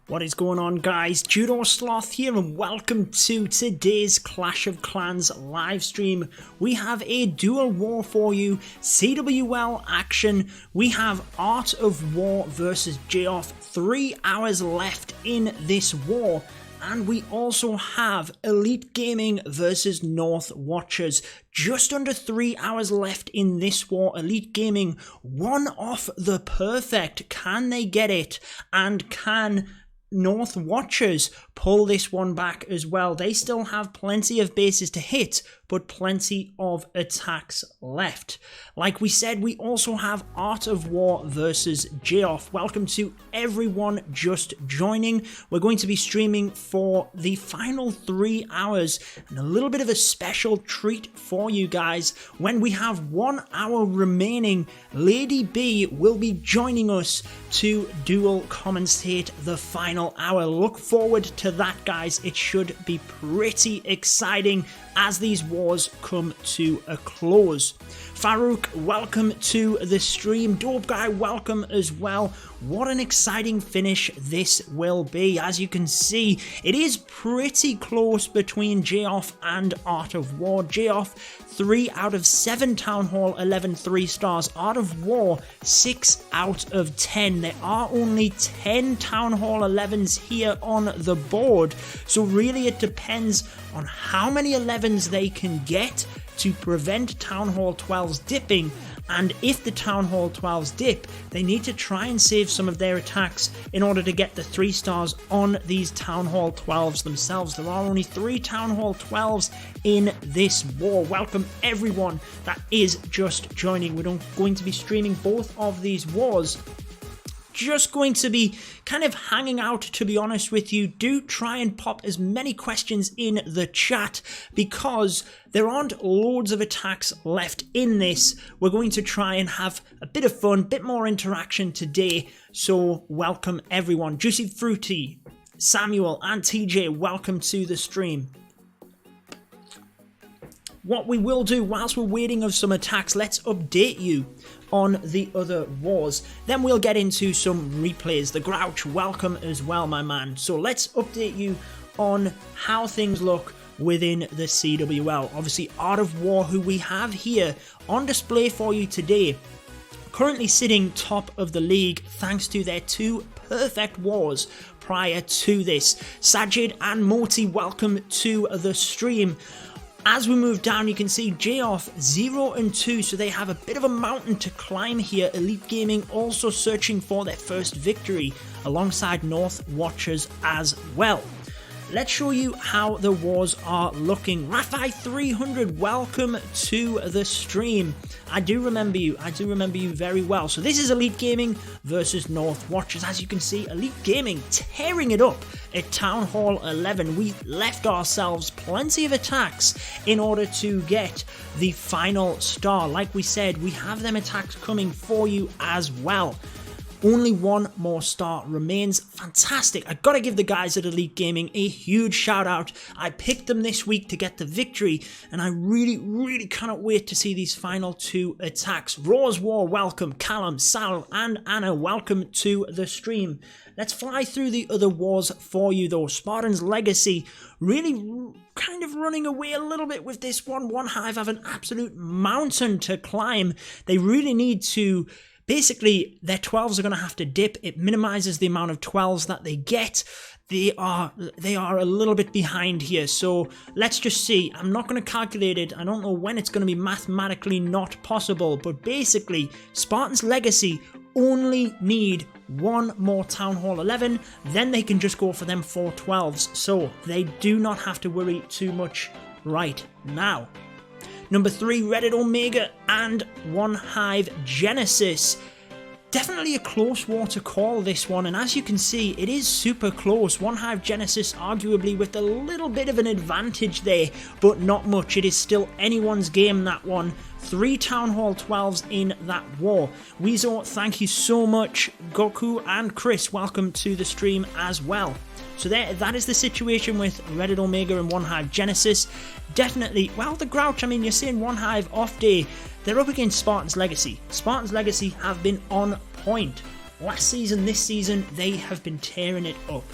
What is going on, guys? Judo Sloth here and welcome to today's Clash of Clans live stream. We have a dual war for you, CWL action. We have Art of War versus J-Off, 3 hours left in this war. And we also have Elite Gaming versus North Watchers. Just under 3 hours left in this war. Elite Gaming, one off the perfect. Can they get it? And can North Watchers pull this one back as well? They still have plenty of bases to hit, but plenty of attacks left. Like we said, we also have Art of War versus J-Off. Welcome to everyone just joining. We're going to be streaming for the final 3 hours and a little bit of a special treat for you guys. When we have 1 hour remaining, LadyB will be joining us to dual commentate the final hour. Look forward to that, guys. It should be pretty exciting as these wars come to a close. Farouk, welcome to the stream. Dope Guy, welcome as well. What an exciting finish this will be. As you can see, it is pretty close between J-Off and Art of War. J-Off, 3 out of 7 Town Hall, 11 3 stars. Art of War, 6 out of 10. There are only 10 Town Hall 11s here on the board. So really it depends on how many 11s they can get to prevent Town Hall 12s dipping, and if the Town Hall 12s dip, they need to try and save some of their attacks in order to get the 3 stars on these Town Hall 12s themselves. There are only 3 Town Hall 12s in this war. Welcome everyone that is just joining. We're going to be streaming both of these wars. Just going to be kind of hanging out, to be honest with you. Do try and pop as many questions in the chat because there aren't loads of attacks left in this. We're going to try and have a bit of fun, a bit more interaction today. So welcome everyone. Juicy Fruity, Samuel and TJ, welcome to the stream. What we will do whilst we're waiting of some attacks, let's update you on the other wars. Then we'll get into some replays. The Grouch, welcome as well, my man. So let's update you on how things look within the CWL. Obviously, Art of War, who we have here on display for you today, currently sitting top of the league thanks to their 2 perfect wars prior to this. Sajid and Moti, welcome to the stream. As we move down, you can see J-Off 0 and 2, so they have a bit of a mountain to climb here. Elite Gaming also searching for their first victory alongside North Watchers as well. Let's show you how the wars are looking. Rafi 300, welcome to the stream. I do remember you very well. So this is Elite Gaming versus North Watchers. As you can see, Elite Gaming tearing it up at Town Hall 11. We left ourselves plenty of attacks in order to get the final star. Like we said, we have them attacks coming for you as well. Only 1 more star remains. Fantastic. I gotta give the guys at Elite Gaming a huge shout out. I picked them this week to get the victory, and I really cannot wait to see these final 2 attacks. Raw's War, welcome. Callum, Sal, and Anna, welcome to the stream. Let's fly through the other wars for you though. Spartan's Legacy, really kind of running away a little bit with this one. One Hive have an absolute mountain to climb. They really need to... Basically, their 12s are going to have to dip. It minimizes the amount of 12s that they get. They are a little bit behind here. So let's just see. I'm not going to calculate it. I don't know when it's going to be mathematically not possible. But basically, Spartan's Legacy only need 1 more Town Hall 11. Then they can just go for them 4 12s. So they do not have to worry too much right now. Number 3, Reddit Omega and One Hive Genesis. Definitely a close war to call, this one, and as you can see, it is super close. One Hive Genesis arguably with a little bit of an advantage there, but not much. It is still anyone's game, that one. 3 Town Hall 12s in that war. Weezo, thank you so much. Goku and Chris, welcome to the stream as well. So that is the situation with Reddit Omega and One Hive Genesis. Definitely, well, the Grouch, I mean, you're seeing One Hive off day. They're up against Spartan's Legacy. Spartan's Legacy have been on point last season, this season, they have been tearing it up.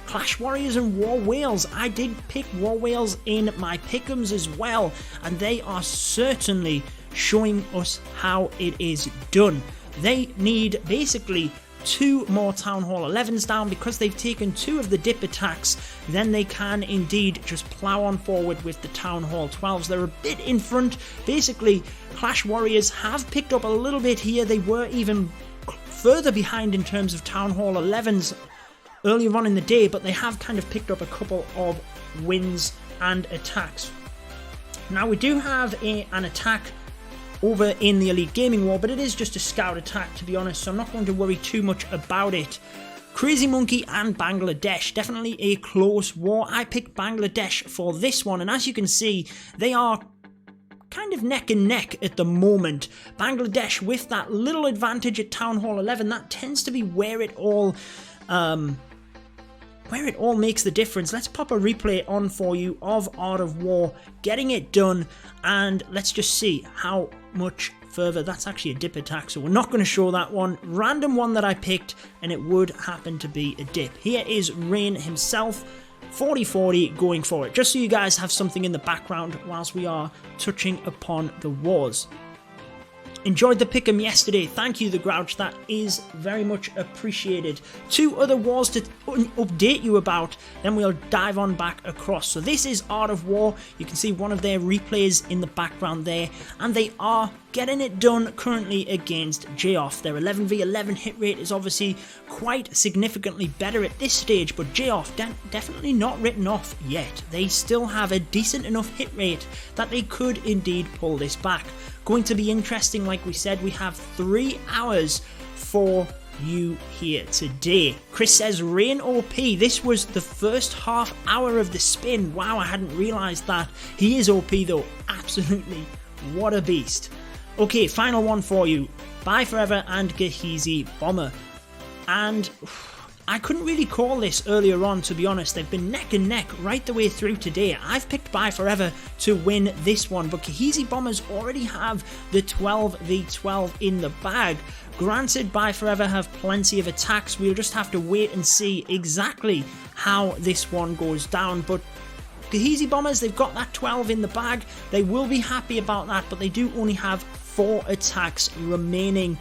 Clash Warriors and War Whales. I did pick War Whales in my pick'ems as well, and they are certainly showing us how it is done. They need basically 2 more Town Hall 11s down because they've taken 2 of the dip attacks. Then they can indeed just plow on forward with the Town Hall 12s. They're a bit in front. Basically, Clash Warriors have picked up a little bit here. They were even further behind in terms of Town Hall 11s earlier on in the day, but they have kind of picked up a couple of wins and attacks. Now we do have an attack over in the Elite Gaming War, but it is just a scout attack, to be honest, so I'm not going to worry too much about it. Crazy Monkey and Bangladesh, definitely a close war. I picked Bangladesh for this one, and as you can see, they are kind of neck and neck at the moment. Bangladesh with that little advantage at Town Hall 11, that tends to be where it all makes the difference. Let's pop a replay on for you of Art of War, getting it done, and let's just see how much further. That's actually a dip attack, so we're not going to show that one. Random one that I picked, and it would happen to be a dip. Here is Rain himself, 40-40 going for it, just so you guys have something in the background whilst we are touching upon the wars. Enjoyed the pick'em yesterday. Thank you, The Grouch. That is very much appreciated. 2 other wars to update you about, then we'll dive on back across. So this is Art of War. You can see one of their replays in the background there, and they are getting it done currently against J-Off. Their 11v11 hit rate is obviously quite significantly better at this stage, but J-Off definitely not written off yet. They still have a decent enough hit rate that they could indeed pull this back. Going to be interesting, like we said. We have 3 hours for you here today. Chris says Rain OP. This was the first half hour of the spin. Wow, I hadn't realized that. He is OP though. Absolutely. What a beast. Okay, final one for you. Bye Forever and Gehazi Bomber. And I couldn't really call this earlier on, to be honest. They've been neck and neck right the way through today. I've picked Bye Forever to win this one, but Gehazi Bombers already have the 12v12 in the bag. Granted, Bye Forever have plenty of attacks. We'll just have to wait and see exactly how this one goes down, but Gehazi Bombers, they've got that 12 in the bag. They will be happy about that, but they do only have 4 attacks remaining.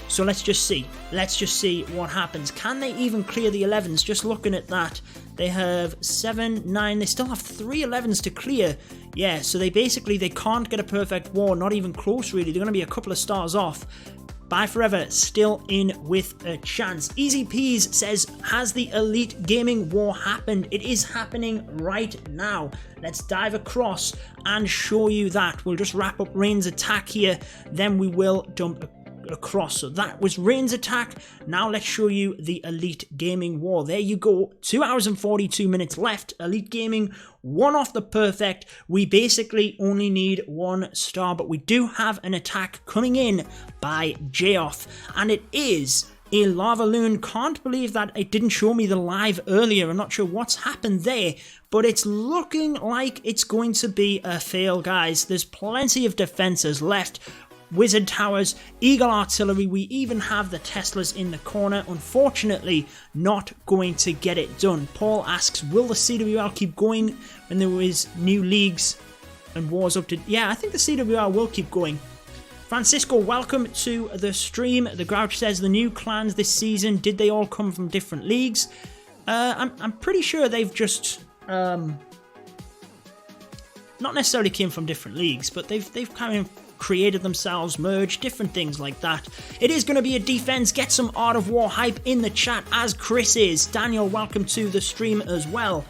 So let's just see. Let's just see what happens. Can they even clear the 11s? Just looking at that, they have 7, 9. They still have 3 11s to clear. Yeah, so they can't get a perfect war. Not even close, really. They're going to be a couple of stars off. Bye Forever still in with a chance. Easy Peas says, has the Elite Gaming War happened? It is happening right now. Let's dive across and show you that. We'll just wrap up Rain's attack here, then we will dump across. So that was Rain's attack. Now let's show you the Elite Gaming War. There you go. 2 hours and 42 minutes left. Elite Gaming, 1 off the perfect. We basically only need 1 star, but we do have an attack coming in by J-Off, and it is a Lava Loon. Can't believe that it didn't show me the live earlier. I'm not sure what's happened there, but it's looking like it's going to be a fail, guys. There's plenty of defenses left. Wizard Towers, Eagle Artillery, we even have the Teslas in the corner. Unfortunately, not going to get it done. Paul asks, will the CWL keep going when there is new leagues and wars up to... Yeah, I think the CWL will keep going. Francisco, welcome to the stream. The Grouch says, the new clans this season, did they all come from different leagues? I'm pretty sure they've just... not necessarily came from different leagues, but they've kind of created themselves, merged, different things like that. It is going to be a defense. Get some Art of War hype in the chat, as Chris is. Daniel, welcome to the stream as well.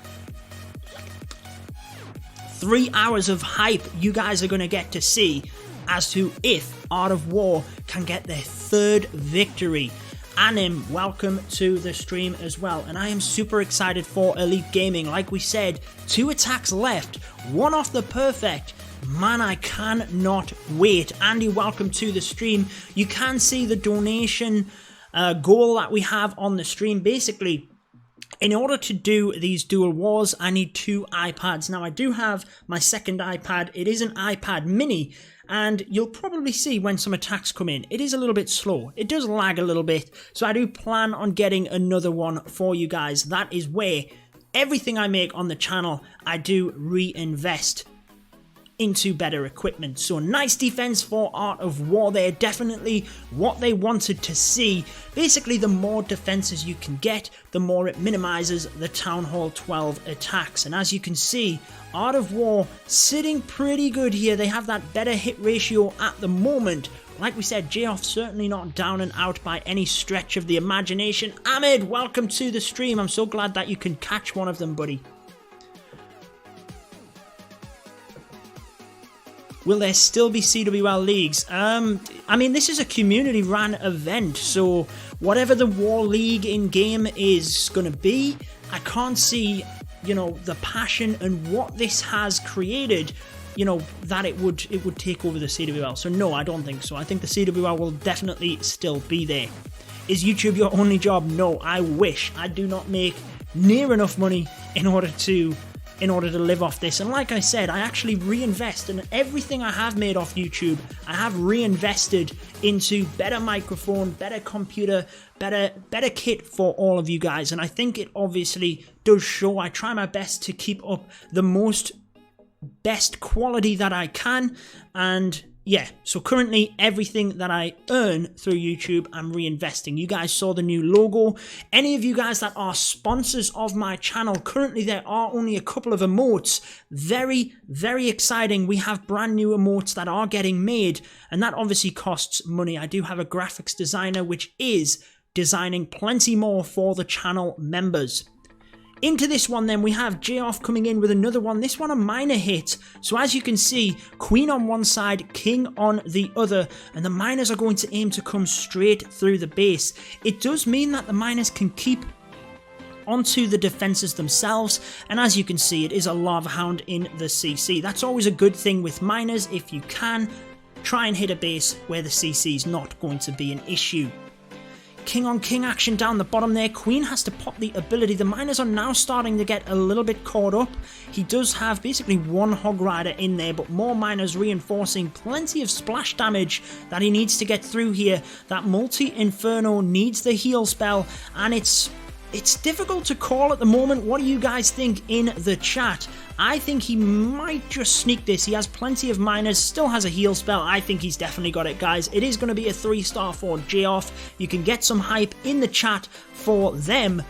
3 hours of hype you guys are going to get to see as to if Art of War can get their 3rd victory. Anim, welcome to the stream as well. And I am super excited for Elite Gaming. Like we said, 2 attacks left, 1 off the perfect. Man, I cannot wait. Andy, welcome to the stream. You can see the donation goal that we have on the stream. Basically, in order to do these dual wars, I need 2 iPads. Now, I do have my second iPad. It is an iPad mini, and you'll probably see when some attacks come in, it is a little bit slow. It does lag a little bit, so I do plan on getting another one for you guys. That is where everything I make on the channel, I do reinvest into better equipment. So nice defense for Art of War there, definitely what they wanted to see. Basically, the more defenses you can get, the more it minimizes the Town Hall 12 attacks. And as you can see, Art of War sitting pretty good here. They have that better hit ratio at the moment. Like we said, J-Off certainly not down and out by any stretch of the imagination. Ahmed, welcome to the stream. I'm so glad that you can catch one of them, buddy. Will there still be CWL leagues? I mean, this is a community-run event, so whatever the War League in-game is going to be, I can't see, you know, the passion and what this has created, you know, that it would take over the CWL. So no, I don't think so. I think the CWL will definitely still be there. Is YouTube your only job? No, I wish. I do not make near enough money in order to live off this. And like I said, I actually reinvest in everything I have made off YouTube. I have reinvested into better microphone, better computer, better kit for all of you guys. And I think it obviously does show. I try my best to keep up the best quality that I can. And yeah, so currently everything that I earn through YouTube, I'm reinvesting. You guys saw the new logo. Any of you guys that are sponsors of my channel, currently there are only a couple of emotes. Very, very exciting. We have brand new emotes that are getting made, and that obviously costs money. I do have a graphics designer which is designing plenty more for the channel members. Into this one then, we have J-Off coming in with another one. This one a minor hit. So as you can see, Queen on one side, King on the other, and the miners are going to aim to come straight through the base. It does mean that the miners can keep onto the defenses themselves, and as you can see, it is a Lava Hound in the CC. That's always a good thing with miners. If you can, try and hit a base where the CC is not going to be an issue. King on king action down the bottom there. Queen has to pop the ability. The miners are now starting to get a little bit caught up. He does have basically one Hog Rider in there, but more miners reinforcing. Plenty of splash damage that he needs to get through here. That multi-inferno needs the heal spell, and it's difficult to call at the moment. What do you guys think in the chat? I think he might just sneak this. He has plenty of miners, still has a heal spell. I think he's definitely got it, guys. It is going to be a 3-star for J-Off. You can get some hype in the chat for them.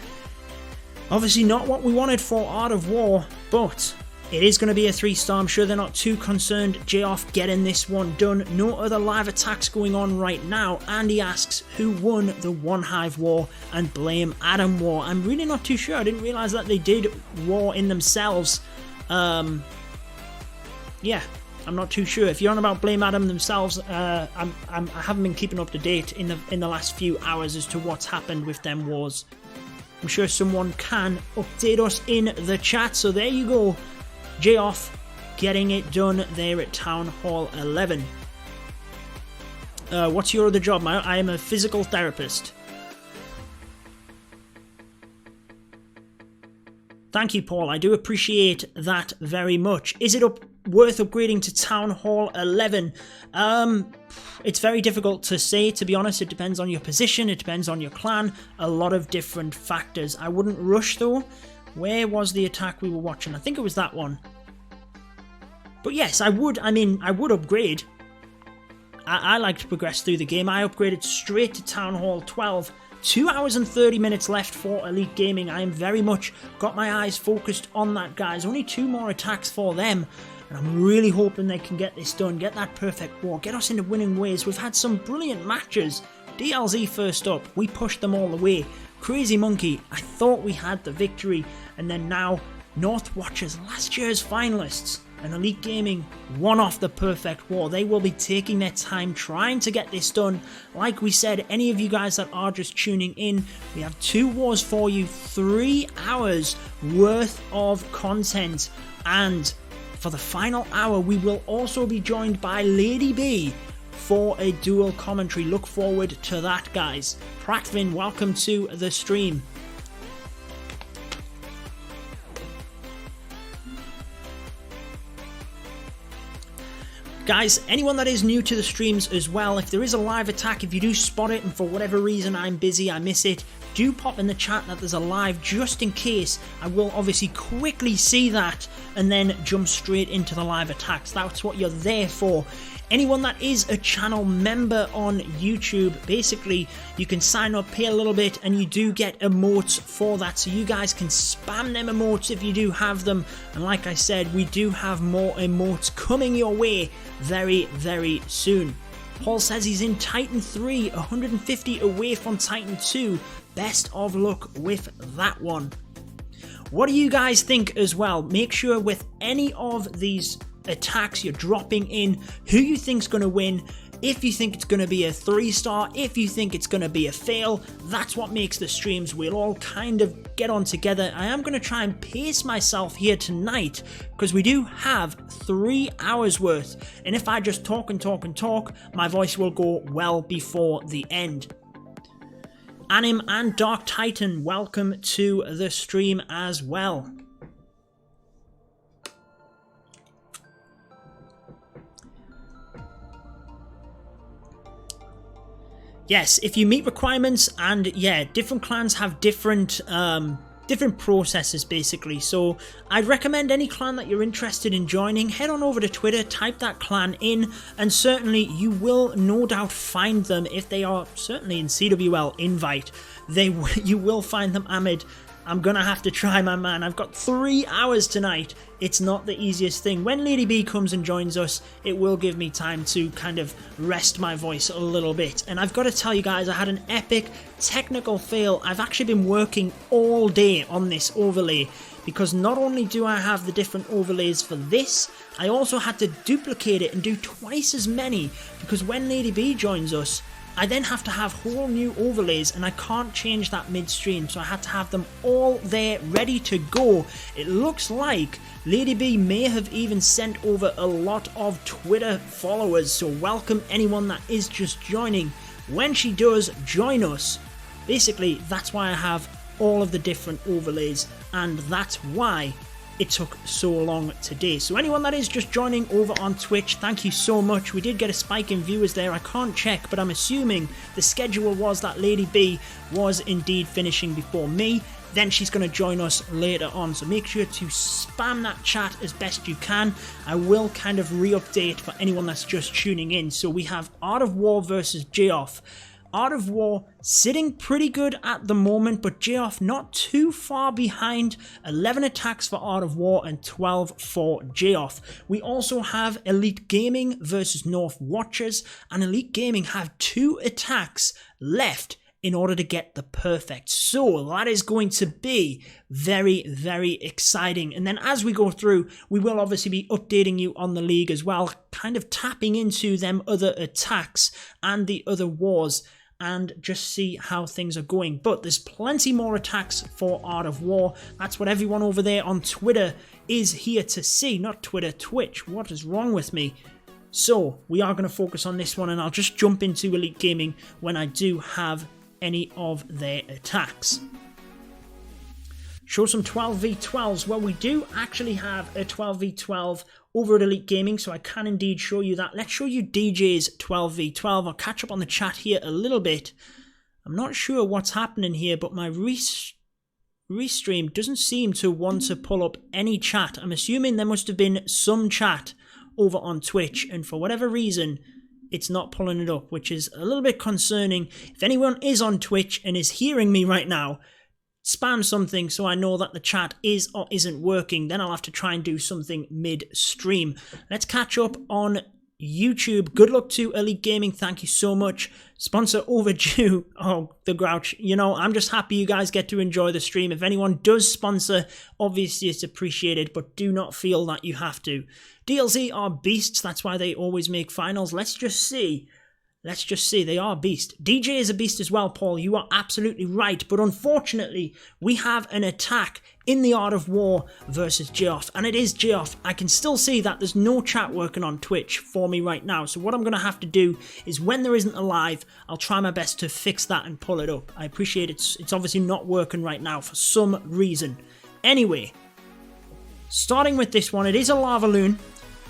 Obviously not what we wanted for Art of War, but it is going to be a 3-star. I'm sure they're not too concerned. J-Off getting this one done. No other live attacks going on right now. Andy asks, who won the One Hive War and blame Adam War? I'm really not too sure. I didn't realize that they did war in themselves. Yeah, I'm not too sure. If you're on about blame Adam themselves, I haven't been keeping up to date in the last few hours as to what's happened with them wars. I'm sure someone can update us in the chat. So there you go. J-Off getting it done there at Town Hall 11. What's your other job? I am a physical therapist. Thank you, Paul. I do appreciate that very much. Is it worth upgrading to Town Hall 11? It's very difficult to say, to be honest. It depends on your position. It depends on your clan. A lot of different factors. I wouldn't rush, though. Where was the attack we were watching? I think it was that one. But yes, I would upgrade. I like to progress through the game. I upgraded straight to Town Hall 12. 2 hours and 30 minutes left for Elite Gaming. I am very much got my eyes focused on that, guys. Only 2 more attacks for them. And I'm really hoping they can get this done. Get that perfect war. Get us into winning ways. We've had some brilliant matches. DLZ first up. We pushed them all the way. Crazy Monkey. I thought we had the victory. And then now, North Watchers, last year's finalists. And Elite Gaming won off the perfect war. They will be taking their time trying to get this done. Like we said, any of you guys that are just tuning in, we have 2 wars for you, 3 hours worth of content. And for the final hour, we will also be joined by LadyB for a dual commentary. Look forward to that, guys. Prakvin, welcome to the stream. Guys, anyone that is new to the streams as well, if there is a live attack, if you do spot it and for whatever reason I'm busy, I miss it, do pop in the chat that there's a live just in case. I will obviously quickly see that and then jump straight into the live attacks. That's what you're there for. Anyone that is a channel member on YouTube, basically you can sign up, pay a little bit, and you do get emotes for that. So you guys can spam them emotes if you do have them. And like I said, we do have more emotes coming your way very, very soon. Paul says he's in Titan 3, 150 away from Titan 2. Best of luck with that one. What do you guys think as well? Make sure with any of these attacks you're dropping in who you think's going to win, if you think it's going to be a 3-star, if you think it's going to be a fail. That's what makes the streams. We'll all kind of get on together. I am going to try and pace myself here tonight because we do have 3 hours worth, and if I just talk and talk and talk, my voice will go well before the end. Anim and Dark Titan, welcome to the stream as well. Yes, if you meet requirements, and yeah, different clans have different processes basically. So I'd recommend any clan that you're interested in joining, head on over to Twitter, type that clan in, and certainly you will no doubt find them if they are certainly in CWL invite. You will find them, Ahmed. I'm gonna have to try, my man. I've got 3 hours tonight. It's not the easiest thing. When LadyB comes and joins us, it will give me time to kind of rest my voice a little bit. And I've got to tell you guys, I had an epic technical fail. I've actually been working all day on this overlay because not only do I have the different overlays for this, I also had to duplicate it and do twice as many because when LadyB joins us, I then have to have whole new overlays and I can't change that midstream, so I had to have them all there ready to go. It looks like LadyB may have even sent over a lot of Twitter followers, so welcome anyone that is just joining. When she does join us, basically that's why I have all of the different overlays, and that's why it took so long today. So anyone that is just joining over on Twitch, thank you so much. We did get a spike in viewers there. I can't check, but I'm assuming the schedule was that LadyB was indeed finishing before me. Then she's going to join us later on. So make sure to spam that chat as best you can. I will kind of re-update for anyone that's just tuning in. So we have Art of War versus J-Off. Art of War sitting pretty good at the moment, but J-Off not too far behind. 11 attacks for Art of War and 12 for J-Off. We also have Elite Gaming versus North Watchers, and Elite Gaming have 2 attacks left in order to get the perfect. So that is going to be very, very exciting. And then as we go through, we will obviously be updating you on the league as well, kind of tapping into them other attacks and the other wars, and just see how things are going. But there's plenty more attacks for Art of War. That's what everyone over there on Twitter is here to see. Not Twitter, Twitch. What is wrong with me? So we are going to focus on this one, and I'll just jump into Elite Gaming when I do have any of their attacks. Show some 12v12s. Well, we do actually have a 12v12 over at Elite Gaming, so I can indeed show you that. Let's show you DJ's 12v12. I'll catch up on the chat here a little bit. I'm not sure what's happening here, but my restream doesn't seem to want to pull up any chat. I'm assuming there must have been some chat over on Twitch, and for whatever reason, it's not pulling it up, which is a little bit concerning. If anyone is on Twitch and is hearing me right now, spam something so I know that the chat is or isn't working. Then I'll have to try and do something mid-stream. Let's catch up on YouTube. Good luck to Elite Gaming. Thank you so much. Sponsor overdue. Oh, the Grouch. You know, I'm just happy you guys get to enjoy the stream. If anyone does sponsor, obviously it's appreciated, but do not feel that you have to. DLC are beasts. That's why they always make finals. Let's just see. They are a beast. DJ is a beast as well, Paul. You are absolutely right. But unfortunately, we have an attack in the Art of War versus J-Off. And it is J-Off. I can still see that there's no chat working on Twitch for me right now. So what I'm going to have to do is when there isn't a live, I'll try my best to fix that and pull it up. I appreciate it's obviously not working right now for some reason. Anyway, starting with this one, it is a Lava Loon.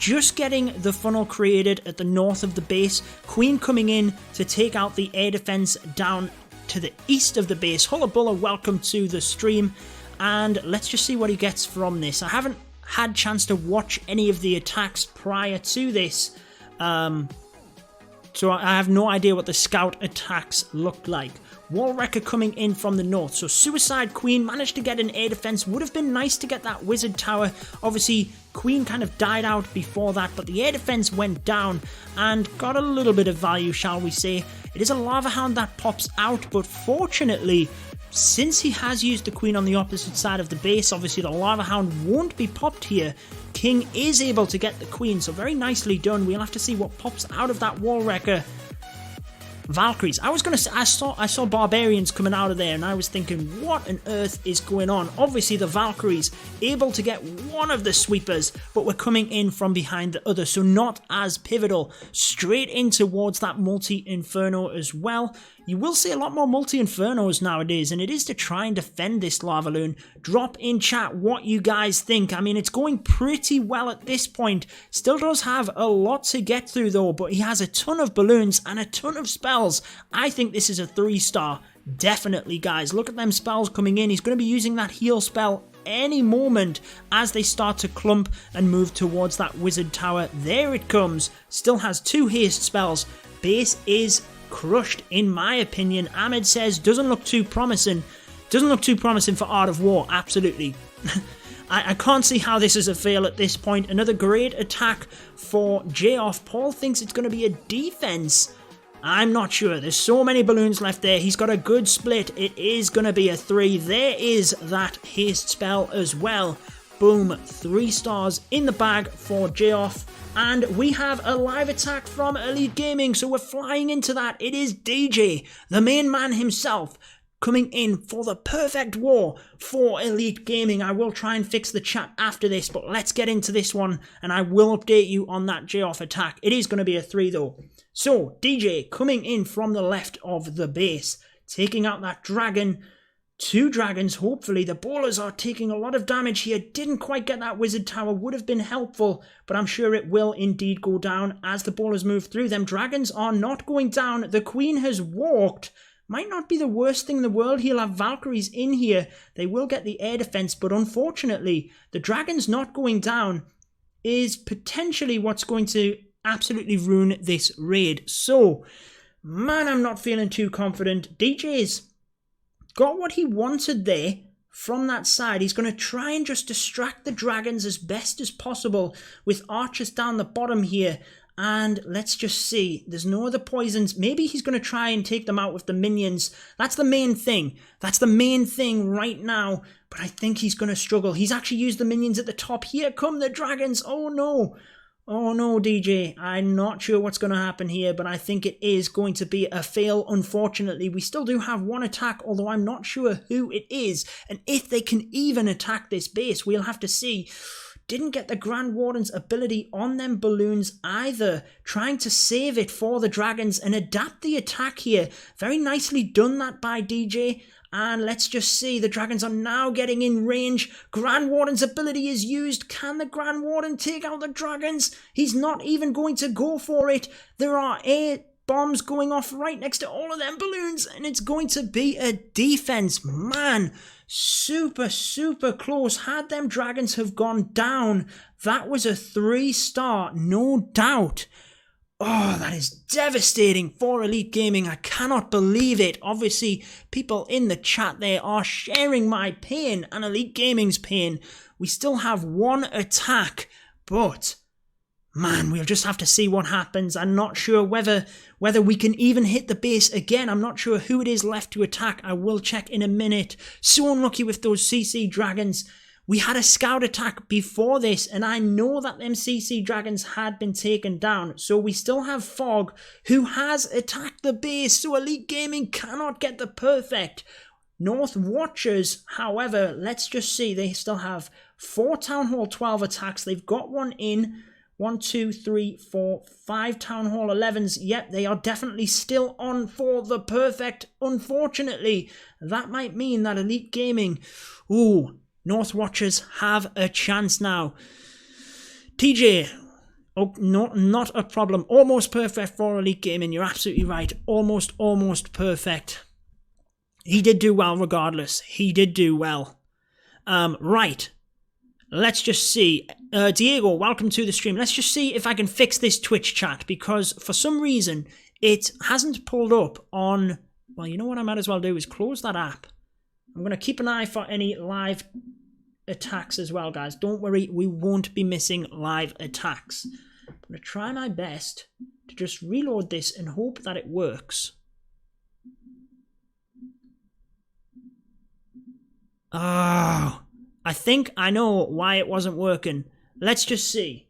just getting the funnel created at the north of the base. Queen coming in to take out the air defense down to the east of the base. Hullabulla, welcome to the stream. And let's just see what he gets from this. I haven't had chance to watch any of the attacks prior to this. So I have no idea what the scout attacks looked like. Wall Wrecker coming in from the north. So Suicide Queen managed to get an air defense. Would have been nice to get that Wizard Tower. Obviously, Queen kind of died out before that, but the air defense went down and got a little bit of value, shall we say. It is a Lava Hound that pops out, but fortunately, since he has used the Queen on the opposite side of the base, obviously the Lava Hound won't be popped here. King is able to get the Queen, so very nicely done. We'll have to see what pops out of that Wall Wrecker. Valkyries. I was going to say, I saw Barbarians coming out of there, and I was thinking, what on earth is going on? Obviously, the Valkyries able to get one of the sweepers, but we're coming in from behind the other, so not as pivotal. Straight in towards that multi-inferno as well. You will see a lot more multi-infernos nowadays, and it is to try and defend this lava loon. Drop in chat what you guys think. I mean, it's going pretty well at this point. Still does have a lot to get through though, but he has a ton of balloons and a ton of spells. I think this is a 3-star. Definitely, guys. Look at them spells coming in. He's going to be using that heal spell any moment as they start to clump and move towards that Wizard Tower. There it comes. Still has 2 haste spells. Base is crushed, in my opinion. Ahmed says, doesn't look too promising. Doesn't look too promising for Art of War. Absolutely. I can't see how this is a fail at this point. Another great attack for J-Off. Paul thinks it's going to be a defense. I'm not sure. There's so many balloons left there. He's got a good split. It is going to be a 3. There is that haste spell as well. Boom. 3 stars in the bag for J-Off. And we have a live attack from Elite Gaming, so we're flying into that. It is DJ, the main man himself, coming in for the perfect war for Elite Gaming. I will try and fix the chat after this, but let's get into this one, and I will update you on that J-Off attack. It is going to be a 3 though. So, DJ coming in from the left of the base, taking out that dragon. 2 dragons, hopefully. The ballers are taking a lot of damage here. Didn't quite get that Wizard Tower. Would have been helpful, but I'm sure it will indeed go down as the ballers move through. Them dragons are not going down. The Queen has walked. Might not be the worst thing in the world. He'll have Valkyries in here. They will get the air defense, but unfortunately, the dragons not going down is potentially what's going to absolutely ruin this raid. So, man, I'm not feeling too confident. DJ's got what he wanted there from that side. He's going to try and just distract the dragons as best as possible with archers down the bottom here. And let's just see. There's no other poisons. Maybe he's going to try and take them out with the minions. That's the main thing. That's the main thing right now. But I think he's going to struggle. He's actually used the minions at the top. Here come the dragons. Oh no. Oh no, DJ. I'm not sure what's going to happen here, but I think it is going to be a fail, unfortunately. We still do have 1 attack, although I'm not sure who it is, and if they can even attack this base. We'll have to see. Didn't get the Grand Warden's ability on them balloons either. Trying to save it for the dragons and adapt the attack here. Very nicely done that by DJ. And let's just see, the dragons are now getting in range. Grand Warden's ability is used. Can the Grand Warden take out the dragons? He's not even going to go for it. There are air bombs going off right next to all of them balloons, and it's going to be a defense. Man, super close. Had them dragons have gone down, that was a 3-star, no doubt. Oh, that is devastating for Elite Gaming. I cannot believe it. Obviously, people in the chat there are sharing my pain and Elite Gaming's pain. We still have 1 attack, but man, we'll just have to see what happens. I'm not sure whether we can even hit the base again. I'm not sure who it is left to attack. I will check in a minute. So unlucky with those CC dragons. We had a scout attack before this, and I know that them CC dragons had been taken down. So we still have Fog, who has attacked the base, so Elite Gaming cannot get the perfect. North Watchers, however, let's just see. They still have 4 Town Hall 12 attacks. They've got 1 in. 1, 2, 3, 4, 5 Town Hall 11s. Yep, they are definitely still on for the perfect. Unfortunately, that might mean that Elite Gaming... Ooh... North Watchers have a chance now. TJ, Oh, no, not a problem. Almost perfect for Elite Gaming. You're absolutely right. Almost perfect. He did do well regardless. He did do well. Right. Let's just see. Diego, welcome to the stream. Let's just see if I can fix this Twitch chat, because for some reason it hasn't pulled up on... Well, you know what I might as well do is close that app. I'm going to keep an eye for any live attacks as well, guys. Don't worry, we won't be missing live attacks. I'm going to try my best to just reload this and hope that it works. Oh, I think I know why it wasn't working. Let's just see.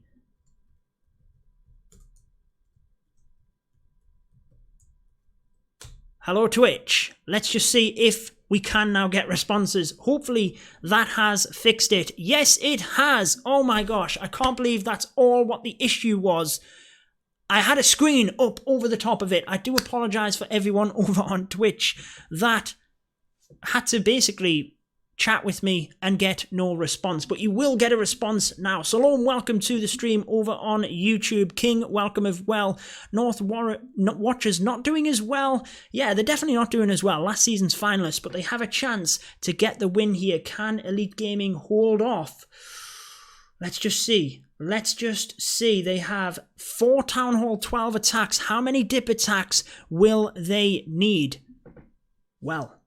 Hello, Twitch. Let's just see if we can now get responses. Hopefully that has fixed it. Yes, it has. Oh my gosh, I can't believe that's all what the issue was. I had a screen up over the top of it. I do apologize for everyone over on Twitch that had to basically chat with me and get no response, but you will get a response now. Salome, welcome to the stream over on YouTube. King, welcome as well. North Watchers not doing as well. Yeah, they're definitely not doing as well. Last season's finalists, but they have a chance to get the win here. Can Elite Gaming hold off? Let's just see. Let's just see. They have 4 Town Hall 12 attacks. How many dip attacks will they need? Well,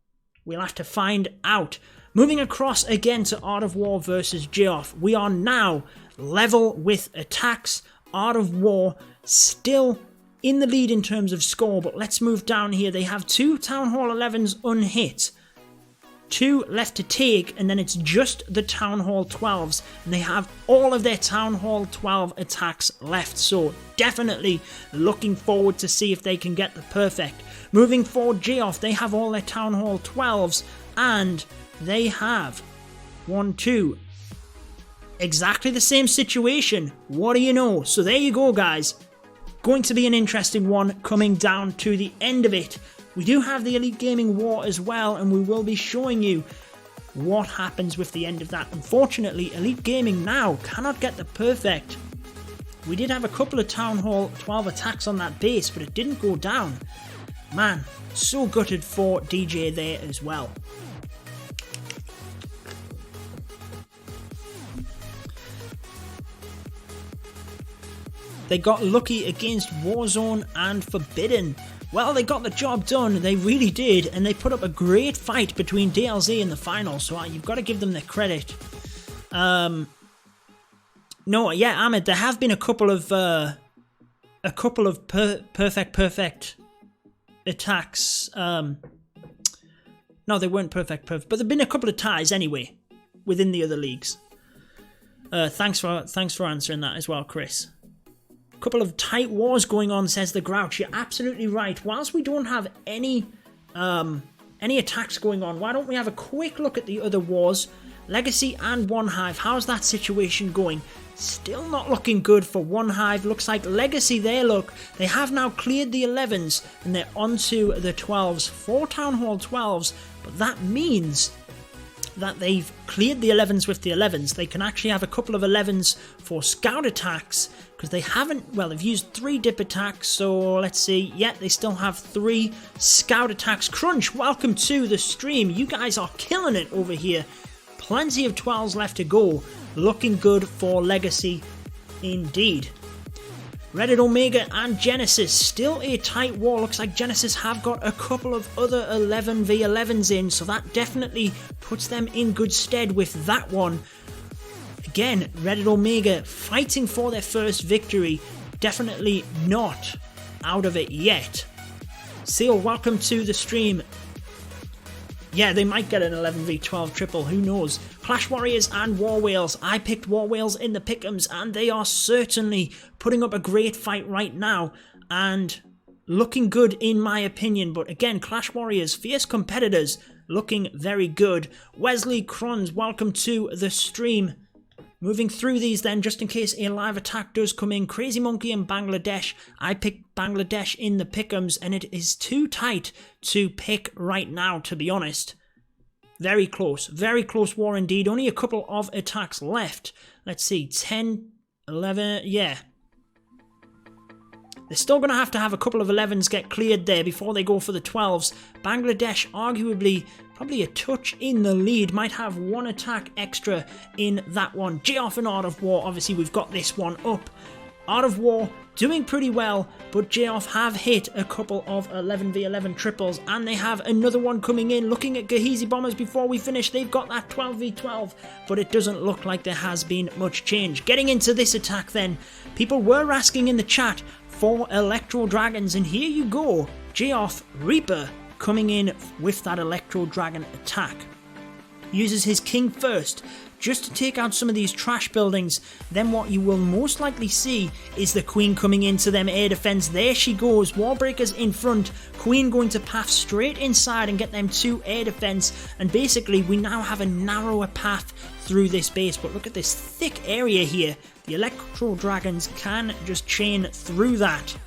we'll have to find out. Moving across again to Art of War versus Geoff. We are now level with attacks. Art of War still in the lead in terms of score, but let's move down here. They have 2 Town Hall 11s unhit. 2 left to take, and then it's just the Town Hall 12s, and they have all of their Town Hall 12 attacks left, so definitely looking forward to see if they can get the perfect. Moving forward, Geoff, they have all their Town Hall 12s, and they have 1, 2, exactly the same situation. What do you know? So there you go, guys. Going to be an interesting one coming down to the end of it. We do have the Elite Gaming War as well, and we will be showing you what happens with the end of that. Unfortunately, Elite Gaming now cannot get the perfect. We did have a couple of Town Hall 12 attacks on that base, but it didn't go down. Man, so gutted for DJ there as well. They got lucky against Warzone and Forbidden. Well, they got the job done, they really did, and they put up a great fight between DLZ in the final, so you've got to give them their credit. No, yeah, Ahmed, there have been a couple of perfect attacks. No, they weren't perfect, but there've been a couple of ties anyway within the other leagues. Thanks for answering that as well, Chris. Couple of tight wars going on, says the Grouch. You're absolutely right. Whilst we don't have any attacks going on, why don't we have a quick look at the other wars? Legacy and One Hive. How's that situation going? Still not looking good for One Hive. Looks like Legacy there, look. They have now cleared the 11s and they're onto the 12s. 4 Town Hall 12s, but that means that they've cleared the 11s with the 11s. They can actually have a couple of 11s for scout attacks, because they haven't, well, they've used 3 dip attacks, so let's see. Yeah, they still have 3 scout attacks. Crunch, welcome to the stream. You guys are killing it over here. Plenty of 12s left to go. Looking good for Legacy indeed. Reddit Omega and Genesis, still a tight war. Looks like Genesis have got a couple of other 11v11s in, so that definitely puts them in good stead with that one. Again, Reddit Omega fighting for their first victory. Definitely not out of it yet. Seal, welcome to the stream. Yeah, they might get an 11v12 triple, who knows. Clash Warriors and War Whales. I picked War Whales in the pick'ems, and they are certainly putting up a great fight right now, and looking good in my opinion. But again, Clash Warriors, fierce competitors, looking very good. Wesley Cruns, welcome to the stream. Moving through these then, just in case a live attack does come in. Crazy Monkey and Bangladesh. I picked Bangladesh in the pick'ems, and it is too tight to pick right now, to be honest. Very close war indeed. Only a couple of attacks left. Let's see, 10, 11, yeah. They're still going to have a couple of 11s get cleared there before they go for the 12s. Bangladesh arguably probably a touch in the lead, might have one attack extra in that one. J-Off and Art of War, obviously we've got this one up. Art of War doing pretty well, but J-Off have hit a couple of 11v11 triples, and they have another one coming in. Looking at Gahizi Bombers before we finish, they've got that 12v12, but it doesn't look like there has been much change. Getting into this attack then, people were asking in the chat for Electro Dragons, and here you go. J-Off Reaper coming in with that Electro Dragon attack. Uses his King first, just to take out some of these trash buildings. Then what you will most likely see is the Queen coming into them air defense. There she goes, Warbreakers in front, Queen going to path straight inside and get them 2 air defense, and basically we now have a narrower path through this base. But look at this thick area here. The Electro Dragons can just chain through that.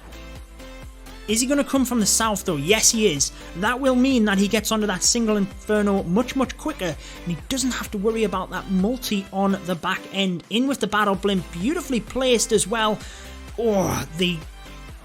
Is he going to come from the south though? Yes, he is. That will mean that he gets onto that single Inferno much quicker, and he doesn't have to worry about that multi on the back end. In with the Battle Blimp, beautifully placed as well. Oh, the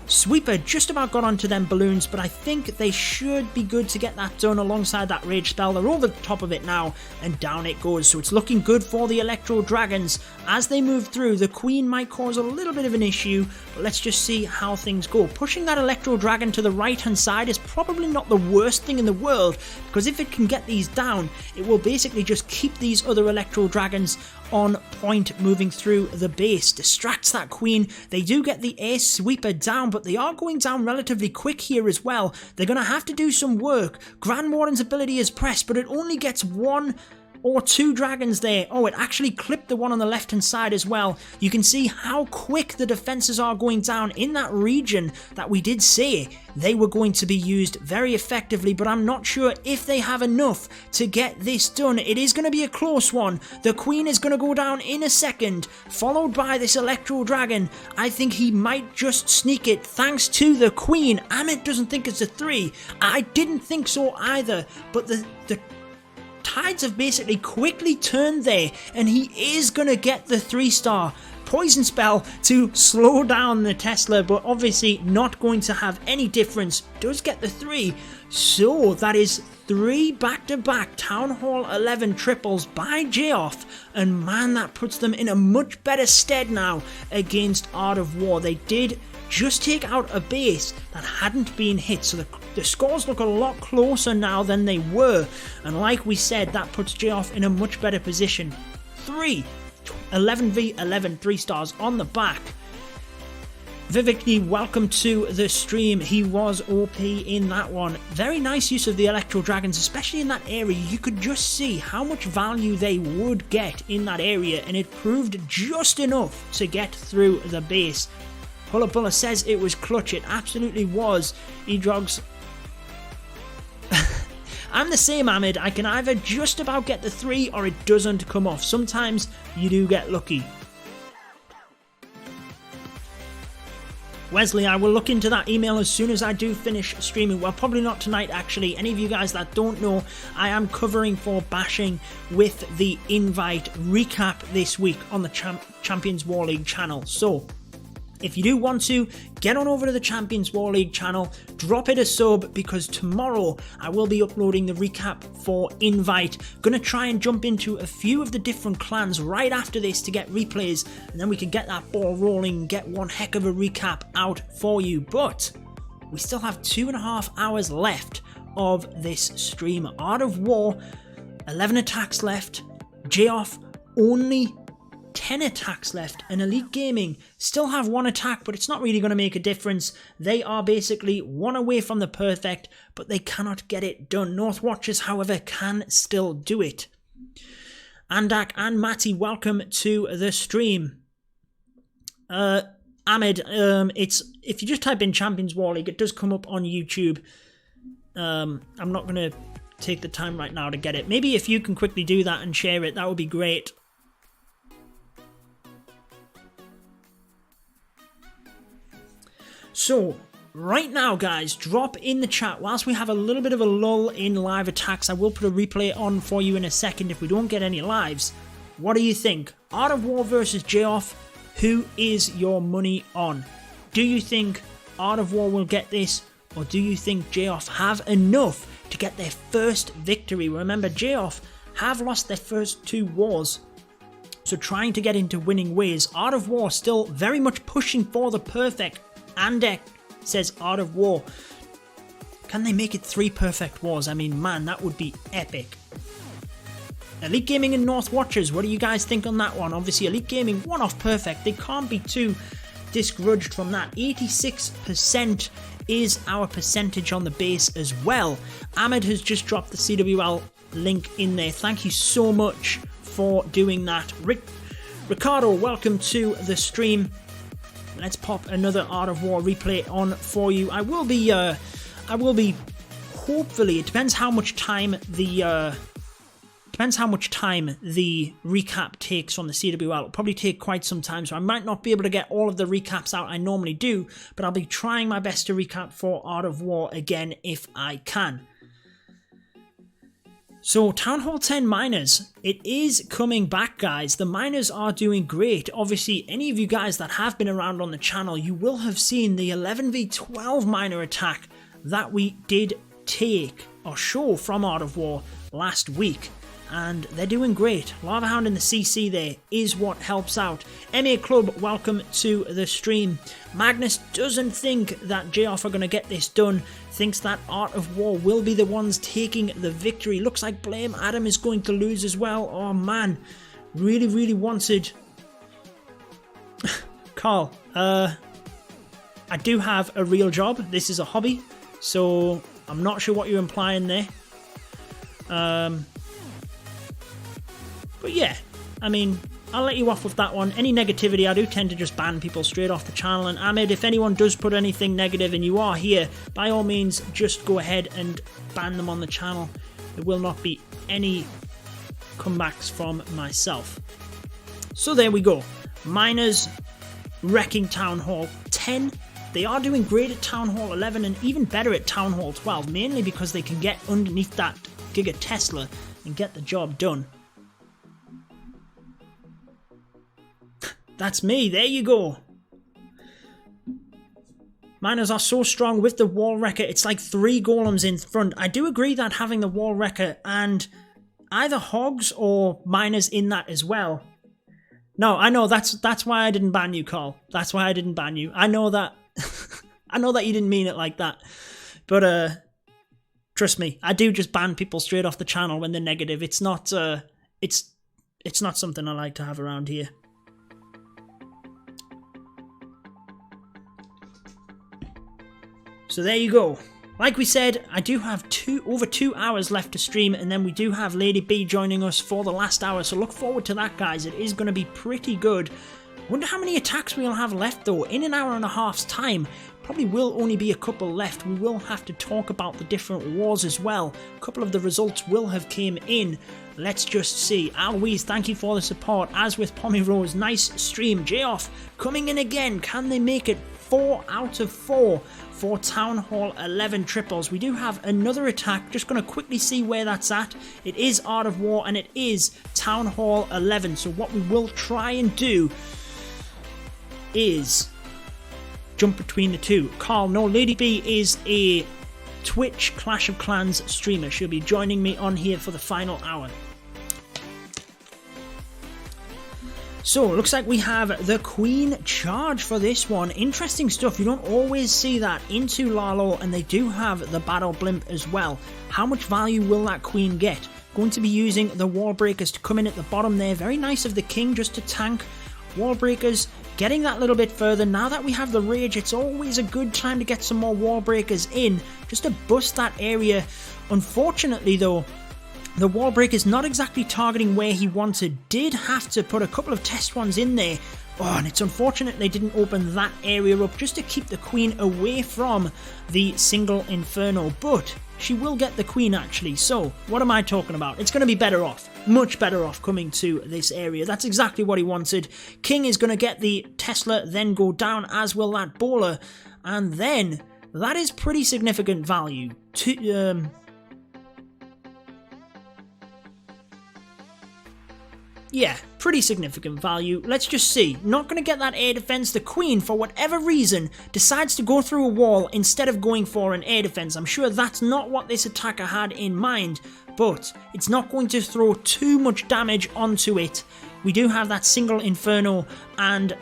Sweeper just about got onto them balloons, but I think they should be good to get that done alongside that Rage Spell. They're over the top of it now, and down it goes. So it's looking good for the Electro Dragons. As they move through, the Queen might cause a little bit of an issue, but let's just see how things go. Pushing that Electro Dragon to the right-hand side is probably not the worst thing in the world, because if it can get these down, it will basically just keep these other Electro Dragons on point moving through the base. Distracts that Queen. They do get the Air Sweeper down, but they are going down relatively quick here as well. They're going to have to do some work. Grand Warden's ability is pressed, but it only gets 1 or 2 dragons there. Oh, it actually clipped the one on the left hand side as well. You can see how quick the defenses are going down in that region that we did say they were going to be used very effectively, but I'm not sure if they have enough to get this done. It is going to be a close one. The Queen is going to go down in a second, followed by this Electro Dragon. I think he might just sneak it thanks to the Queen. Amit doesn't think it's a 3. I didn't think so either, but the tides have basically quickly turned there, and he is going to get the 3-star. Poison Spell to slow down the Tesla, but obviously not going to have any difference. Does get the 3. So that is 3 back-to-back Town Hall 11 triples by J-Off, and man, that puts them in a much better stead now against Art of War. They did just take out a base that hadn't been hit, so the scores look a lot closer now than they were, and like we said, that puts J-Off in a much better position. 11v11 3-stars on the back. Vivekni, welcome to the stream. He was OP in that one. Very nice use of the Electro Dragons, especially in that area. You could just see how much value they would get in that area, and it proved just enough to get through the base. Hullabulla says it was clutch. It absolutely was. Edrogs. I'm the same, Ahmed. I can either just about get the 3 or it doesn't come off. Sometimes you do get lucky. Wesley, I will look into that email as soon as I do finish streaming. Well, probably not tonight, actually. Any of you guys that don't know, I am covering for Bashing with the Invite recap this week on the Champions War League channel. So if you do want to, get on over to the Champions War League channel, drop it a sub, because tomorrow I will be uploading the recap for Invite. Gonna try and jump into a few of the different clans right after this to get replays, and then we can get that ball rolling and get one heck of a recap out for you. But we still have 2.5 hours left of this stream. Art of War, 11 attacks left. J-Off, only 10 attacks left, and Elite Gaming still have 1 attack, but it's not really going to make a difference. They are basically 1 away from the perfect, but they cannot get it done. North Watchers, however, can still do it. Andak and Matty, welcome to the stream. Ahmed, it's if you just type in Champions War League, it does come up on YouTube. I'm not going to take the time right now to get it. Maybe if you can quickly do that and share it, that would be great. So, right now, guys, drop in the chat. Whilst we have a little bit of a lull in live attacks, I will put a replay on for you in a second if we don't get any lives. What do you think? Art of War versus J-Off, who is your money on? Do you think Art of War will get this, or do you think J-Off have enough to get their first victory? Remember, J-Off have lost their first 2 wars, so trying to get into winning ways. Art of War still very much pushing for the perfect. Andek says Art of War. Can they make it 3 perfect wars? I mean, man, that would be epic. Elite Gaming and North Watchers, what do you guys think on that one? Obviously, Elite Gaming, 1 off perfect. They can't be too discouraged from that. 86% is our percentage on the base as well. Ahmed has just dropped the CWL link in there. Thank you so much for doing that. Ricardo, welcome to the stream. Let's pop another Art of War replay on for you. I will be hopefully, it depends how much time the recap takes from the CWL. It'll probably take quite some time, so I might not be able to get all of the recaps out I normally do, but I'll be trying my best to recap for Art of War again if I can. So, Town Hall 10 miners, it is coming back, guys. The miners are doing great. Obviously, any of you guys that have been around on the channel, you will have seen the 11v12 miner attack that we did take or show from Art of War last week. And they're doing great. Lava Hound in the CC there is what helps out. MA Club, welcome to the stream. Magnus doesn't think that J-Off are going to get this done. Thinks that Art of War will be the ones taking the victory. Looks like Blame Adam is going to lose as well. Oh man, really wanted... Carl, I do have a real job. This is a hobby, so I'm not sure what you're implying there. But yeah, I mean, I'll let you off with that one. Any negativity, I do tend to just ban people straight off the channel. And Ahmed, if anyone does put anything negative and you are here, by all means, just go ahead and ban them on the channel. There will not be any comebacks from myself. So there we go. Miners wrecking Town Hall 10. They are doing great at Town Hall 11 and even better at Town Hall 12, mainly because they can get underneath that Giga Tesla and get the job done. That's me, there you go. Miners are so strong with the Wall Wrecker, it's like 3 golems in front. I do agree that having the Wall Wrecker and either Hogs or Miners in that as well. No, I know, that's why I didn't ban you, Carl. That's why I didn't ban you. I know that I know that you didn't mean it like that. But trust me, I do just ban people straight off the channel when they're negative. It's not it's not something I like to have around here. So there you go. Like we said, I do have over 2 hours left to stream, and then we do have LadyB joining us for the last hour, so look forward to that, guys. It is going to be pretty good. Wonder how many attacks we'll have left, though. In an hour and a half's time, probably will only be a couple left. We will have to talk about the different wars as well. A couple of the results will have came in. Let's just see. Always, thank you for the support. As with Pommy Rose, nice stream. J-Off coming in again. Can they make it 4 out of 4? For Town Hall 11 triples. We do have another attack, just going to quickly see where that's at. It is Art of War and it is Town Hall 11, so what we will try and do is jump between the two. Carl, no, LadyB is a Twitch Clash of Clans streamer. She'll be joining me on here for the final hour. So, looks like we have the Queen charge for this one. Interesting stuff. You don't always see that into Lalo, and they do have the Battle Blimp as well. How much value will that Queen get? Going to be using the Wall Breakers to come in at the bottom there. Very nice of the King just to tank. Wall Breakers getting that little bit further. Now that we have the Rage, it's always a good time to get some more Wall Breakers in, just to bust that area. Unfortunately, though, the Wall Breaker's not exactly targeting where he wanted. Did have to put a couple of test ones in there. Oh, and it's unfortunate they didn't open that area up just to keep the Queen away from the single Inferno. But she will get the Queen, actually. So, what am I talking about? It's going to be better off. Much better off coming to this area. That's exactly what he wanted. King is going to get the Tesla, then go down, as will that Bowler. And then, that is pretty significant value. Yeah, pretty significant value. Let's just see. Not going to get that air defense. The queen, for whatever reason, decides to go through a wall instead of going for an air defense. I'm sure that's not what this attacker had in mind, but it's not going to throw too much damage onto it. We do have that single inferno, and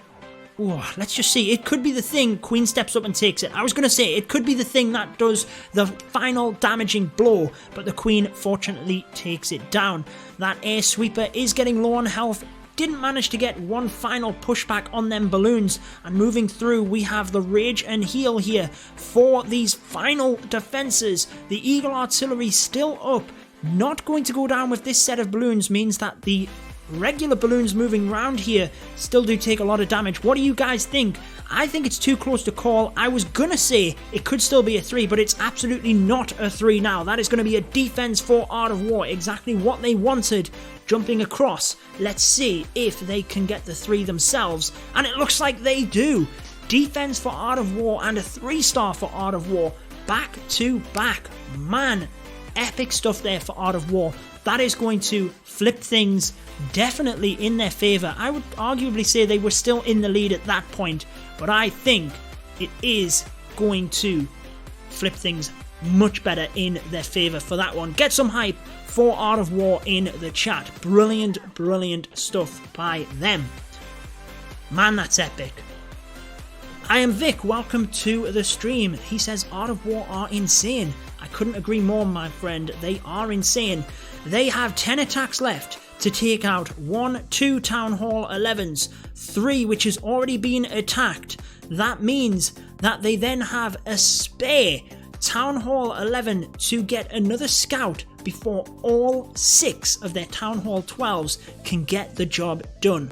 oh, let's just see. It could be the thing. Queen steps up and takes it. I was going to say it could be the thing that does the final damaging blow, but the queen fortunately takes it down. That air sweeper is getting low on health. Didn't manage to get one final pushback on them balloons, and moving through we have the rage and heal here for these final defenses. The Eagle artillery still up, not going to go down with this set of balloons, means that the regular balloons moving around here still do take a lot of damage. What do you guys think? I think it's too close to call. I was gonna say it could still be a 3, but it's absolutely not a 3 now. That is going to be a defense for Art of War, exactly what they wanted. Jumping across, let's see if they can get the 3 themselves, and it looks like they do. Defense for Art of War and a 3-star for Art of War, back to back. Man, epic stuff there for Art of War. That is going to flip things definitely in their favour. I would arguably say they were still in the lead at that point, but I think it is going to flip things much better in their favour for that one. Get some hype for Art of War in the chat. Brilliant, brilliant stuff by them. Man, that's epic. I am Vic, welcome to the stream. He says Art of War are insane. I couldn't agree more, my friend. They are insane. They have 10 attacks left to take out 1, 2 Town Hall 11s, 3 which has already been attacked. That means that they then have a spare Town Hall 11 to get another scout before all 6 of their Town Hall 12s can get the job done.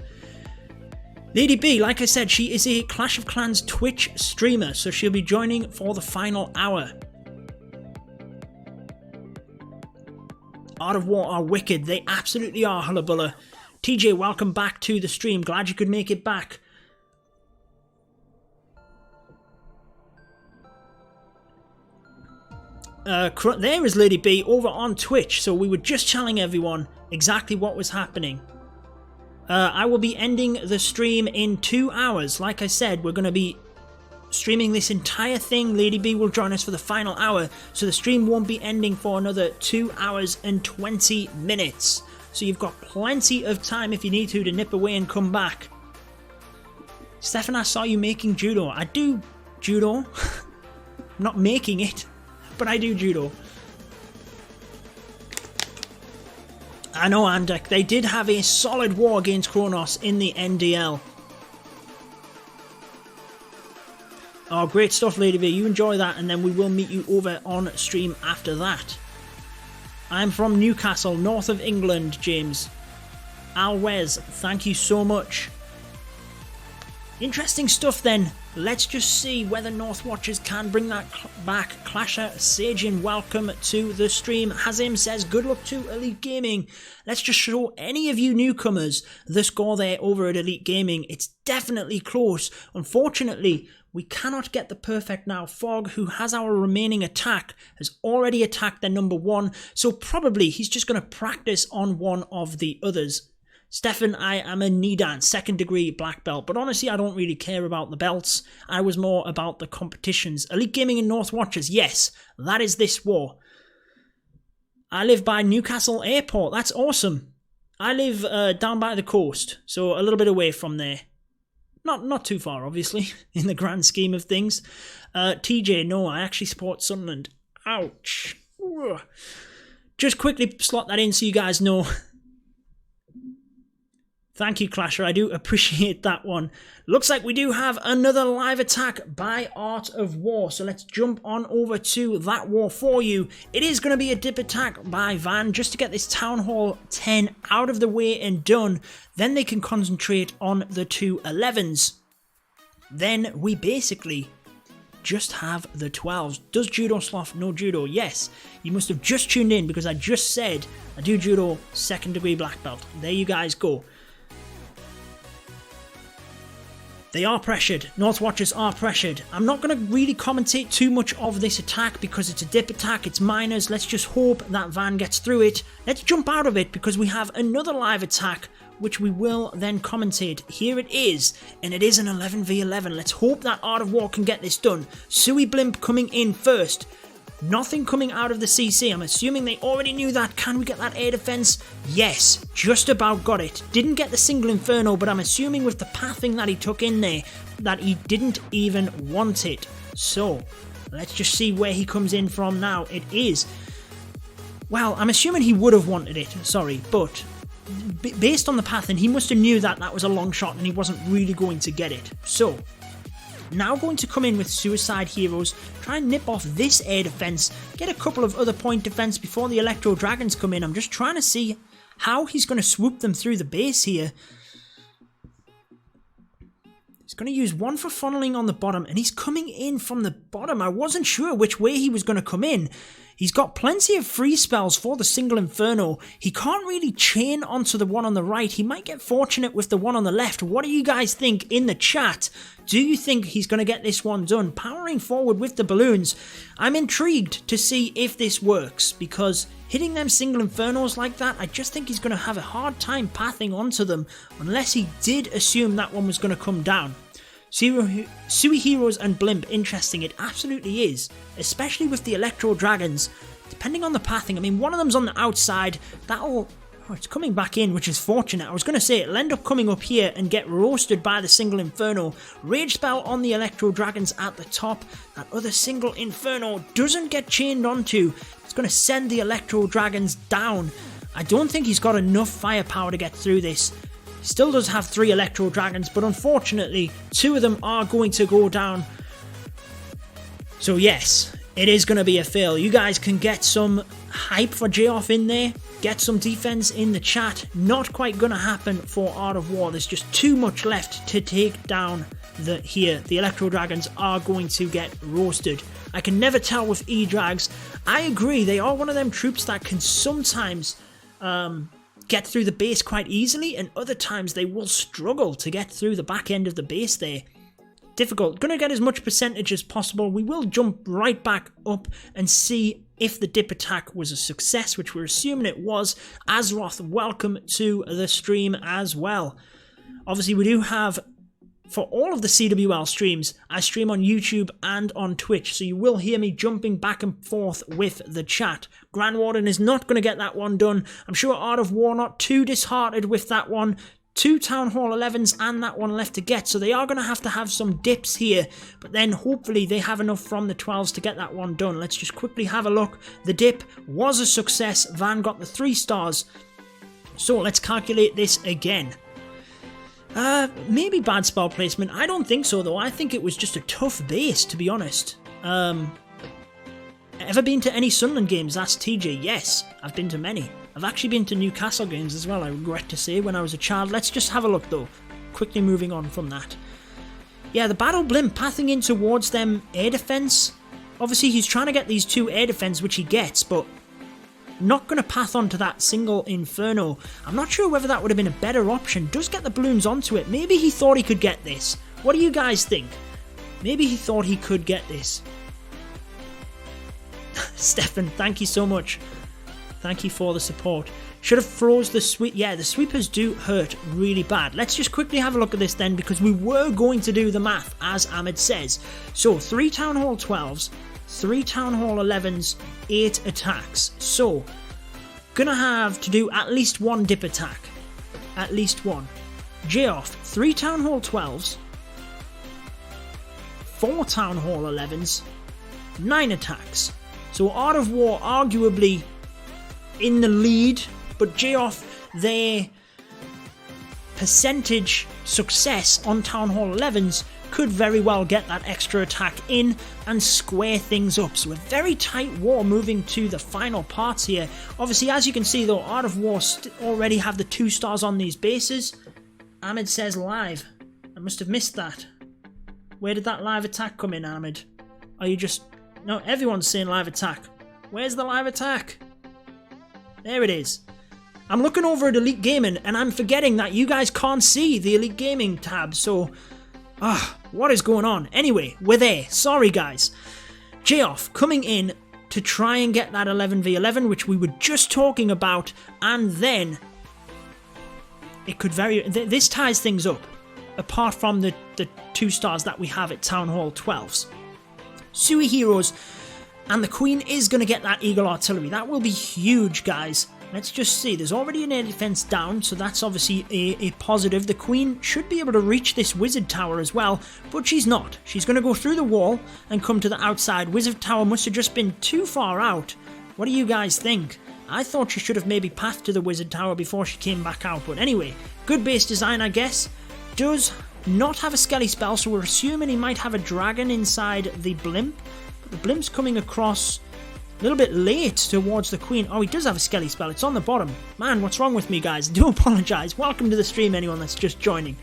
LadyB, like I said, she is a Clash of Clans Twitch streamer, so she'll be joining for the final hour. Art of War are wicked. They absolutely are, Hullabulla. TJ, welcome back to the stream. Glad you could make it back. There is LadyB over on Twitch. So we were just telling everyone exactly what was happening. I will be ending the stream in 2 hours. Like I said, we're going to be streaming this entire thing. LadyB will join us for the final hour, so the stream won't be ending for another 2 hours and 20 minutes. So you've got plenty of time if you need to nip away and come back. Stefan, I saw you making judo. I do judo. I'm not making it, but I do judo. I know, Andek, they did have a solid war against Kronos in the NDL. Oh, great stuff, LadyB. You enjoy that, and then we will meet you over on stream after that. I'm from Newcastle, north of England, James. Alwez, thank you so much. Interesting stuff then. Let's just see whether North Watchers can bring that back. Clasher Sajin, welcome to the stream. Hazim says, good luck to Elite Gaming. Let's just show any of you newcomers the score there over at Elite Gaming. It's definitely close. Unfortunately, we cannot get the perfect now. Fog, who has our remaining attack, has already attacked their number 1, so probably he's just going to practice on one of the others. Stefan, I am a Nidan, 2nd degree black belt, but honestly I don't really care about the belts. I was more about the competitions. Elite Gaming and North Watchers, yes, that is this war. I live by Newcastle Airport, that's awesome. I live down by the coast, so a little bit away from there. Not too far, obviously, in the grand scheme of things. TJ, no, I actually support Sunderland. Ouch. Ugh. Just quickly slot that in so you guys know. Thank you, Clasher. I do appreciate that one. Looks like we do have another live attack by Art of War. So let's jump on over to that war for you. It is going to be a dip attack by Van just to get this Town Hall 10 out of the way and done. Then they can concentrate on the 2 11s. Then we basically just have the 12s. Does Judo Sloth know Judo? Yes. You must have just tuned in because I just said I do Judo 2nd degree black belt. There you guys go. They are pressured. North Watchers are pressured. I'm not going to really commentate too much of this attack because it's a dip attack, it's minors. Let's just hope that Van gets through it. Let's jump out of it because we have another live attack which we will then commentate. Here it is, and it is an 11v11. Let's hope that Art of War can get this done. Sui Blimp coming in first. Nothing coming out of the CC. I'm assuming they already knew that. Can we get that air defense? Yes, just about got it. Didn't get the single Inferno, but I'm assuming with the pathing that he took in there, that he didn't even want it. So, let's just see where he comes in from now. It is... Well, I'm assuming he would have wanted it, sorry, but... based on the pathing, he must have knew that that was a long shot and he wasn't really going to get it. So... now going to come in with Suicide Heroes, try and nip off this air defense, get a couple of other point defense before the Electro Dragons come in. I'm just trying to see how he's going to swoop them through the base here. He's going to use one for funneling on the bottom, and he's coming in from the bottom. I wasn't sure which way he was going to come in. He's got plenty of free spells for the single Inferno. He can't really chain onto the one on the right. He might get fortunate with the one on the left. What do you guys think in the chat? Do you think he's going to get this one done? Powering forward with the balloons. I'm intrigued to see if this works, because hitting them single Infernos like that, I just think he's going to have a hard time pathing onto them, unless he did assume that one was going to come down. Sui Heroes and Blimp, interesting, it absolutely is, especially with the Electro Dragons, depending on the pathing. I mean, one of them's on the outside, that'll... oh, it's coming back in, which is fortunate. I was going to say it'll end up coming up here and get roasted by the single Inferno. Rage Spell on the Electro Dragons at the top. That other single Inferno doesn't get chained onto. It's going to send the Electro Dragons down. I don't think he's got enough firepower to get through this. Still does have 3 Electro Dragons, but unfortunately 2 of them are going to go down. So yes, it is going to be a fail. You guys can get some hype for J-Off in there. Get some defense in the chat. Not quite going to happen for Art of War. There's just too much left to take down here. The Electro Dragons are going to get roasted. I can never tell with E-Drags. I agree, they are one of them troops that can sometimes... get through the base quite easily, and other times they will struggle to get through the back end of the base there. Difficult. Gonna get as much percentage as possible. We will jump right back up and see if the dip attack was a success, which we're assuming it was. Azeroth, welcome to the stream as well. Obviously we do have, for all of the CWL streams, I stream on YouTube and on Twitch, so you will hear me jumping back and forth with the chat. Grand Warden is not going to get that one done. I'm sure Art of War not too disheartened with that one. 2 Town Hall 11s and that one left to get, so they are going to have some dips here, but then hopefully they have enough from the 12s to get that one done. Let's just quickly have a look. The dip was a success. Van got the 3 stars. So let's calculate this again. Maybe bad spell placement. I don't think so, though. I think it was just a tough base, to be honest. Ever been to any Sunderland games? Asked TJ. Yes, I've been to many. I've actually been to Newcastle games as well, I regret to say, when I was a child. Let's just have a look, though. Quickly moving on from that. Yeah, the Battle Blimp pathing in towards them air defense. Obviously, he's trying to get these 2 air defense, which he gets, but... not going to path onto that single Inferno. I'm not sure whether that would have been a better option. Does get the balloons onto it. Maybe he thought he could get this. What do you guys think? Maybe he thought he could get this. Stefan, thank you so much. Thank you for the support. Should have froze the sweep. Yeah, the sweepers do hurt really bad. Let's just quickly have a look at this then, because we were going to do the math, as Ahmed says. So, 3 Town Hall 12s, 3 Town Hall 11s, 8 attacks. So, gonna have to do at least 1 dip attack. At least 1. J-Off, 3 Town Hall 12s, 4 Town Hall 11s, 9 attacks. So Art of War arguably in the lead, but J-Off, their percentage success on Town Hall 11s could very well get that extra attack in and square things up. So a very tight war moving to the final parts here. Obviously, as you can see though, Art of War already have the 2 stars on these bases. Ahmed says live. I must have missed that. Where did that live attack come in, Ahmed? Are you just... No, everyone's saying live attack. Where's the live attack? There it is. I'm looking over at Elite Gaming and I'm forgetting that you guys can't see the Elite Gaming tab, so What is going on? Anyway, we're there. Sorry, guys. J-Off coming in to try and get that 11v11, which we were just talking about, and then it could this ties things up, apart from the 2 stars that we have at Town Hall 12s. Sui Heroes, and the Queen is going to get that Eagle Artillery. That will be huge, guys. Let's just see. There's already an air defense down, so that's obviously a positive. The Queen should be able to reach this Wizard Tower as well, but she's not. She's going to go through the wall and come to the outside. Wizard Tower must have just been too far out. What do you guys think? I thought she should have maybe pathed to the Wizard Tower before she came back out, but anyway, good base design, I guess. Does not have a Skelly spell, so we're assuming he might have a dragon inside the blimp, but the blimp's coming across a little bit late towards the Queen. Oh, he does have a Skelly spell. It's on the bottom. Man, what's wrong with me, guys? I do apologise. Welcome to the stream, anyone that's just joining.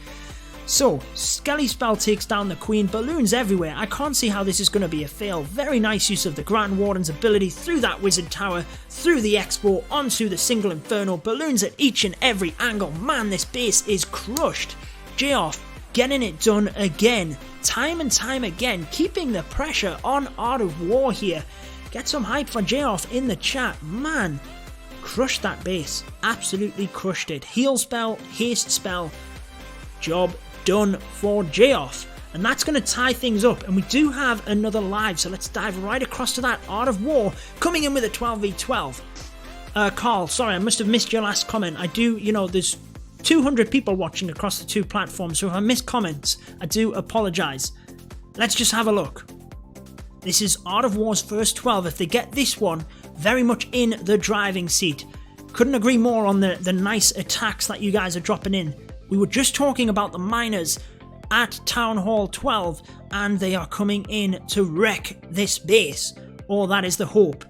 So, Skelly spell takes down the Queen. Balloons everywhere. I can't see how this is going to be a fail. Very nice use of the Grand Warden's ability through that Wizard Tower, through the Expo, onto the single Inferno. Balloons at each and every angle. Man, this base is crushed. J-Off getting it done again. Time and time again. Keeping the pressure on Art of War here. Get some hype for J-Off in the chat. Man, crushed that base. Absolutely crushed it. Heal spell, haste spell. Job done for J-Off. And that's going to tie things up. And we do have another live, so let's dive right across to that. Art of War coming in with a 12v12. Carl, sorry, I must have missed your last comment. I do, there's 200 people watching across the 2 platforms, so if I miss comments, I do apologise. Let's just have a look. This is Art of War's first 12. If they get this one, very much in the driving seat. Couldn't agree more on the nice attacks that you guys are dropping in. We were just talking about the miners at Town Hall 12, and they are coming in to wreck this base. Or that is the hope.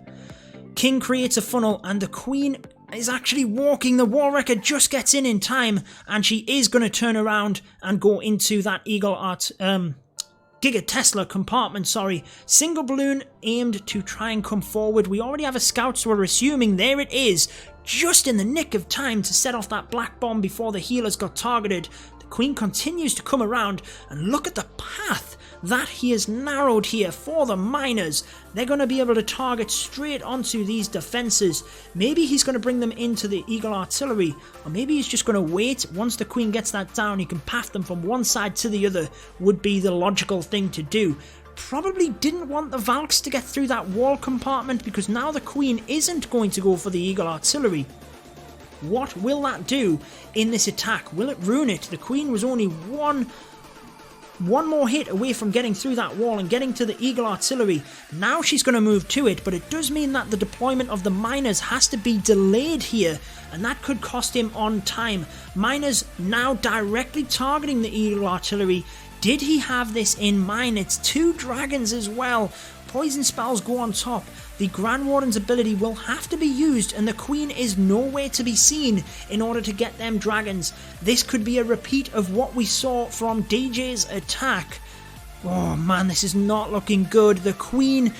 King creates a funnel, and the Queen is actually walking. The War Wrecker just gets in time, and she is going to turn around and go into that Eagle Art... Giga Tesla compartment, sorry. Single balloon aimed to try and come forward. We already have a scout, so we're assuming there it is. Just in the nick of time to set off that black bomb before the healers got targeted. The Queen continues to come around, and look at the path that he has narrowed here for the miners. They're going to be able to target straight onto these defences. Maybe he's going to bring them into the Eagle Artillery, or maybe he's just going to wait. Once the Queen gets that down, he can path them from one side to the other, would be the logical thing to do. Probably didn't want the Valks to get through that wall compartment, because now the Queen isn't going to go for the Eagle Artillery. What will that do in this attack? Will it ruin it? The Queen was only one more hit away from getting through that wall and getting to the Eagle Artillery. Now she's going to move to it, but it does mean that the deployment of the miners has to be delayed here, and that could cost him on time. Miners now directly targeting the Eagle Artillery. Did he have this in mind? It's 2 dragons as well. Poison spells go on top. The Grand Warden's ability will have to be used, and the Queen is nowhere to be seen in order to get them dragons. This could be a repeat of what we saw from DJ's attack. Oh man, this is not looking good. The Queen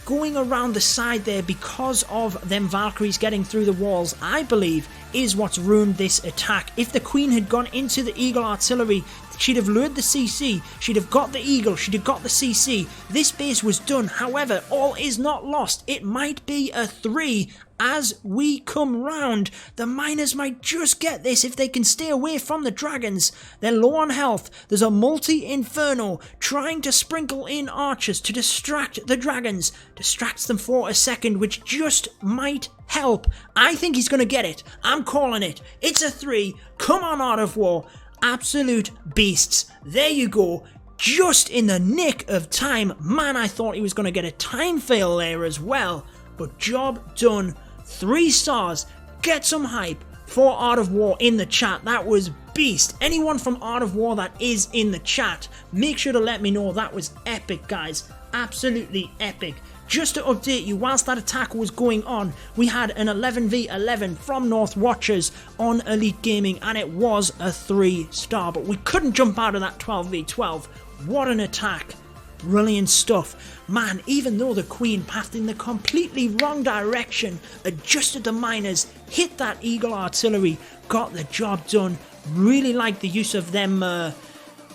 going around the side there because of them Valkyries getting through the walls, I believe, is what's ruined this attack. If the Queen had gone into the Eagle Artillery, she'd have lured the CC, she'd have got the Eagle, she'd have got the CC. This base was done. However, all is not lost. It might be a 3 as we come round. The miners might just get this if they can stay away from the dragons. They're low on health. There's a multi-inferno trying to sprinkle in archers to distract the dragons. Distracts them for a second, which just might help. I think he's going to get it. I'm calling it. It's a 3. Come on, Art of War. Absolute beasts. There you go. Just in the nick of time. Man, I thought he was going to get a time fail there as well. But job done. 3 stars. Get some hype for Art of War in the chat. That was beast. Anyone from Art of War that is in the chat, make sure to let me know. That was epic, guys. Absolutely epic. Just to update you, whilst that attack was going on, we had an 11v11 from North Watchers on Elite Gaming, and it was a 3-star, but we couldn't jump out of that 12v12. What an attack. Brilliant stuff. Man, even though the Queen pathed in the completely wrong direction, adjusted the miners, hit that Eagle Artillery, got the job done. Really like the use of them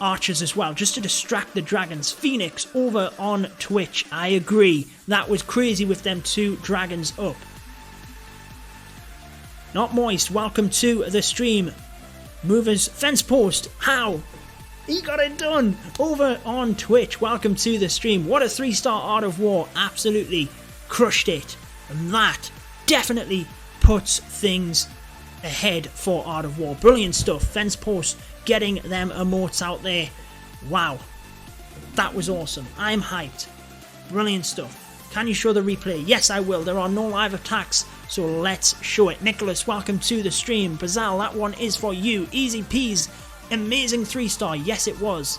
archers as well, just to distract the dragons. Phoenix over on Twitch, I agree. That was crazy with them 2 dragons up. Not Moist, welcome to the stream. Movers, fence post, how? He got it done over on Twitch. Welcome to the stream. What a 3-star Art of War. Absolutely crushed it. And that definitely puts things ahead for Art of War. Brilliant stuff. Fence post, getting them emotes out there. Wow. That was awesome. I'm hyped. Brilliant stuff. Can you show the replay? Yes, I will. There are no live attacks, so let's show it. Nicholas, welcome to the stream. Bazal, that one is for you. Easy peas. Amazing 3-star, yes it was.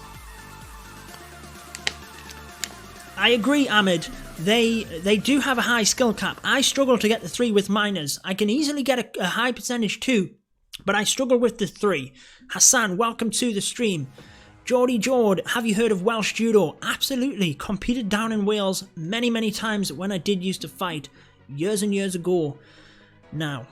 I agree, Ahmed. They do have a high skill cap. I struggle to get the 3 with minors. I can easily get a high percentage too, but I struggle with the 3. Hassan, welcome to the stream. Geordie Jord, have you heard of Welsh Judo? Absolutely. Competed down in Wales many times when I did used to fight. Years and years ago. Now.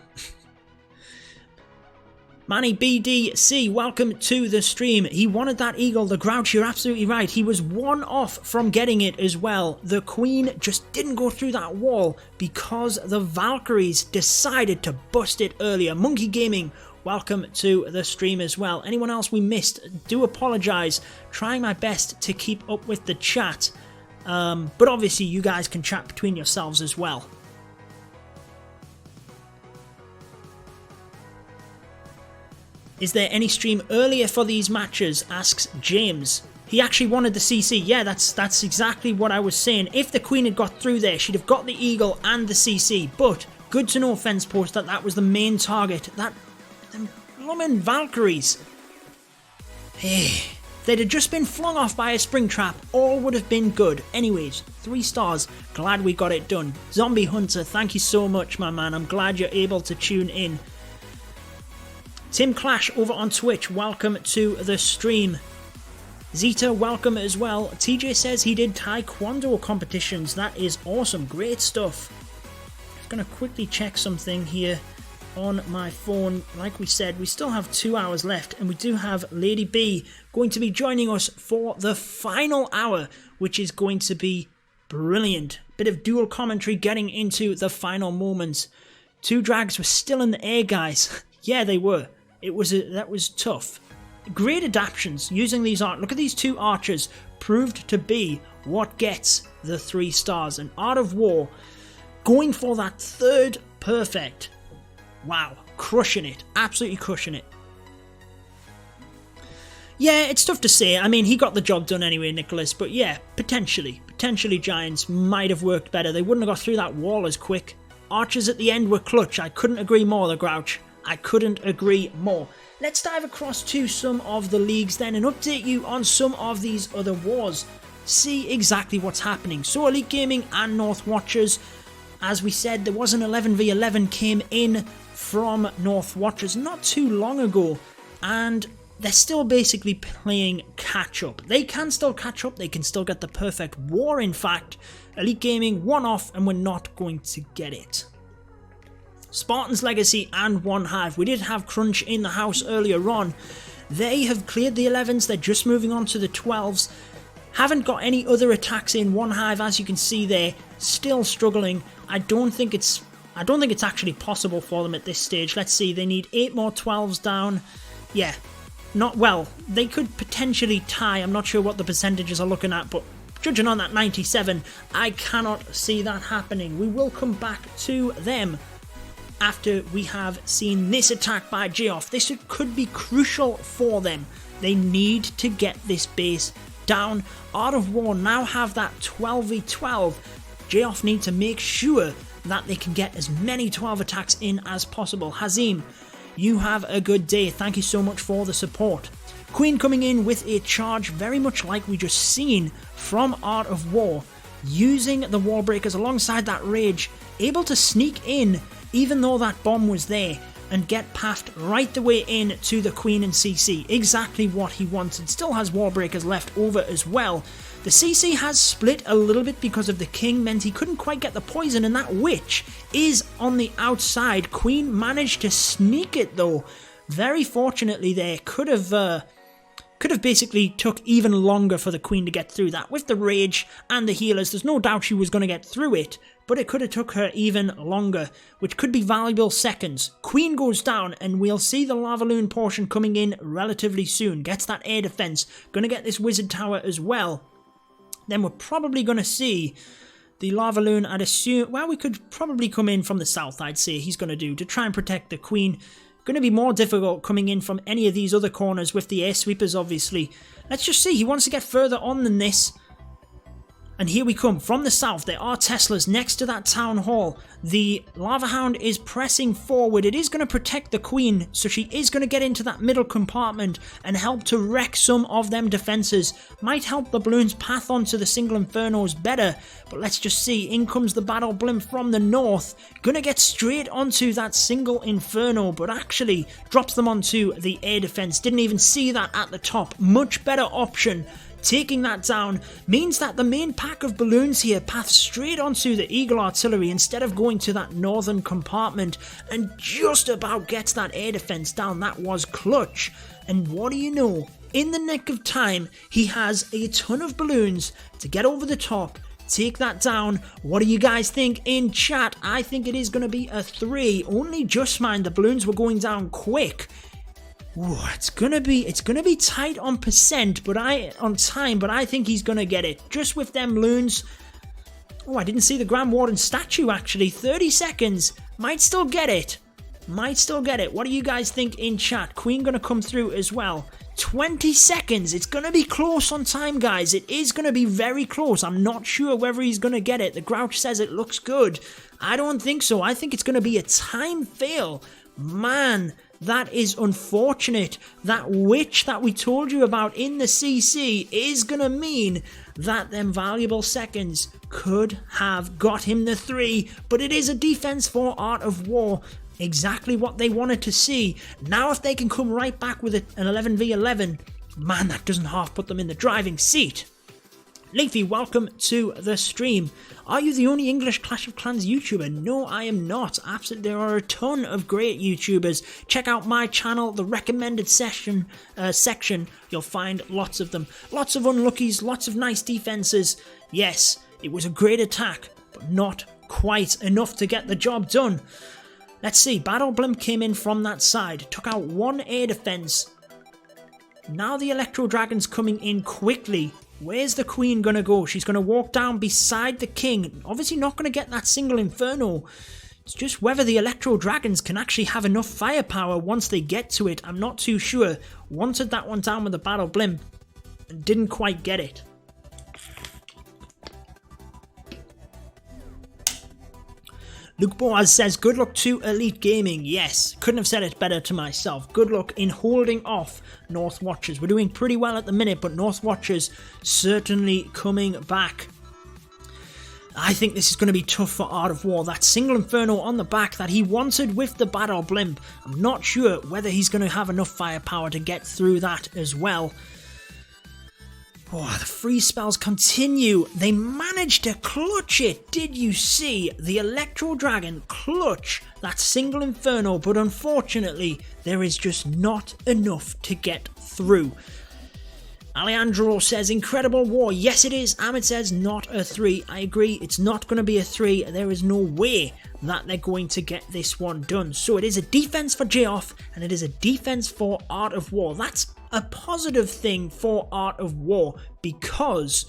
Manny BDC, welcome to the stream. He wanted that eagle, the Grouch, you're absolutely right. He was 1 off from getting it as well. The Queen just didn't go through that wall because the Valkyries decided to bust it earlier. Monkey Gaming, welcome to the stream as well. Anyone else we missed, do apologise. Trying my best to keep up with the chat. But obviously you guys can chat between yourselves as well. Is there any stream earlier for these matches? Asks James. He actually wanted the CC. Yeah, that's exactly what I was saying. If the Queen had got through there, she'd have got the Eagle and the CC. But good to know, Fence Post, that was the main target. Them blooming Valkyries. Hey, they'd have just been flung off by a spring trap. All would have been good. Anyways, 3 stars. Glad we got it done. Zombie Hunter, thank you so much, my man. I'm glad you're able to tune in. Tim Clash over on Twitch, welcome to the stream. Zeta, welcome as well. TJ says he did Taekwondo competitions. That is awesome. Great stuff. Just going to quickly check something here on my phone. Like we said, we still have 2 hours left, and we do have LadyB going to be joining us for the final hour, which is going to be brilliant. Bit of dual commentary getting into the final moments. 2 drags were still in the air, guys. Yeah, they were. That was tough. Great adaptions using these art. Look at these 2 archers proved to be what gets the 3 stars. And Art of War going for that 3rd perfect. Wow, crushing it. Absolutely crushing it. Yeah, it's tough to say. I mean, he got the job done anyway, Nicholas. But yeah, potentially Giants might have worked better. They wouldn't have got through that wall as quick. Archers at the end were clutch. I couldn't agree more, the Grouch. I couldn't agree more. Let's dive across to some of the leagues then and update you on some of these other wars. See exactly what's happening. So Elite Gaming and North Watchers, as we said, there was an 11v11 came in from North Watchers not too long ago, and they're still basically playing catch up. They can still catch up, they can still get the perfect war in fact. Elite Gaming 1 off and we're not going to get it. Spartan's Legacy and One Hive. We did have Crunch in the house earlier on. They have cleared the 11s. They're just moving on to the 12s. Haven't got any other attacks in. One Hive, as you can see there, still struggling. I don't think it's actually possible for them at this stage. Let's see. They need 8 more 12s down. Yeah, not well. They could potentially tie. I'm not sure what the percentages are looking at, but judging on that 97, I cannot see that happening. We will come back to them after we have seen this attack by Geoff. This could be crucial for them. They need to get this base down. Art of War now have that 12v12. Geoff need to make sure that they can get as many 12 attacks in as possible. Hazim, you have a good day. Thank you so much for the support. Queen coming in with a charge very much like we just seen from Art of War. Using the wall breakers alongside that rage. Able to sneak in even though that bomb was there, and get pathed right the way in to the Queen and CC. Exactly what he wanted. Still has wall breakers left over as well. The CC has split a little bit because of the King, meant he couldn't quite get the poison, and that Witch is on the outside. Queen managed to sneak it though. Very fortunately there. Could have Could have basically took even longer for the Queen to get through that. With the rage and the healers, there's no doubt she was going to get through it, but it could have took her even longer, which could be valuable seconds. Queen goes down, and we'll see the Lava Loon portion coming in relatively soon. Gets that air defense. Going to get this Wizard Tower as well. Then we're probably going to see the Lava Loon, I'd assume, well, we could probably come in from the south, I'd say he's going to do, to try and protect the Queen. Going to be more difficult coming in from any of these other corners with the air sweepers, obviously. Let's just see. He wants to get further on than this. And here we come. From the south, there are Teslas next to that town hall. The Lava Hound is pressing forward. It is going to protect the Queen, so she is going to get into that middle compartment and help to wreck some of them defenses. Might help the balloons path onto the single infernos better, but let's just see. In comes the battle blimp from the north. Going to get straight onto that single inferno, but actually drops them onto the air defense. Didn't even see that at the top. Much better option. Taking that down means that the main pack of balloons here path straight onto the Eagle Artillery instead of going to that northern compartment, and just about gets that air defense down. That was clutch. And what do you know? In the nick of time, he has a ton of balloons to get over the top, take that down. What do you guys think in chat? I think it is going to be a 3. Only just mind the balloons were going down quick. Ooh, it's gonna be tight on percent, but on time, but I think he's gonna get it. Just with them loons. Oh, I didn't see the Grand Warden statue actually. 30 seconds. Might still get it. Might still get it. What do you guys think in chat? Queen gonna come through as well. 20 seconds. It's gonna be close on time, guys. It is gonna be very close. I'm not sure whether he's gonna get it. The Grouch says it looks good. I don't think so. I think it's gonna be a time fail. Man, that is unfortunate. That witch that we told you about in the CC is going to mean that them valuable seconds could have got him the 3, but it is a defense for Art of War. Exactly what they wanted to see. Now if they can come right back with an 11v11, man, that doesn't half put them in the driving seat. Leafy, welcome to the stream. Are you the only English Clash of Clans YouTuber? No, I am not. Absolutely, there are a ton of great YouTubers. Check out my channel, the recommended section. You'll find lots of them. Lots of unluckies, lots of nice defenses. Yes, it was a great attack, but not quite enough to get the job done. Let's see, Battle Blimp came in from that side, took out one air defense. Now the Electro Dragon's coming in quickly. Where's the Queen going to go? She's going to walk down beside the King. Obviously not going to get that single Inferno. It's just whether the Electro Dragons can actually have enough firepower once they get to it. I'm not too sure. Wanted that one down with the Battle Blimp and didn't quite get it. Luke Boaz says, good luck to Elite Gaming. Yes, couldn't have said it better to myself. Good luck in holding off North Watchers. We're doing pretty well at the minute, but North Watchers certainly coming back. I think this is going to be tough for Art of War. That single Inferno on the back that he wanted with the Battle Blimp. I'm not sure whether he's going to have enough firepower to get through that as well. Oh, the freeze spells continue. They managed to clutch it. Did you see the Electro Dragon clutch that single Inferno? But unfortunately, there is just not enough to get through. Alejandro says, incredible war. Yes, it is. Ahmed says, not a 3. I agree. It's not going to be a 3. There is no way that they're going to get this one done. So it is a defense for J-Off, and it is a defense for Art of War. That's a positive thing for Art of War, because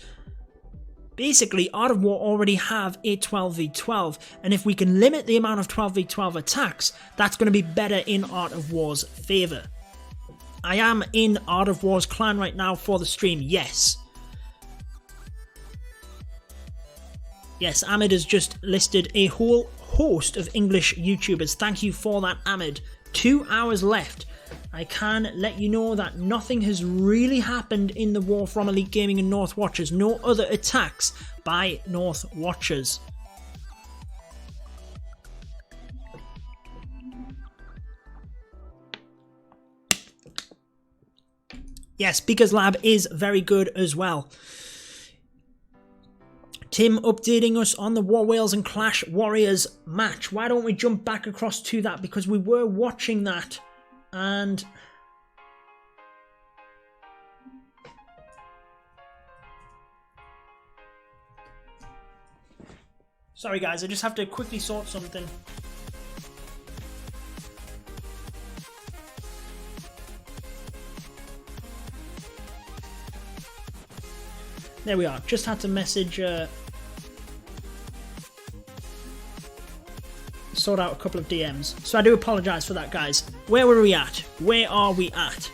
basically Art of War already have a 12v12, and if we can limit the amount of 12v12 attacks, that's going to be better in Art of War's favour. I am in Art of War's clan right now for the stream, yes. Yes, Ahmed has just listed a whole host of English YouTubers. Thank you for that, Ahmed. 2 hours left. I can let you know that nothing has really happened in the war from Elite Gaming and North Watchers. No other attacks by North Watchers. Yes, Beaker's Lab is very good as well. Tim updating us on the War Whales and Clash Warriors match. Why don't we jump back across to that, because we were watching that and Sorry guys, I just have to quickly sort something. There we are. Just had to message, sort out a couple of DMs. So I do apologise for that, guys. Where were we at? Where are we at?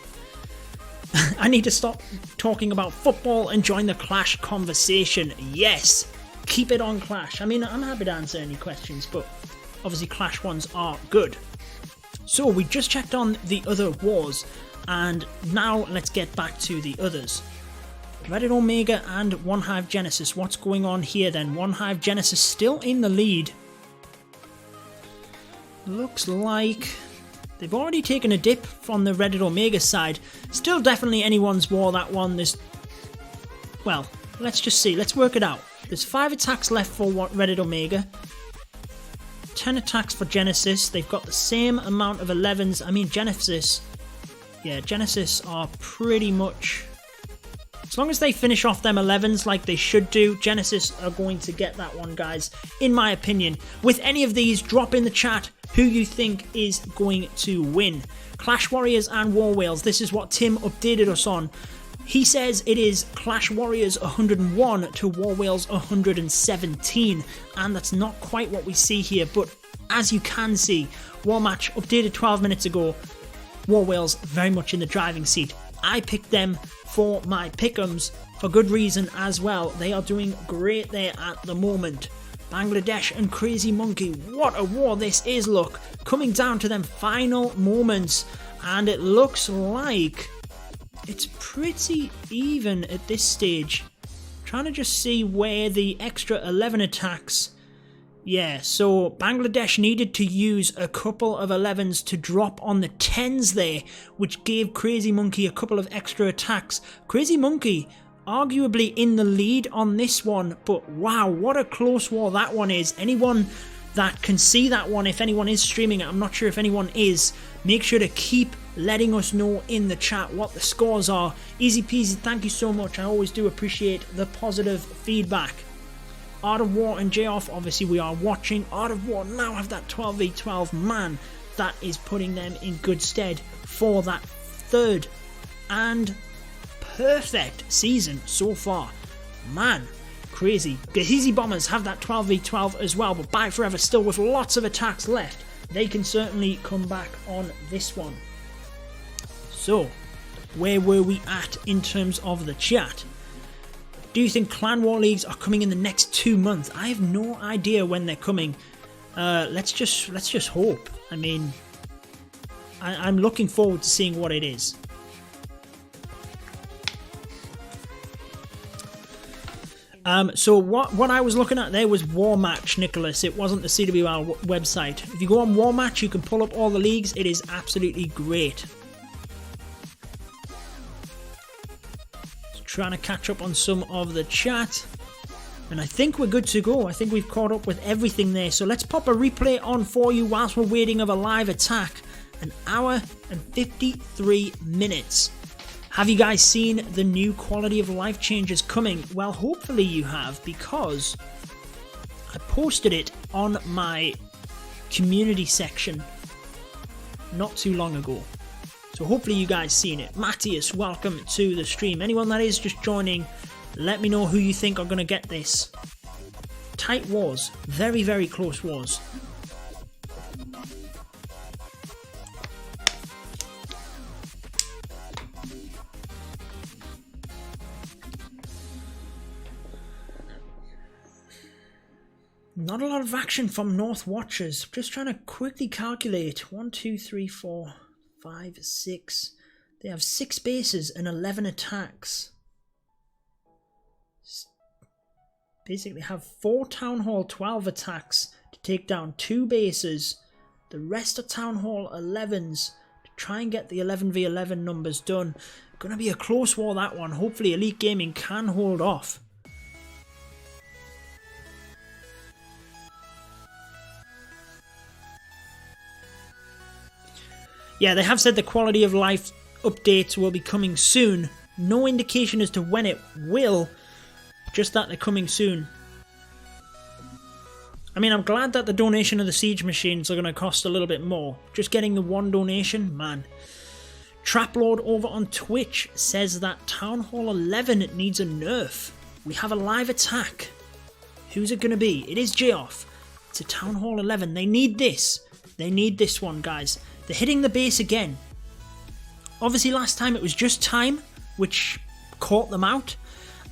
I need to stop talking about football and join the Clash conversation. Yes, keep it on Clash. I mean, I'm happy to answer any questions, but obviously Clash ones are good. So we just checked on the other wars, and now let's get back to the others. Reddit Omega and One Hive Genesis. What's going on here then? One Hive Genesis still in the lead. Looks like they've already taken a dip from the Reddit Omega side. Still definitely anyone's war, that one. There's, well, let's just see. Let's work it out. There's 5 attacks left for Reddit Omega. 10 attacks for Genesis. They've got the same amount of 11s. I mean, Genesis are pretty much... As long as they finish off them 11s like they should do, Genesis are going to get that one, guys, in my opinion. With any of these, drop in the chat who you think is going to win. Clash Warriors and War Whales, this is what Tim updated us on. He says it is Clash Warriors 101 to War Whales 117, and that's not quite what we see here, but as you can see, War Match updated 12 minutes ago, War Whales very much in the driving seat. I picked them for my pick'ems for good reason as well. They are doing great there at the moment. Bangladesh and Crazy Monkey, what a war this is, look. Coming down to them final moments, and it looks like it's pretty even at this stage. Trying to just see where the extra 11 attacks... Yeah, so Bangladesh needed to use a couple of 11s to drop on the 10s there, which gave Crazy Monkey a couple of extra attacks. Crazy Monkey arguably in the lead on this one, but wow, what a close war that one is. Anyone that can see that one, if anyone is streaming it, I'm not sure if anyone is, make sure to keep letting us know in the chat what the scores are. Easy peasy, thank you so much. I always do appreciate the positive feedback. Art of War and J-Off, obviously we are watching. Art of War now have that 12v12, man, that is putting them in good stead for that third and perfect season so far. Man, crazy. Gahizi Bombers have that 12v12 as well, but Bye Forever still with lots of attacks left. They can certainly come back on this one. So, where were we at in terms of the chat? Do you think Clan War Leagues are coming in the next 2 months? I have no idea when they're coming. Let's just hope. I mean, I'm looking forward to seeing what it is. So what I was looking at there was War Match, Nicholas. It wasn't the CWL website. If you go on War Match, you can pull up all the leagues. It is absolutely great. Trying to catch up on some of the chat, and I think we're good to go. I think we've caught up with everything there, so let's pop a replay on for you whilst we're waiting of a live attack. An hour and 53 minutes. Have you guys seen the new quality of life changes coming? Well, hopefully you have, because I posted it on my community section not too long ago. So hopefully you guys seen it. Matthias, welcome to the stream. Anyone that is just joining, let me know who you think are going to get this. Tight wars. Very, very close wars. Not a lot of action from North Watchers. Just trying to quickly calculate. 1, 2, 3, 4... 5, 6. They have 6 bases and 11 attacks. Basically have 4 Town Hall 12 attacks to take down 2 bases. The rest are Town Hall 11s to try and get the 11v11 numbers done. Gonna be a close war, that one. Hopefully Elite Gaming can hold off. Yeah, they have said the quality of life updates will be coming soon. No indication as to when it will, just that they're coming soon. I mean, I'm glad that the donation of the siege machines are going to cost a little bit more. Just getting the one donation, man. Traplord over on Twitch says that Town Hall 11 needs a nerf. We have a live attack. Who's it going to be? It is Geoff. It's a Town Hall 11. They need this. They need this one, guys. They're hitting the base again. Obviously, last time it was just time, which caught them out.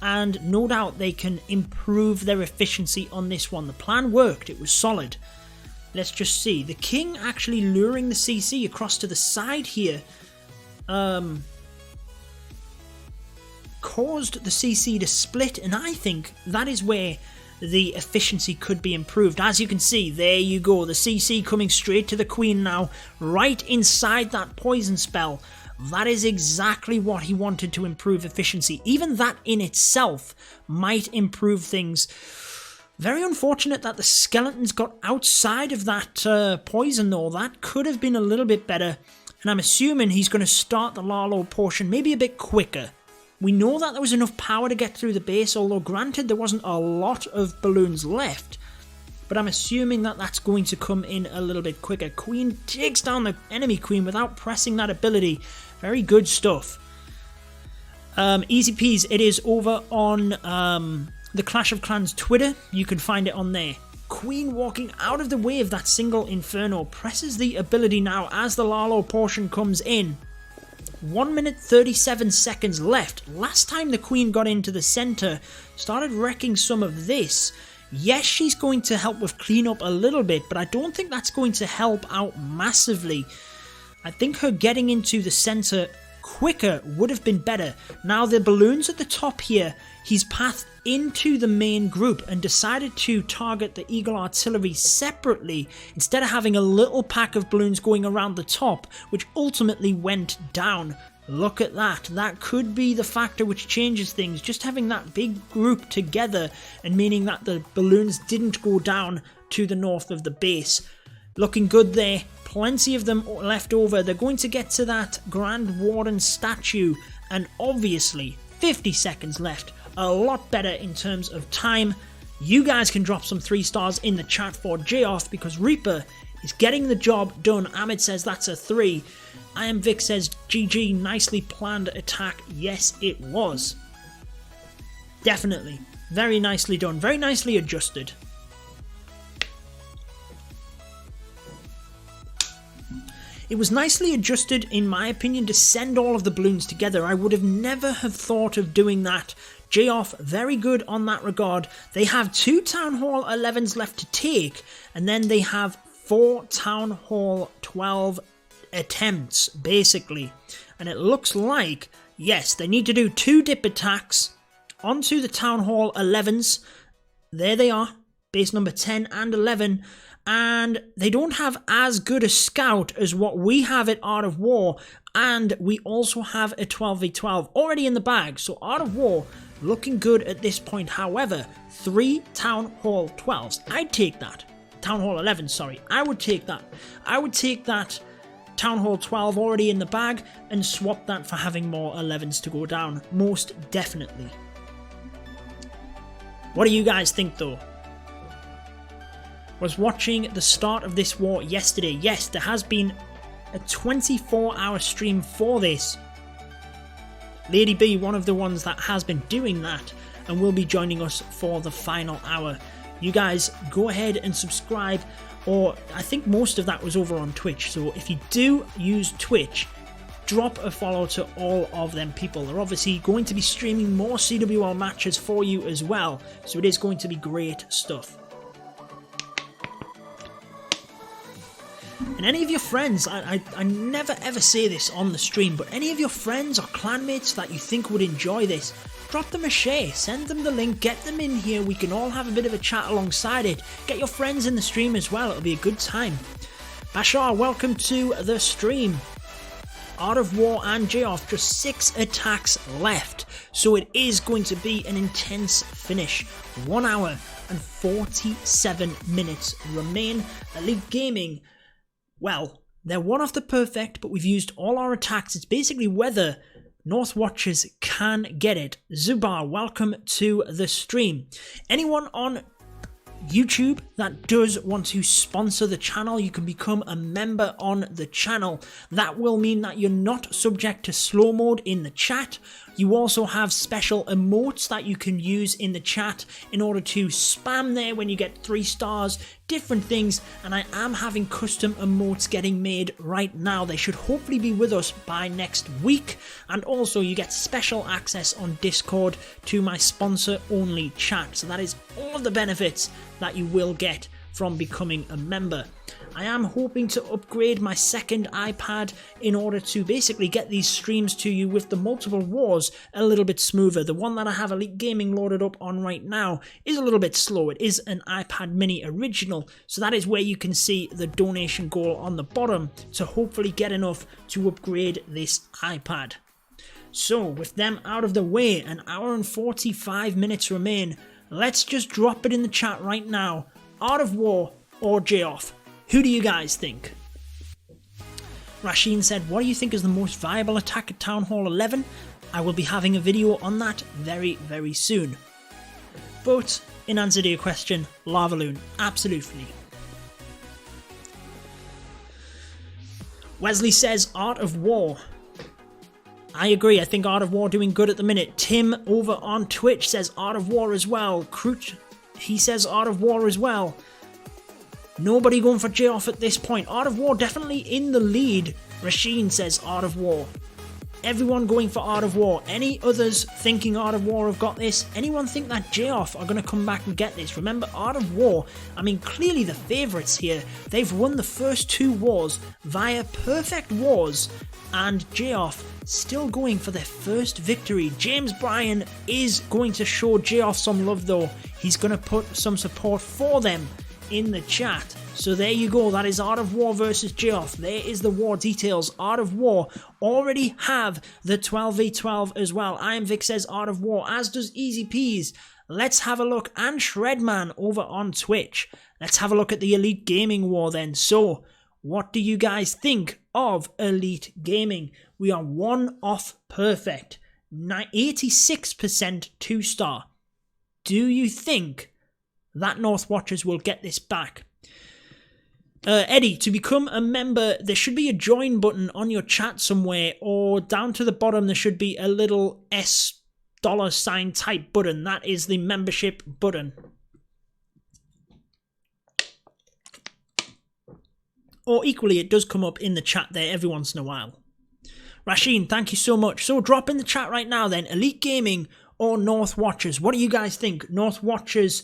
And no doubt they can improve their efficiency on this one. The plan worked. It was solid. Let's just see. The king actually luring the CC across to the side here caused the CC to split, and I think that is where the efficiency could be improved. As you can see, there you go. The CC coming straight to the queen now, right inside that poison spell. That is exactly what he wanted to improve efficiency. Even that in itself might improve things. Very unfortunate that the skeletons got outside of that poison though. That could have been a little bit better. And I'm assuming he's going to start the Lalo portion maybe a bit quicker. We know that there was enough power to get through the base, although granted there wasn't a lot of balloons left. But I'm assuming that that's going to come in a little bit quicker. Queen takes down the enemy queen without pressing that ability. Very good stuff. Easy peas, it is over on the Clash of Clans Twitter. You can find it on there. Queen walking out of the way of that single Inferno. Presses the ability now as the Lalo portion comes in. 1 minute 37 seconds left. Last time the Queen got into the centre, started wrecking some of this. Yes, she's going to help with cleanup a little bit, but I don't think that's going to help out massively. I think her getting into the centre quicker would have been better. Now the balloons at the top here, he's pathed into the main group and decided to target the Eagle Artillery separately instead of having a little pack of balloons going around the top, which ultimately went down. Look at that. That could be the factor which changes things. Just having that big group together and meaning that the balloons didn't go down to the north of the base. Looking good there. Plenty of them left over. They're going to get to that Grand Warden statue, and obviously 50 seconds left. A lot better in terms of time. You guys can drop some 3 stars in the chat for Geoff because Reaper is getting the job done. Ahmed says that's a 3. I am Vic says GG, nicely planned attack. Yes, it was. Definitely. Very nicely done. Very nicely adjusted. It was nicely adjusted, in my opinion, to send all of the balloons together. I would have never have thought of doing that. Geoff, very good on that regard. They have 2 Town Hall 11s left to take, and then they have 4 Town Hall 12 attempts, basically. And it looks like, yes, they need to do 2 dip attacks onto the Town Hall 11s. There they are, base number 10 and 11. And they don't have as good a scout as what we have at Art of War, and we also have a 12v12 already in the bag, so Art of War looking good at this point. However, 3 Town Hall 12s, I'd take that. Town Hall 11, sorry, I would take that. I would take that Town Hall 12 already in the bag and swap that for having more 11s to go down, most definitely. What do you guys think though? Was watching the start of this war yesterday. Yes, there has been a 24-hour stream for this. LadyB, one of the ones that has been doing that, and will be joining us for the final hour. You guys go ahead and subscribe, or I think most of that was over on Twitch. So if you do use Twitch, drop a follow to all of them people. They're obviously going to be streaming more CWL matches for you as well. So it is going to be great stuff. And any of your friends, I never ever say this on the stream, but any of your friends or clanmates that you think would enjoy this, drop them a share, send them the link, get them in here, we can all have a bit of a chat alongside it. Get your friends in the stream as well, it'll be a good time. Bashar, welcome to the stream. Art of War and Geoff, just 6 attacks left, so it is going to be an intense finish. 1 hour and 47 minutes remain. Elite Gaming, well, they're one off the perfect, but we've used all our attacks. It's basically whether North Watchers can get it. Zubar, welcome to the stream. Anyone on YouTube that does want to sponsor the channel, you can become a member on the channel. That will mean that you're not subject to slow mode in the chat. You also have special emotes that you can use in the chat in order to spam there when you get 3 stars, different things, and I am having custom emotes getting made right now. They should hopefully be with us by next week, and also you get special access on Discord to my sponsor only chat. So that is all of the benefits that you will get from becoming a member. I am hoping to upgrade my second iPad in order to basically get these streams to you with the multiple wars a little bit smoother. The one that I have Elite Gaming loaded up on right now is a little bit slow. It is an iPad mini original, so that is where you can see the donation goal on the bottom to hopefully get enough to upgrade this iPad. So with them out of the way, an hour and 45 minutes remain. Let's just drop it in the chat right now. Art of War or J-Off? Who do you guys think? Rasheen said, what do you think is the most viable attack at Town Hall 11? I will be having a video on that very, very soon. But, in answer to your question, Lavaloon, absolutely. Wesley says, Art of War. I agree, I think Art of War doing good at the minute. Tim over on Twitch says Art of War as well. Kroot, he says Art of War as well. Nobody going for J-Off at this point. Art of War definitely in the lead. Rasheen says Art of War. Everyone going for Art of War. Any others thinking Art of War have got this? Anyone think that J-Off are going to come back and get this? Remember, Art of War, I mean, clearly the favourites here. They've won the first 2 wars via perfect wars, and J-Off still going for their first victory. James Bryan is going to show J-Off some love though. He's going to put some support for them in the chat. So there you go, that is Art of War versus J-Off. There is the war details. Art of War already have the 12v12 as well. I Am Vic says Art of War, as does Easy Peas. Let's have a look, and Shredman over on Twitch. Let's have a look at the Elite Gaming war then. So, what do you guys think of Elite Gaming? We are 1 off perfect. 86% 2-star. Do you think that North Watchers will get this back? Eddie, to become a member, there should be a join button on your chat somewhere, or down to the bottom there should be a little $$ type button. That is the membership button. Or equally, it does come up in the chat there every once in a while. Rasheen, thank you so much. So drop in the chat right now then, Elite Gaming or North Watchers. What do you guys think? North Watchers,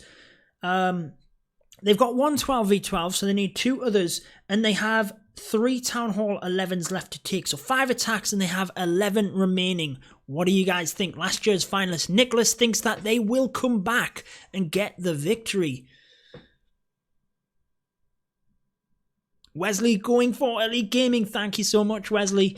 they've got 1 12v12, so they need 2 others, and they have 3 Town Hall 11s left to take. So 5 attacks, and they have 11 remaining. What do you guys think? Last year's finalist Nicholas thinks that they will come back and get the victory. Wesley going for Elite Gaming. Thank you so much, Wesley.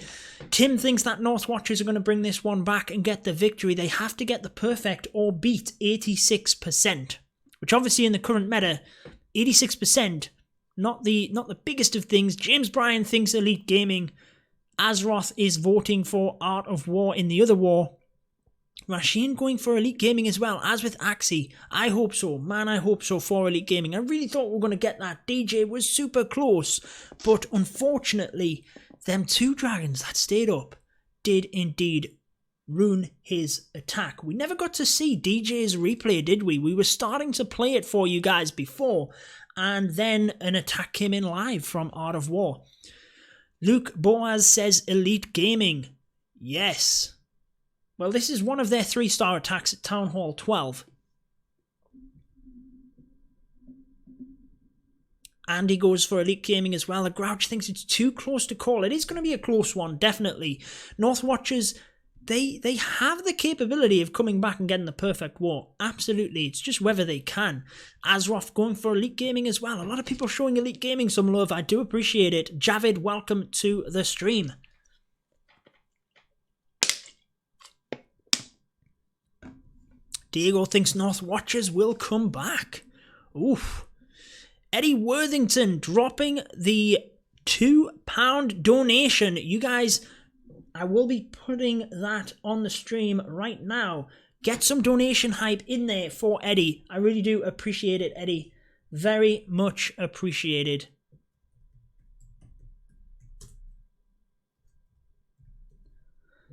Tim thinks that North Watchers are going to bring this one back and get the victory. They have to get the perfect or beat 86%. Which obviously in the current meta, 86%, not the biggest of things. James Bryan thinks Elite Gaming. Azroth is voting for Art of War in the other war. Rasheen going for Elite Gaming as well, as with Axie. I hope so. Man, I hope so for Elite Gaming. I really thought we were going to get that. DJ was super close. But unfortunately, them 2 dragons that stayed up did indeed ruin his attack. We never got to see DJ's replay, did we? We were starting to play it for you guys before, and then an attack came in live from Art of War. Luke Boaz says Elite Gaming. Yes. Well, this is one of their 3-star attacks at Town Hall 12. Andy goes for Elite Gaming as well. The Grouch thinks it's too close to call. It is going to be a close one, definitely. North Watchers, they have the capability of coming back and getting the perfect war. Absolutely. It's just whether they can. Azroth going for Elite Gaming as well. A lot of people showing Elite Gaming some love. I do appreciate it. Javid, welcome to the stream. Diego thinks North Watchers will come back. Oof. Eddie Worthington dropping the £2 donation. You guys, I will be putting that on the stream right now. Get some donation hype in there for Eddie. I really do appreciate it, Eddie. Very much appreciated.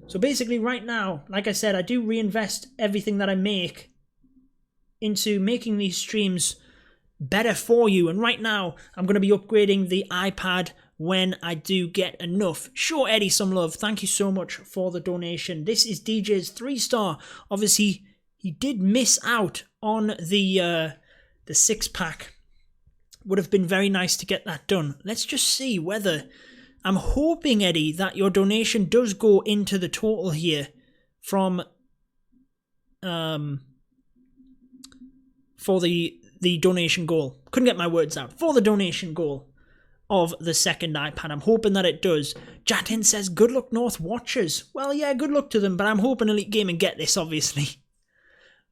So basically right now, like I said, I do reinvest everything that I make into making these streams better for you. And right now, I'm going to be upgrading the iPad when I do get enough. Sure, Eddie, some love. Thank you so much for the donation. This is DJ's 3-star. Obviously, he did miss out on the 6-pack. Would have been very nice to get that done. Let's just see whether... I'm hoping, Eddie, that your donation does go into the total here from... for the donation goal. Couldn't get my words out. For the donation goal of the second iPad. I'm hoping that it does. Jatin says, good luck North Watchers. Well, yeah, good luck to them, but I'm hoping Elite Gaming get this, obviously.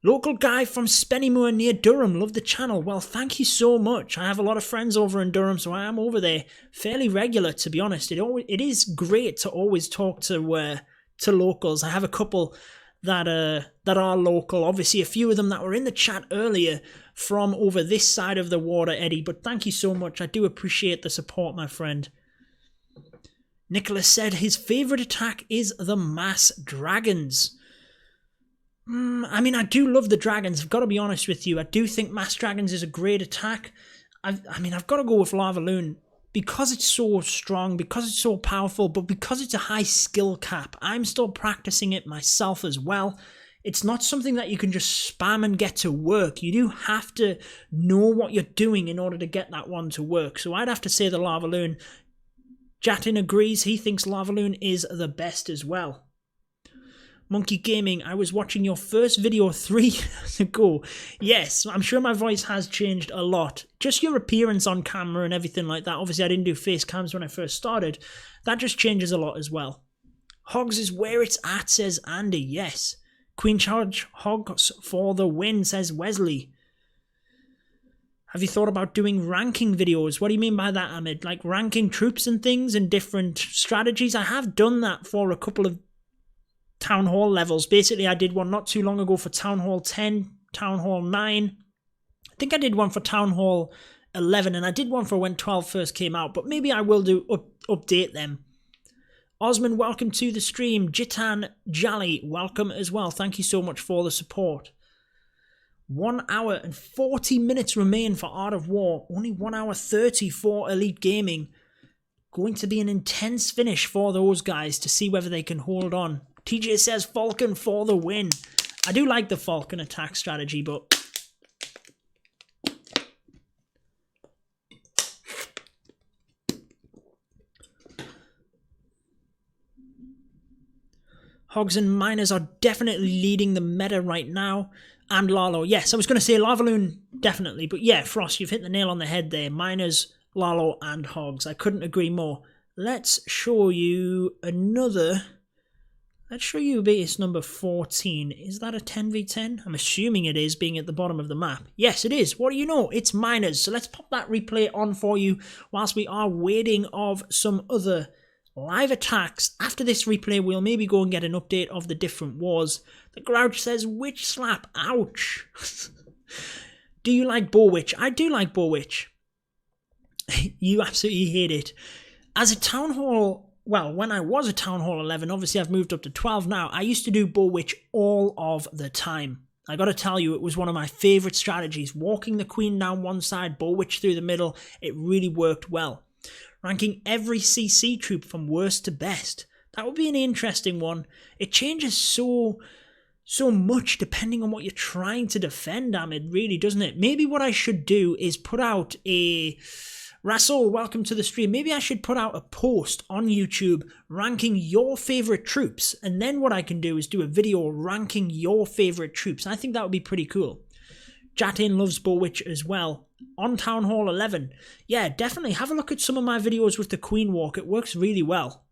Local guy from Spennymoor near Durham. Love the channel. Well, thank you so much. I have a lot of friends over in Durham, so I am over there fairly regular, to be honest. It is great to always talk to locals. I have a couple that are local. Obviously, a few of them that were in the chat earlier from over this side of the water, Eddie. But thank you so much. I do appreciate the support, my friend. Nicholas said his favourite attack is the Mass Dragons. I mean, I do love the dragons. I've got to be honest with you. I do think Mass Dragons is a great attack. I've got to go with Lava Loon because it's so strong, because it's so powerful, but because it's a high skill cap. I'm still practicing it myself as well. It's not something that you can just spam and get to work. You do have to know what you're doing in order to get that one to work. So I'd have to say the Lava Loon. Jatin agrees. He thinks Lava Loon is the best as well. Monkey Gaming, I was watching your first video 3 years ago. Yes, I'm sure my voice has changed a lot. Just your appearance on camera and everything like that. Obviously, I didn't do face cams when I first started. That just changes a lot as well. Hogs is where it's at, says Andy. Yes. Queen Charge Hogs for the win, says Wesley. Have you thought about doing ranking videos? What do you mean by that, Ahmed? Like ranking troops and things and different strategies? I have done that for a couple of Town Hall levels. Basically, I did one not too long ago for Town Hall 10, Town Hall 9. I think I did one for Town Hall 11, and I did one for when 12 first came out, but maybe I will do update them. Osman, welcome to the stream. Jitan Jali, welcome as well. Thank you so much for the support. 1 hour and 40 minutes remain for Art of War. Only 1 hour 30 for Elite Gaming. Going to be an intense finish for those guys to see whether they can hold on. TJ says Falcon for the win. I do like the Falcon attack strategy, but... Hogs and Miners are definitely leading the meta right now. And Lalo. Yes, I was going to say Lava Loon, definitely. But yeah, Frost, you've hit the nail on the head there. Miners, Lalo, and Hogs. I couldn't agree more. Let's show you another... Let's show you base number 14. Is that a 10v10? I'm assuming it is, being at the bottom of the map. Yes, it is. What do you know? It's Miners. So let's pop that replay on for you whilst we are waiting of some other live attacks. After this replay, we'll maybe go and get an update of the different wars. The Grouch says, Witch Slap. Ouch. Do you like Bow Witch? I do like Bow Witch. You absolutely hate it. As a Town Hall... Well, when I was a Town Hall 11, obviously I've moved up to 12 now, I used to do Bow Witch all of the time. I gotta tell you, it was one of my favourite strategies. Walking the Queen down one side, Bow Witch through the middle, it really worked well. Ranking every CC troop from worst to best. That would be an interesting one. It changes so much depending on what you're trying to defend, Ahmed, really, doesn't it? Maybe what I should do is put out a... Rasul, welcome to the stream. Maybe I should put out a post on YouTube ranking your favourite troops, and then what I can do is do a video ranking your favourite troops. I think that would be pretty cool. Jatin loves Bow Witch as well. On Town Hall 11. Yeah, definitely have a look at some of my videos with the Queen Walk. It works really well.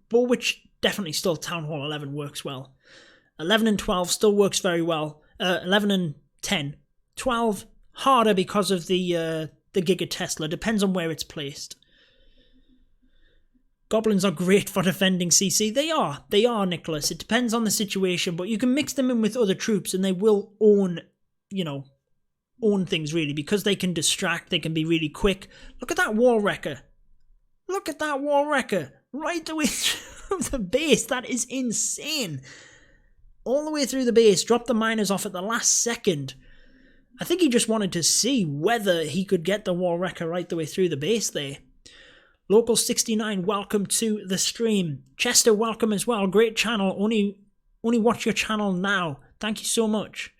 Bow Witch definitely still Town Hall 11 works well. 11 and 12 still works very well. 11 and 10. 12... harder because of the Giga Tesla. Depends on where it's placed. Goblins are great for defending CC. They are, Nicholas. It depends on the situation, but you can mix them in with other troops and they will own, you know, own things really, because they can distract, they can be really quick. Look at that wall wrecker. Look at that wall wrecker. Right the way through the base. That is insane. All the way through the base. Dropped the miners off at the last second. I think he just wanted to see whether he could get the wall wrecker right the way through the base there. Local 69, welcome to the stream. Chester, welcome as well. Great channel. Only watch your channel now. Thank you so much.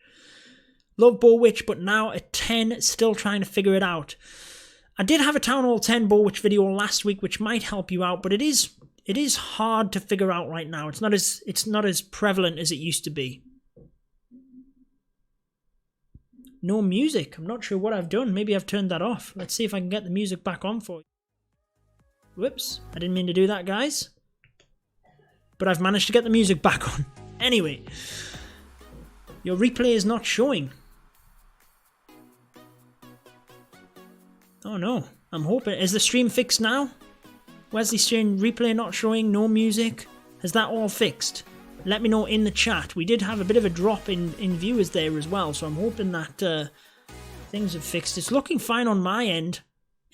Love Bowwitch, but now at 10, still trying to figure it out. I did have a Town Hall 10 Bowwitch video last week, which might help you out, but it is hard to figure out right now. It's not as prevalent as it used to be. No music. I'm not sure what I've done. Maybe I've turned that off. Let's see if I can get the music back on for you. Whoops. I didn't mean to do that, guys. But I've managed to get the music back on. Anyway. Your replay is not showing. Oh no. I'm hoping. Is the stream fixed now? Wesley stream replay not showing. No music. Has that all fixed? Let me know in the chat. We did have a bit of a drop in viewers there as well, so I'm hoping that things have fixed. It's looking fine on my end.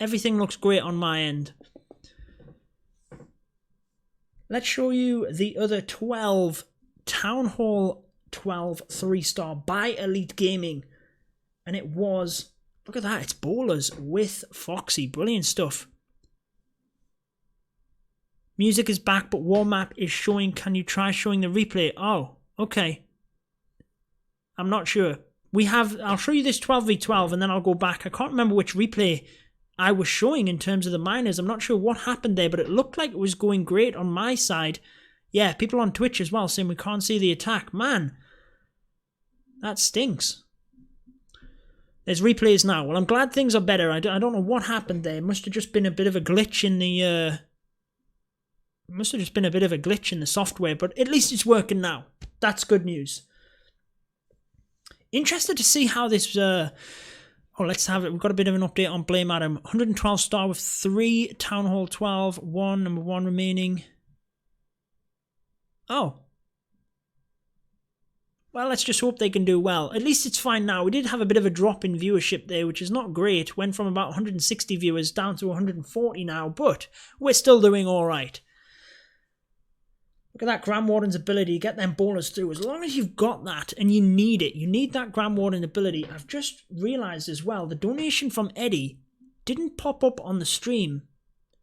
Everything looks great on my end. Let's show you the other 12 Town Hall 12 3-star by Elite Gaming. And it was, look at that, it's Bowlers with Foxy. Brilliant stuff. Music is back, but wall map is showing. Can you try showing the replay? Oh, okay. I'm not sure. I'll show you this 12v12 and then I'll go back. I can't remember which replay I was showing in terms of the miners. I'm not sure what happened there, but it looked like it was going great on my side. Yeah, people on Twitch as well saying we can't see the attack. Man, that stinks. There's replays now. Well, I'm glad things are better. I don't know what happened there. It must have just been a bit of a glitch in the... must have just been a bit of a glitch in the software, but at least it's working now. That's good news. Interested to see how this... Oh, let's have it. We've got a bit of an update on Blame Adam. 112 star with 3 Town Hall 12, number 1 remaining. Oh. Well, let's just hope they can do well. At least it's fine now. We did have a bit of a drop in viewership there, which is not great. Went from about 160 viewers down to 140 now, but we're still doing all right. Look at that Grand Warden's ability to get them bowlers through. As long as you've got that, and you need it, you need that Grand Warden ability. I've just realised as well, the donation from Eddie didn't pop up on the stream,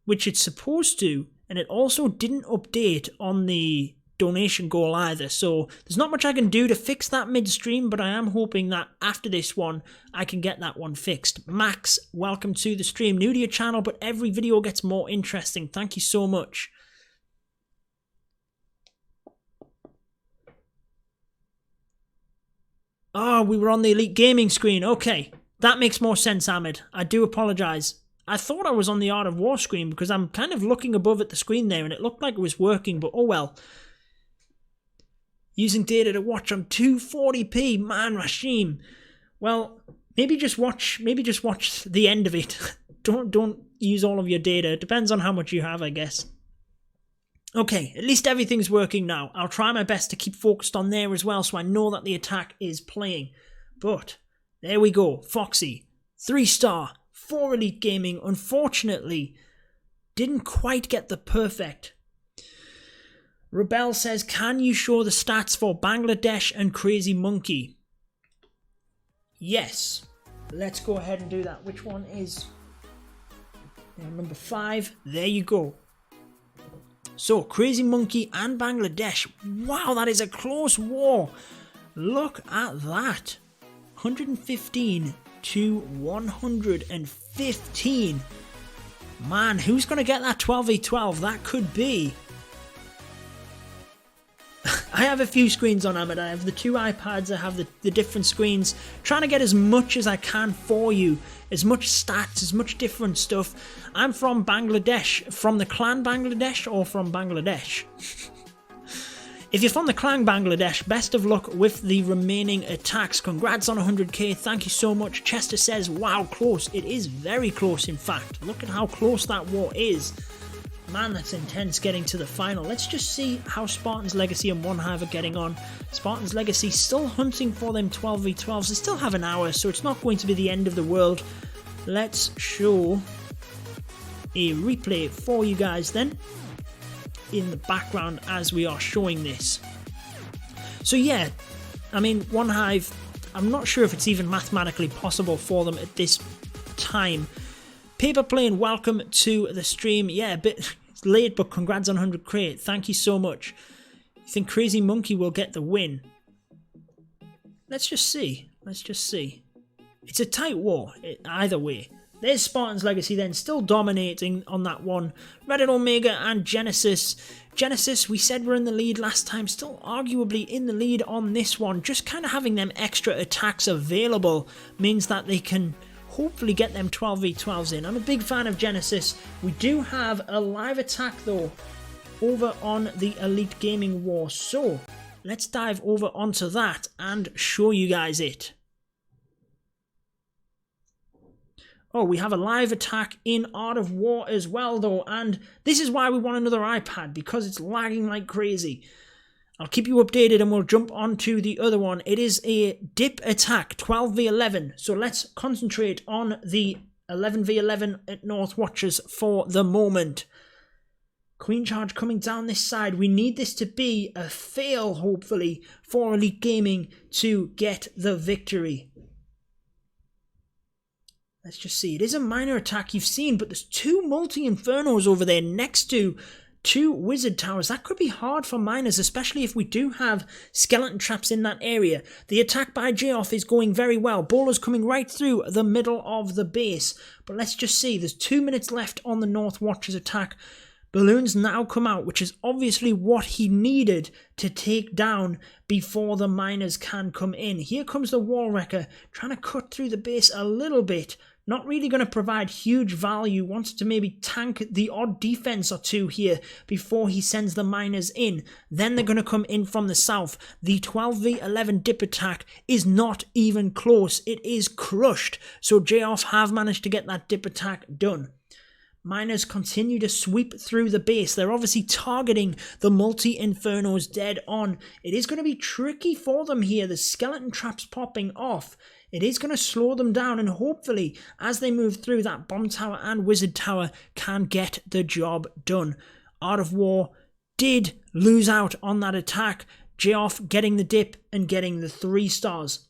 which it's supposed to, and it also didn't update on the donation goal either. So there's not much I can do to fix that mid-stream, but I am hoping that after this one, I can get that one fixed. Max, welcome to the stream. New to your channel, but every video gets more interesting. Thank you so much. Oh, we were on the Elite Gaming screen. Okay, that makes more sense, Ahmed. I do apologise. I thought I was on the Art of War screen because I'm kind of looking above at the screen there and it looked like it was working, but oh well. Using data to watch on 240p, man, Rashim. Well, maybe just watch the end of it. Don't use all of your data. It depends on how much you have, I guess. Okay, at least everything's working now. I'll try my best to keep focused on there as well so I know that the attack is playing. But, there we go. Foxy, 3-star, 4 Elite Gaming. Unfortunately, didn't quite get the perfect. Rebel says, can you show the stats for Bangladesh and Crazy Monkey? Yes. Let's go ahead and do that. Which one is number 5? There you go. So, Crazy Monkey and Bangladesh. Wow, that is a close war. Look at that. 115 to 115. Man, who's going to get that 12v12? That could be. I have a few screens on Ahmed. I have the 2 iPads. I have the different screens. Trying to get as much as I can for you. As much stats, as much different stuff. I'm from Bangladesh. From the clan Bangladesh or from Bangladesh? If you're from the clan Bangladesh, best of luck with the remaining attacks. Congrats on 100k. Thank you so much. Chester says, wow, close. It is very close, in fact. Look at how close that war is. Man, that's intense getting to the final. Let's just see how Spartan's Legacy and One Hive are getting on. Spartan's Legacy still hunting for them 12v12s. They still have an hour, so it's not going to be the end of the world. Let's show a replay for you guys then in the background as we are showing this. So yeah, I mean, One Hive, I'm not sure if it's even mathematically possible for them at this time. Paper Plane, welcome to the stream. Yeah, a bit late, but congrats on 100 crate. Thank you so much. You think Crazy Monkey will get the win? Let's just see. Let's just see. It's a tight war, either way. There's Spartan's Legacy then, still dominating on that one. Reddit Omega and Genesis. Genesis, we said we're in the lead last time, still arguably in the lead on this one. Just kind of having them extra attacks available means that they can hopefully get them 12v12s in. I'm a big fan of Genesis. We do have a live attack though over on the Elite Gaming War, so let's dive over onto that and show you guys it. Oh, we have a live attack in Art of War as well though, and this is why we want another iPad, because it's lagging like crazy. I'll keep you updated and we'll jump on to the other one. It is a dip attack, 12v11. So let's concentrate on the 11v11 at North Watchers for the moment. Queen Charge coming down this side. We need this to be a fail, hopefully, for Elite Gaming to get the victory. Let's just see. It is a minor attack you've seen, but there's two multi-infernos over there next to two wizard towers. That could be hard for miners, especially if we do have skeleton traps in that area. The attack by J-Off is going very well. Bowler's coming right through the middle of the base. But let's just see. There's 2 minutes left on the North Watchers attack. Balloons now come out, which is obviously what he needed to take down before the miners can come in. Here comes the Wall Wrecker, trying to cut through the base a little bit. Not really going to provide huge value. Wants to maybe tank the odd defense or two here before he sends the miners in. Then they're going to come in from the south. The 12v11 dip attack is not even close. It is crushed. So J-Off have managed to get that dip attack done. Miners continue to sweep through the base. They're obviously targeting the multi-infernos dead on. It is going to be tricky for them here. The skeleton traps popping off. It is going to slow them down, and hopefully as they move through, that bomb tower and wizard tower can get the job done. Art of War did lose out on that attack. J-Off getting the dip and getting the 3 stars.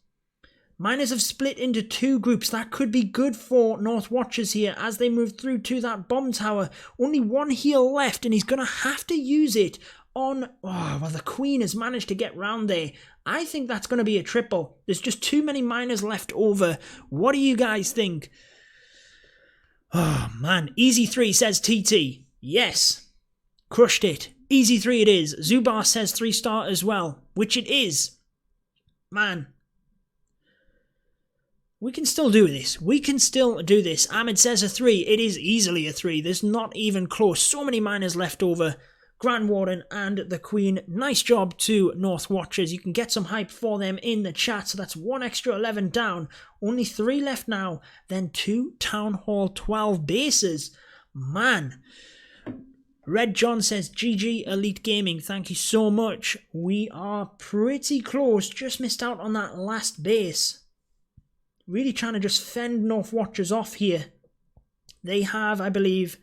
Miners have split into 2 groups. That could be good for North Watchers here as they move through to that bomb tower. Only 1 heal left, and he's going to have to use it on... Oh, well, the Queen has managed to get round there. I think that's going to be a triple. There's just too many miners left over. What do you guys think? Oh, man. Easy 3, says TT. Yes. Crushed it. Easy 3 it is. Zubar says 3-star as well, which it is. Man. We can still do this. We can still do this. Ahmed says a 3. It is easily a 3. There's not even close. So many miners left over. Grand Warden and the Queen. Nice job to North Watchers. You can get some hype for them in the chat. So that's 1 extra 11 down. Only 3 left now. Then 2 Town Hall 12 bases. Man. Red John says, GG Elite Gaming. Thank you so much. We are pretty close. Just missed out on that last base. Really trying to just fend North Watchers off here. They have, I believe,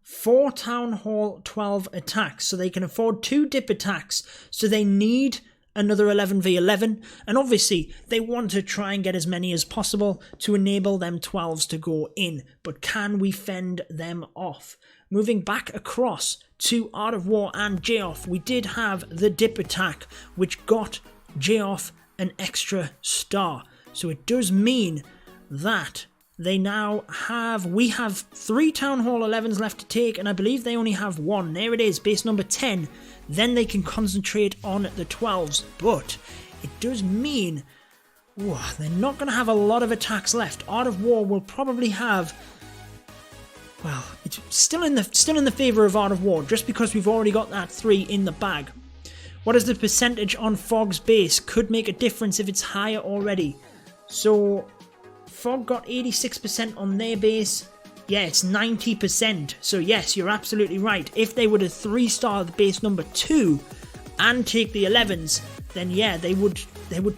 4 Town Hall 12 attacks, so they can afford 2 dip attacks, so they need another 11v11, and obviously they want to try and get as many as possible to enable them 12s to go in, but can we fend them off? Moving back across to Art of War and J-Off, we did have the dip attack, which got J-Off an extra star, so it does mean that they now have, we have 3 Town Hall 11s left to take, and I believe they only have 1. There it is, base number 10. Then they can concentrate on the 12s, but it does mean they're not going to have a lot of attacks left. Art of War will probably have, well, it's still in the favour of Art of War, just because we've already got that 3 in the bag. What is the percentage on Fog's base? Could make a difference if it's higher already. So Fog got 86% on their base. Yeah, it's 90%. So yes, you're absolutely right. If they were to 3-star the base number 2 and take the 11s, then yeah, they would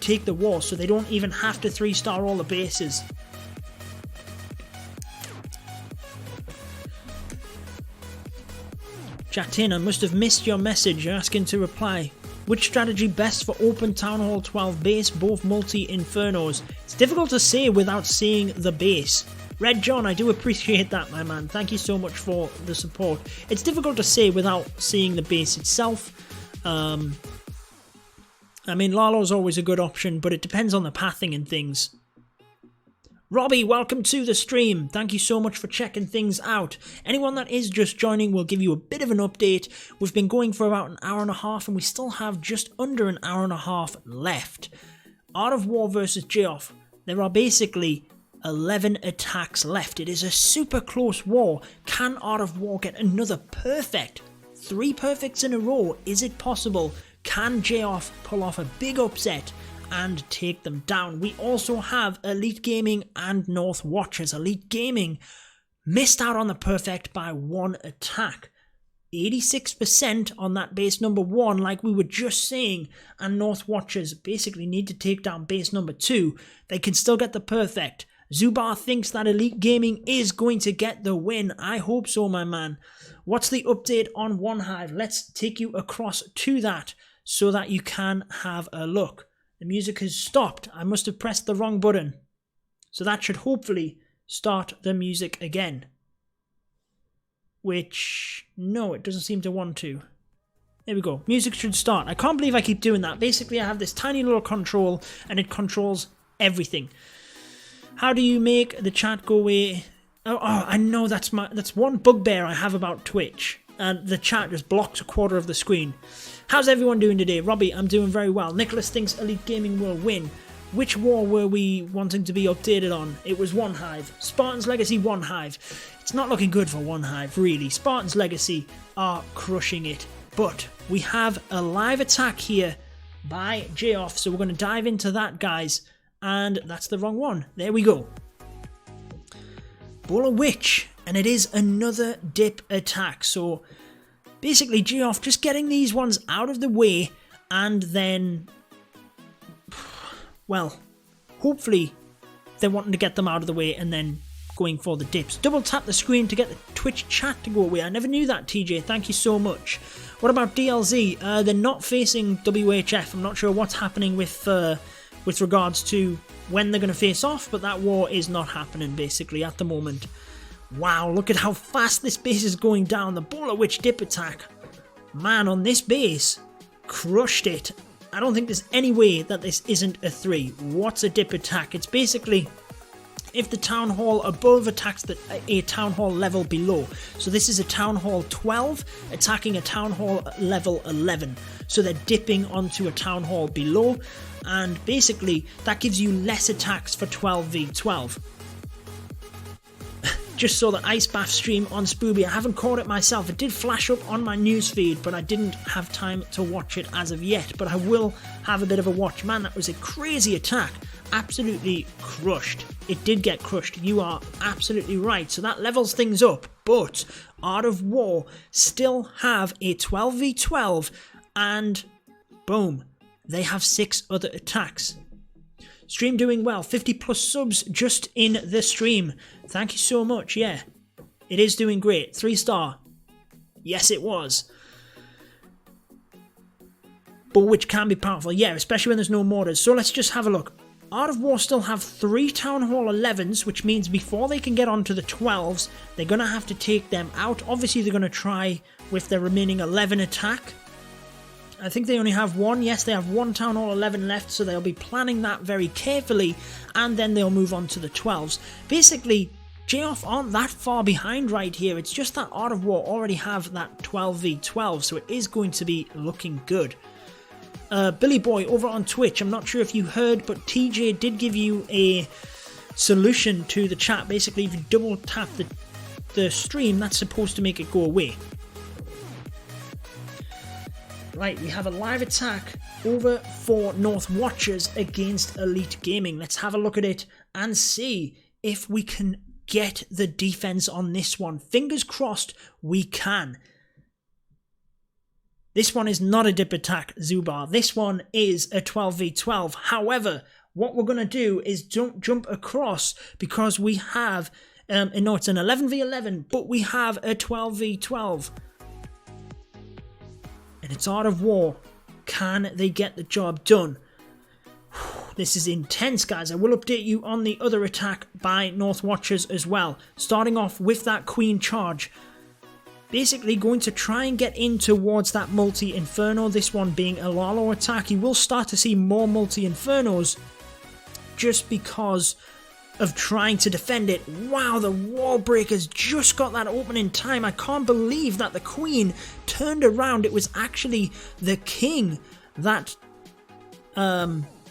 take the war, so they don't even have to 3-star all the bases. Chat in, I must have missed your message. You're asking to reply. Which strategy best for open Town Hall 12 base, both multi-infernos? It's difficult to say without seeing the base. Red John, I do appreciate that, my man. Thank you so much for the support. It's difficult to say without seeing the base itself. I mean, Lalo's always a good option, but it depends on the pathing and things. Robbie, welcome to the stream. Thank you so much for checking things out. Anyone that is just joining will give you a bit of an update. We've been going for about an hour and a half, and we still have just under an hour and a half left. Art of War versus Geoff. There are basically 11 attacks left. It is a super close war. Can Art of War get another perfect? 3 perfects in a row. Is it possible? Can Geoff pull off a big upset and take them down? We also have Elite Gaming and North Watchers. Elite Gaming missed out on the perfect by 1 attack. 86% on that base number 1, like we were just saying, and North Watchers basically need to take down base number 2. They can still get the perfect. Zubar thinks that Elite Gaming is going to get the win. I hope so, my man. What's the update on One Hive? Let's take you across to that so that you can have a look. The music has stopped. I must have pressed the wrong button. So that should hopefully start the music again. Which, no, it doesn't seem to want to. There we go. Music should start. I can't believe I keep doing that. Basically, I have this tiny little control and it controls everything. How do you make the chat go away? Oh, I know that's one bugbear I have about Twitch. And the chat just blocks a quarter of the screen. How's everyone doing today? Robbie, I'm doing very well. Nicholas thinks Elite Gaming will win. Which war were we wanting to be updated on? It was One Hive. Spartan's Legacy, One Hive. It's not looking good for One Hive, really. Spartan's Legacy are crushing it. But we have a live attack here by Geoff, so we're going to dive into that, guys. And that's the wrong one. There we go. Bowler Witch. And it is another dip attack. So basically, Geoff just getting these ones out of the way, and then, well, hopefully they're wanting to get them out of the way and then going for the dips. Double tap the screen to get the Twitch chat to go away. I never knew that, TJ. Thank you so much. What about DLZ? They're not facing WHF. I'm not sure what's happening with regards to when they're going to face off, but that war is not happening basically at the moment. Wow, look at how fast this base is going down. The Bowler Witch dip attack. Man, on this base, crushed it. I don't think there's any way that this isn't a 3. What's a dip attack? It's basically if the Town Hall above attacks a Town Hall level below. So this is a Town Hall 12 attacking a Town Hall level 11. So they're dipping onto a Town Hall below. And basically, that gives you less attacks for 12v12. Just saw the Ice Bath stream on Spooby. I haven't caught it myself. It did flash up on my newsfeed, but I didn't have time to watch it as of yet. But I will have a bit of a watch. Man, that was a crazy attack. Absolutely crushed. It did get crushed. You are absolutely right. So that levels things up. But Art of War still have a 12v12 and boom, they have 6 other attacks. Stream doing well. 50 plus subs just in the stream. Thank you so much. Yeah, it is doing great. 3-star. Yes, it was. But which can be powerful. Yeah, especially when there's no mortars. So let's just have a look. Art of War still have 3 Town Hall 11s, which means before they can get onto the 12s, they're going to have to take them out. Obviously, they're going to try with their remaining 11 attack. I think they only have 1. Yes, they have 1 Town Hall 11 left, so they'll be planning that very carefully, and then they'll move on to the 12s. Basically, Geoff aren't that far behind right here. It's just that Art of War already have that 12v12, so it is going to be looking good. Billy Boy over on Twitch, I'm not sure if you heard, but TJ did give you a solution to the chat. Basically, if you double tap the stream, that's supposed to make it go away. Right, we have a live attack over for North Watchers against Elite Gaming. Let's have a look at it and see if we can get the defense on this one. Fingers crossed we can. This one is not a dip attack, Zubar. This one is a 12v12. However, what we're going to do is jump across because we have, no, it's an 11v11, but we have a 12v12. And it's Art of War. Can they get the job done? This is intense, guys. I will update you on the other attack by North Watchers as well. Starting off with that Queen charge. Basically going to try and get in towards that multi-inferno. This one being a Lalo attack. You will start to see more multi-infernos just because of trying to defend it. Wow, the wall breakers just got that open in time. I can't believe that the Queen turned around. It was actually the King that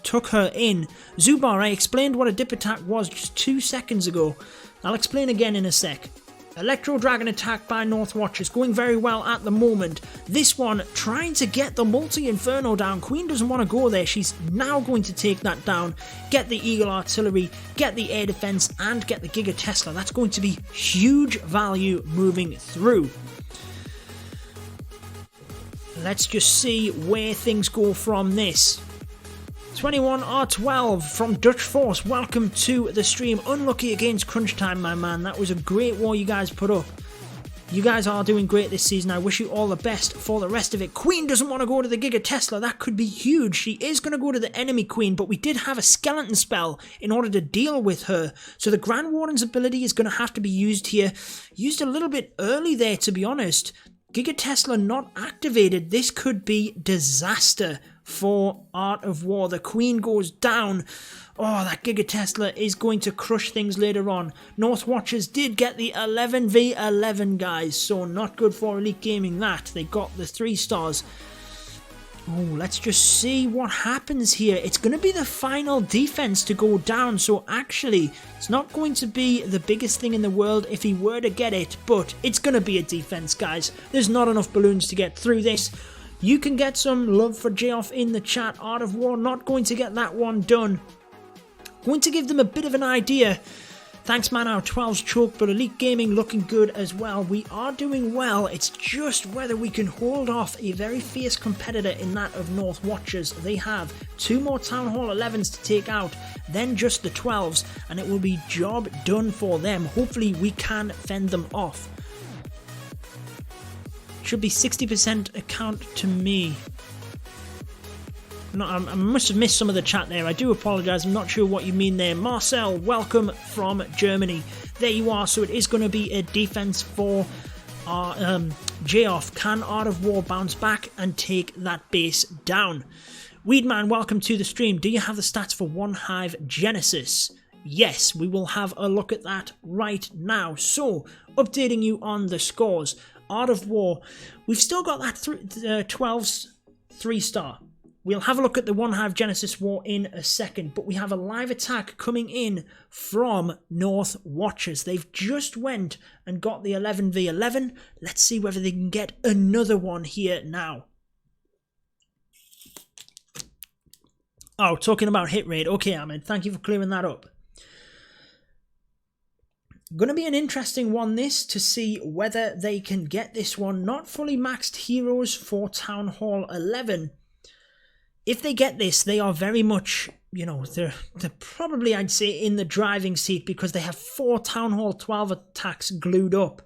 took her in. Zubar, I explained what a dip attack was just 2 seconds ago. I'll explain again in a sec. Electro Dragon attack by North Watchers, going very well at the moment. This one trying to get the multi-inferno down. Queen doesn't want to go there. She's now going to take that down, get the Eagle Artillery, get the air defense, and get the Giga Tesla. That's going to be huge value moving through. Let's just see where things go from this. 21R12 from Dutch Force, welcome to the stream. Unlucky against crunch time, my man. That was a great war you guys put up. You guys are doing great this season. I wish you all the best for the rest of it. Queen doesn't want to go to the Giga Tesla. That could be huge. She is going to go to the enemy Queen, but we did have a skeleton spell in order to deal with her. So the Grand Warden's ability is going to have to be used here. Used a little bit early there, to be honest. Giga Tesla not activated. This could be disaster for Art of War. The Queen goes down. Oh, that Giga Tesla is going to crush things later on. North Watchers did get the 11v11, guys, so not good for Elite Gaming that. They got the 3 stars. Oh, let's just see what happens here. It's going to be the final defense to go down, so actually, it's not going to be the biggest thing in the world if he were to get it, but it's going to be a defense, guys. There's not enough balloons to get through this. You can get some love for J-Off in the chat. Art of War not going to get that one done. Going to give them a bit of an idea. Thanks, man. Our 12's choke, but Elite Gaming looking good as well. We are doing well. It's just whether we can hold off a very fierce competitor in that of North Watchers. They have 2 more Town Hall 11s to take out, then just the 12s, and it will be job done for them. Hopefully we can fend them off. Should be 60% account to me. No, I must have missed some of the chat there. I do apologise. I'm not sure what you mean there. Marcel, welcome from Germany. There you are. So it is going to be a defense for our J-Off. Can Art of War bounce back and take that base down? Weedman, welcome to the stream. Do you have the stats for One Hive Genesis? Yes, we will have a look at that right now. So, updating you on the scores. Art of War, we've still got that 12's 3-star. We'll have a look at the One Hive Genesis War in a second, but we have a live attack coming in from North Watchers. They've just went and got the 11v11. Let's see whether they can get another one here now. Oh, talking about hit rate. Okay, Ahmed, thank you for clearing that up. Going to be an interesting one this, to see whether they can get this one. Not fully maxed heroes for Town Hall 11. If they get this, they are very much, you know, they're probably, I'd say, in the driving seat because they have 4 Town Hall 12 attacks glued up.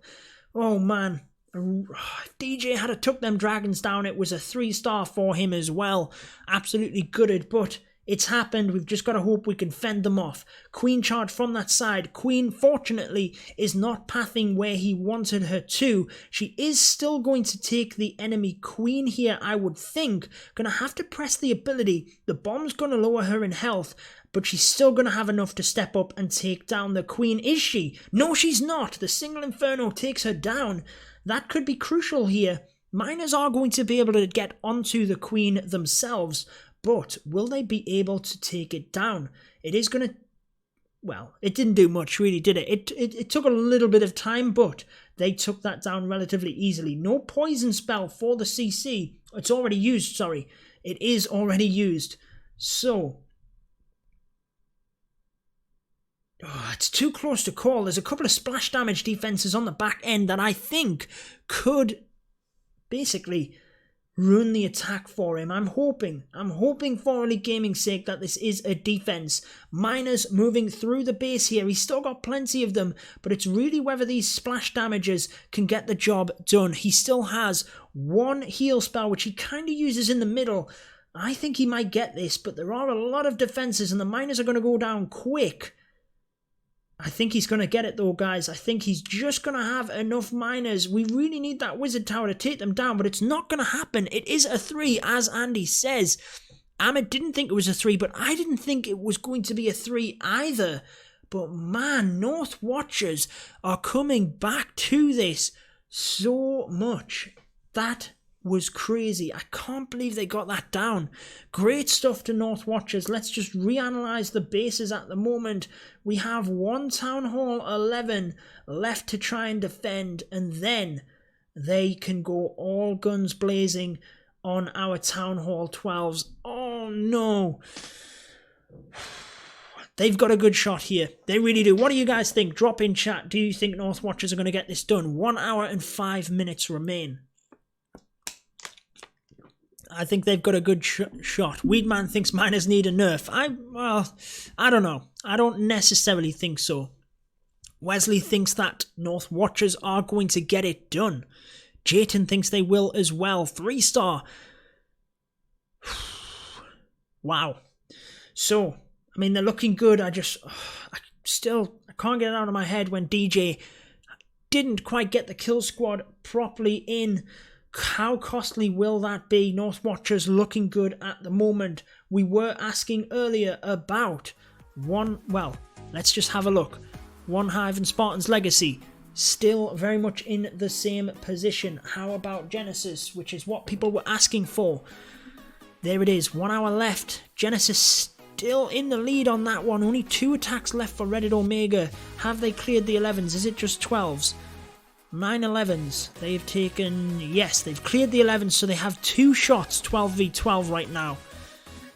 Oh man, if DJ had took them dragons down, it was a 3-star for him as well. Absolutely gutted, but it's happened. We've just got to hope we can fend them off. Queen charge from that side. Queen, fortunately, is not pathing where he wanted her to. She is still going to take the enemy Queen here, I would think. Going to have to press the ability. The bomb's going to lower her in health, but she's still going to have enough to step up and take down the Queen. Is she? No, she's not. The single Inferno takes her down. That could be crucial here. Miners are going to be able to get onto the Queen themselves, but will they be able to take it down? It is going to... Well, it didn't do much, really, did it? It took a little bit of time, but they took that down relatively easily. No poison spell for the CC. It's already used, sorry. It is already used. So, Oh, it's too close to call. There's a couple of splash damage defenses on the back end that I think could basically ruin the attack for him. I'm hoping for Elite Gaming's sake that this is a defense. Miners moving through the base here. He's still got plenty of them, but it's really whether these splash damages can get the job done. He still has one heal spell, which he kind of uses in the middle. I think he might get this, but there are a lot of defenses, and the miners are going to go down quick. I think he's going to get it though, guys. I think he's just going to have enough miners. We really need that wizard tower to take them down, but it's not going to happen. It is a 3, as Andy says. Ahmed didn't think it was a 3, but I didn't think it was going to be a 3 either. But man, North Watchers are coming back to this so much. That was crazy. I can't believe they got that down. Great stuff to North Watchers. Let's just reanalyze the bases at the moment. We have one Town Hall 11 left to try and defend, and then they can go all guns blazing on our Town Hall 12s. Oh no. They've got a good shot here. They really do. What do you guys think? Drop in chat. Do you think North Watchers are going to get this done? 1 hour and 5 minutes remain. I think they've got a good shot. Weedman thinks miners need a nerf. I don't know. I don't necessarily think so. Wesley thinks that North Watchers are going to get it done. Jayton thinks they will as well. 3-star. Wow. So, I mean, they're looking good. I can't get it out of my head when DJ didn't quite get the kill squad properly in. How costly will that be? North Watchers looking good at the moment. We were asking earlier about let's just have a look. One Hive and Spartan's Legacy, still very much in the same position. How about Genesis, which is what people were asking for? There it is, 1 hour left. Genesis still in the lead on that one. Only 2 attacks left for Reddit Omega. Have they cleared the 11s? Is it just 12s? 9 11s. They've taken... Yes, they've cleared the 11s, so they have 2 shots, 12v12 right now.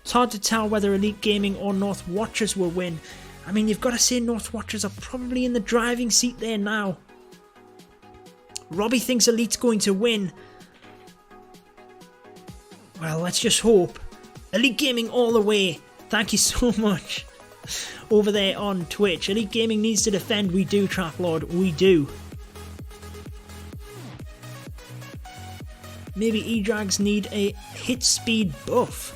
It's hard to tell whether Elite Gaming or North Watchers will win. I mean, you've got to say North Watchers are probably in the driving seat there now. Robbie thinks Elite's going to win. Well, let's just hope. Elite Gaming all the way. Thank you so much. Over there on Twitch. Elite Gaming needs to defend. We do, Trap Lord. We do. Maybe E-Drags need a hit speed buff.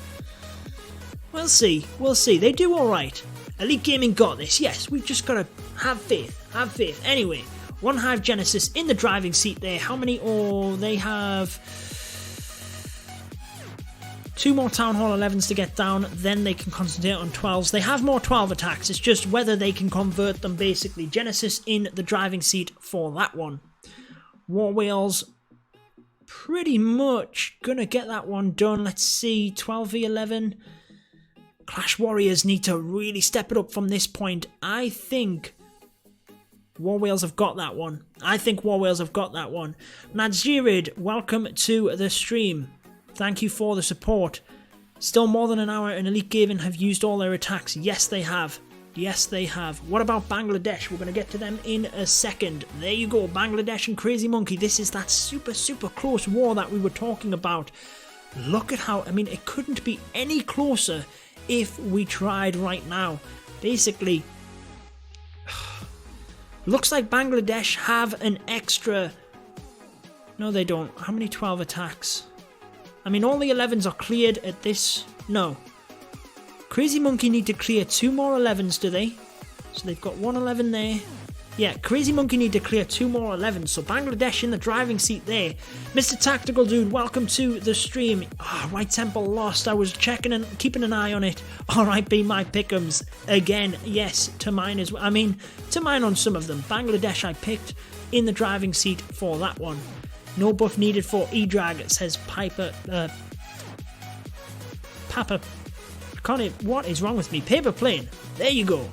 We'll see. We'll see. They do alright. Elite Gaming got this. Yes, we've just got to have faith. Have faith. Anyway, One Hive Genesis in the driving seat there. How many? Oh, they have 2 more Town Hall 11s to get down. Then they can concentrate on 12s. They have more 12 attacks. It's just whether they can convert them, basically. Genesis in the driving seat for that one. War Whales pretty much gonna get that one done. Let's see, 12v11. Clash Warriors need to really step it up from this point. I think War Whales have got that one. Nadzirid, welcome to the stream. Thank you for the support. Still more than an hour and Elite Gaming have used all their attacks. Yes, they have. Yes, they have. What about Bangladesh? We're going to get to them in a second. There you go, Bangladesh and Crazy Monkey. This is that super, super close war that we were talking about. Look at how, I mean, it couldn't be any closer if we tried right now. Basically, looks like Bangladesh have an extra... No, they don't. How many 12 attacks? I mean, all the 11s are cleared at this... No. Crazy Monkey need to clear 2 more 11s, do they? So they've got 1 11 there. Yeah, Crazy Monkey need to clear 2 more 11s. So Bangladesh in the driving seat there. Mr. Tactical Dude, welcome to the stream. Oh, Right Temple lost. I was checking and keeping an eye on it. Alright, be my pick'ems. Again, yes, to mine as well. I mean, to mine on some of them. Bangladesh I picked in the driving seat for that one. No buff needed for E-Drag, says Piper. Papa. What is wrong with me? Paper plane. There you go.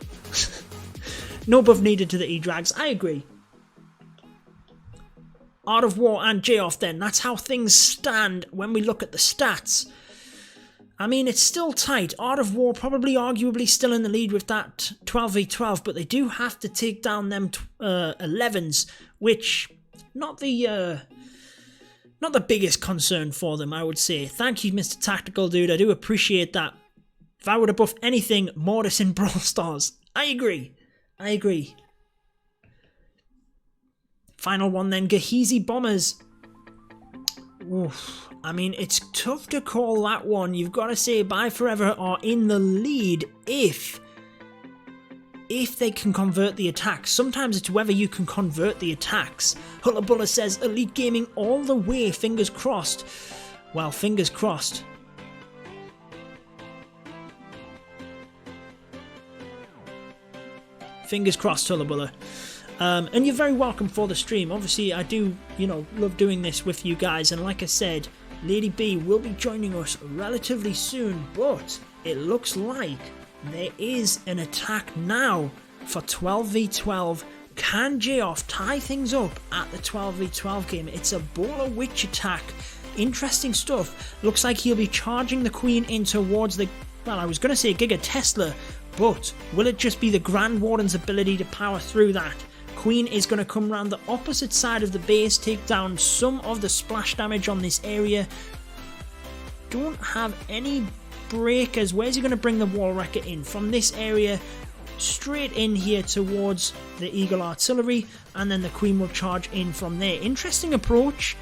No buff needed to the E-Drags. I agree. Art of War and J-Off then. That's how things stand when we look at the stats. I mean, it's still tight. Art of War probably arguably still in the lead with that 12v12, but they do have to take down them 11s, which not the biggest concern for them, I would say. Thank you, Mr. Tactical Dude. I do appreciate that. If I were to buff anything, Mortis in Brawl Stars. I agree. Final one then, Gehazi Bombers. Oof. I mean, it's tough to call that one. You've got to say Bye Forever are in the lead if they can convert the attacks. Sometimes it's whether you can convert the attacks. Hullabulla says Elite Gaming all the way, fingers crossed. Well, fingers crossed. Fingers crossed, Hullabulla. And you're very welcome for the stream. Obviously, I do, love doing this with you guys. And like I said, LadyB will be joining us relatively soon. But it looks like there is an attack now for 12v12. Can J-Off tie things up at the 12v12 game? It's a Bowler Witch attack. Interesting stuff. Looks like he'll be charging the Queen in towards the... Well, I was going to say Giga Tesla, but will it just be the Grand Warden's ability to power through that? Queen is going to come around the opposite side of the base, take down some of the splash damage on this area. Don't have any breakers. Where's he going to bring the Wall Wrecker in? From this area, straight in here towards the Eagle Artillery, and then the Queen will charge in from there. Interesting approach.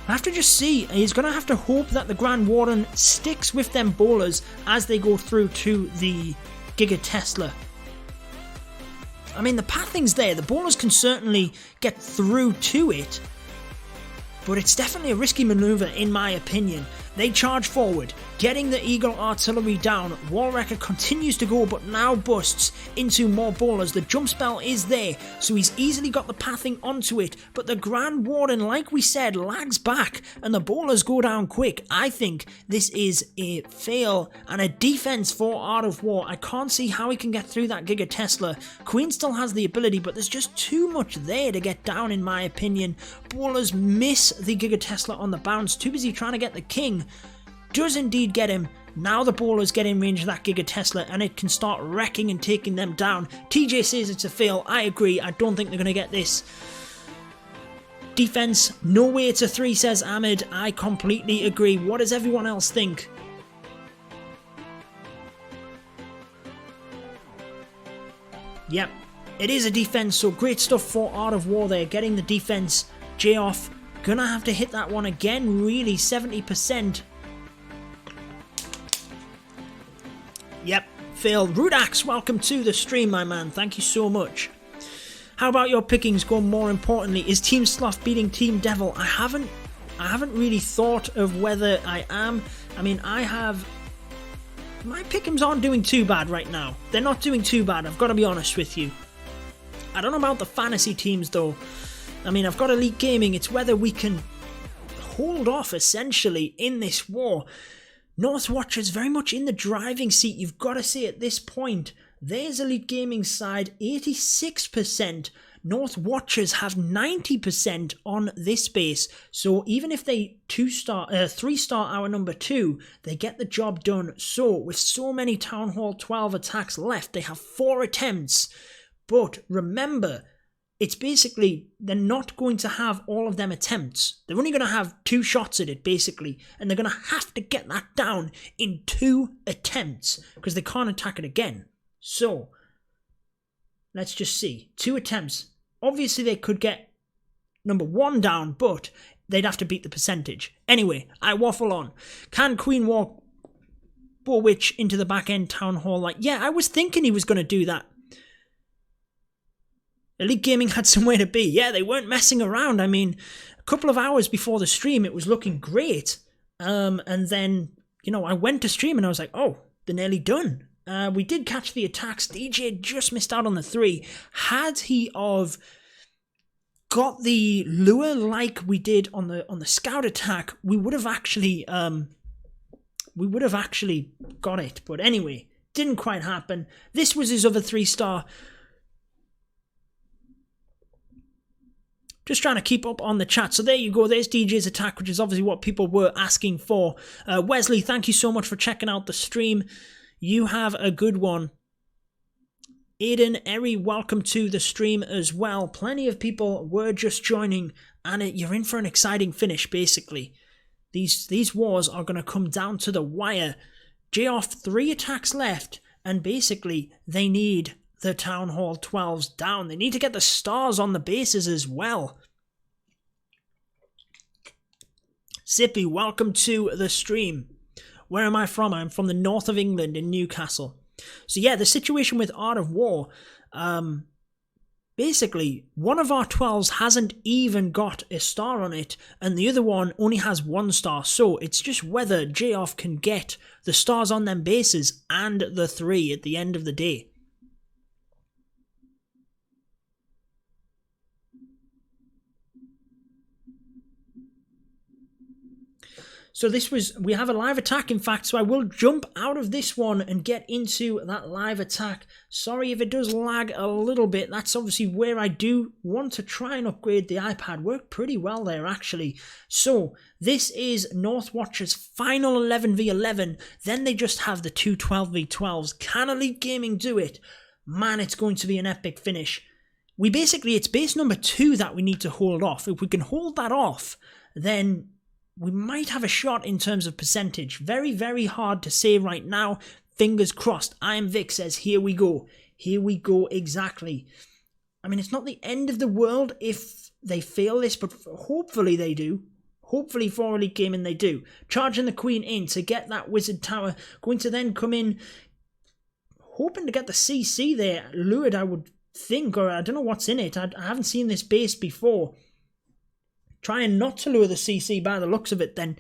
I have to just see. He's going to have to hope that the Grand Warden sticks with them bowlers as they go through to the Giga Tesla. I mean, the pathing's there. The bowlers can certainly get through to it, but it's definitely a risky maneuver in my opinion. They charge forward, getting the Eagle Artillery down. Wall Wrecker continues to go, but now busts into more bowlers. The jump spell is there, so he's easily got the pathing onto it, but the Grand Warden, like we said, lags back, and the bowlers go down quick. I think this is a fail and a defense for Art of War. I can't see how he can get through that Giga Tesla. Queen still has the ability, but there's just too much there to get down in my opinion. Bowlers miss the Giga Tesla on the bounce, too busy trying to get the King. Does indeed get him. Now the bowlers get in range of that Giga Tesla and it can start wrecking and taking them down. TJ says it's a fail. I agree. I don't think they're going to get this. Defense, no way it's a 3, says Ahmed. I completely agree. What does everyone else think? Yep, it is a defense, so great stuff for Art of War there. Getting the defense. J-Off, gonna have to hit that one again, really. 70%. Yep, failed. Rudax, welcome to the stream, my man. Thank you so much. How about your pickings go more importantly? Is Team Sloth beating Team Devil? I haven't really thought of whether I am. I mean, my pickings aren't doing too bad right now. They're not doing too bad, I've got to be honest with you. I don't know about the fantasy teams though. I mean, I've got Elite Gaming. It's whether we can hold off essentially in this war. North Watchers very much in the driving seat, you've got to say at this point. There's Elite Gaming's side, 86%. North Watchers have 90% on this base. So even if they 3-star our number 2, they get the job done. So with so many Town Hall 12 attacks left, they have 4 attempts. But remember, it's basically, they're not going to have all of them attempts. They're only going to have 2 shots at it, basically. And they're going to have to get that down in 2 attempts. Because they can't attack it again. So, let's just see. 2 attempts. Obviously, they could get number 1 down, but they'd have to beat the percentage. Anyway, I waffle on. Can Queen walk Boar Witch into the back end Town Hall? Like, yeah, I was thinking he was going to do that. Elite Gaming had somewhere to be. Yeah, they weren't messing around. I mean, a couple of hours before the stream, it was looking great. And then, I went to stream and I was like, oh, they're nearly done. We did catch the attacks. DJ just missed out on the 3. Had he of got the lure like we did on the scout attack, we would have actually got it. But anyway, didn't quite happen. This was his other 3-star. Just trying to keep up on the chat. So there you go. There's DJ's attack, which is obviously what people were asking for. Wesley, thank you so much for checking out the stream. You have a good one. Aiden, Eri, welcome to the stream as well. Plenty of people were just joining, and you're in for an exciting finish, basically. These wars are going to come down to the wire. J-Off 3 attacks left, and basically they need the Town Hall 12s down. They need to get the stars on the bases as well. Sippy, welcome to the stream. Where am I from? I'm from the north of England in Newcastle. So yeah, the situation with Art of War, basically one of our 12s hasn't even got a star on it, and the other one only has 1 star. So it's just whether J-Off can get the stars on them bases and the 3 at the end of the day. So we have a live attack, in fact, so I will jump out of this one and get into that live attack. Sorry if it does lag a little bit. That's obviously where I do want to try and upgrade the iPad. Worked pretty well there, actually. So this is Northwatch's final 11v11. Then they just have the 2 12v12s. Can Elite Gaming do it? Man, it's going to be an epic finish. It's base number 2 that we need to hold off. If we can hold that off, then we might have a shot in terms of percentage. Very, very hard to say right now. Fingers crossed. I Am Vic says, here we go. Here we go, exactly. I mean, it's not the end of the world if they fail this, but hopefully they do. Hopefully for Elite Gaming they do. Charging the Queen in to get that Wizard Tower. Going to then come in, hoping to get the CC there. Lured, I would think, or I don't know what's in it. I haven't seen this base before. Trying not to lure the CC by the looks of it then.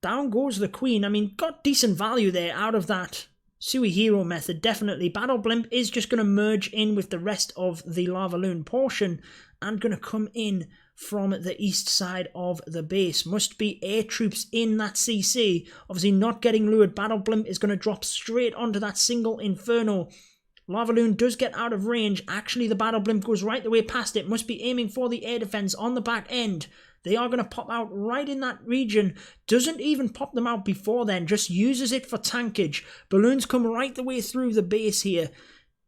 Down goes the Queen. I mean, got decent value there out of that Sui Hero method, definitely. Battle Blimp is just going to merge in with the rest of the Lava Loon portion and going to come in from the east side of the base. Must be air troops in that CC. Obviously not getting lured. Battle Blimp is going to drop straight onto that single Inferno. Lava Loon does get out of range. Actually, the Battle Blimp goes right the way past it. Must be aiming for the air defense on the back end. They are going to pop out right in that region. Doesn't even pop them out before then. Just uses it for tankage. Balloons come right the way through the base here.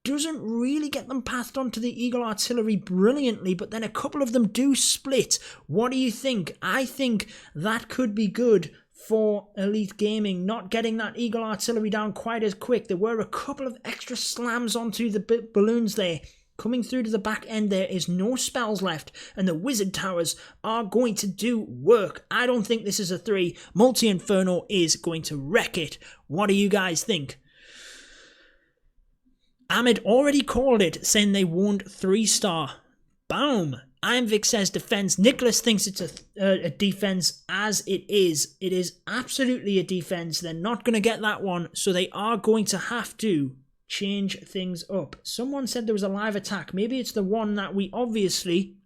Doesn't really get them passed onto the Eagle Artillery brilliantly, but then a couple of them do split. What do you think? I think that could be good for Elite Gaming, not getting that Eagle Artillery down quite as quick. There were a couple of extra slams onto the balloons there. Coming through to the back end, there is no spells left, and the Wizard Towers are going to do work. I don't think this is a 3. Multi-Inferno is going to wreck it. What do you guys think? Ahmed already called it, saying they won't 3-star. Boom! Ironvic says defense. Nicholas thinks it's a defense, as it is. It is absolutely a defense. They're not going to get that one, so they are going to have to change things up. Someone said there was a live attack. Maybe it's the one that we obviously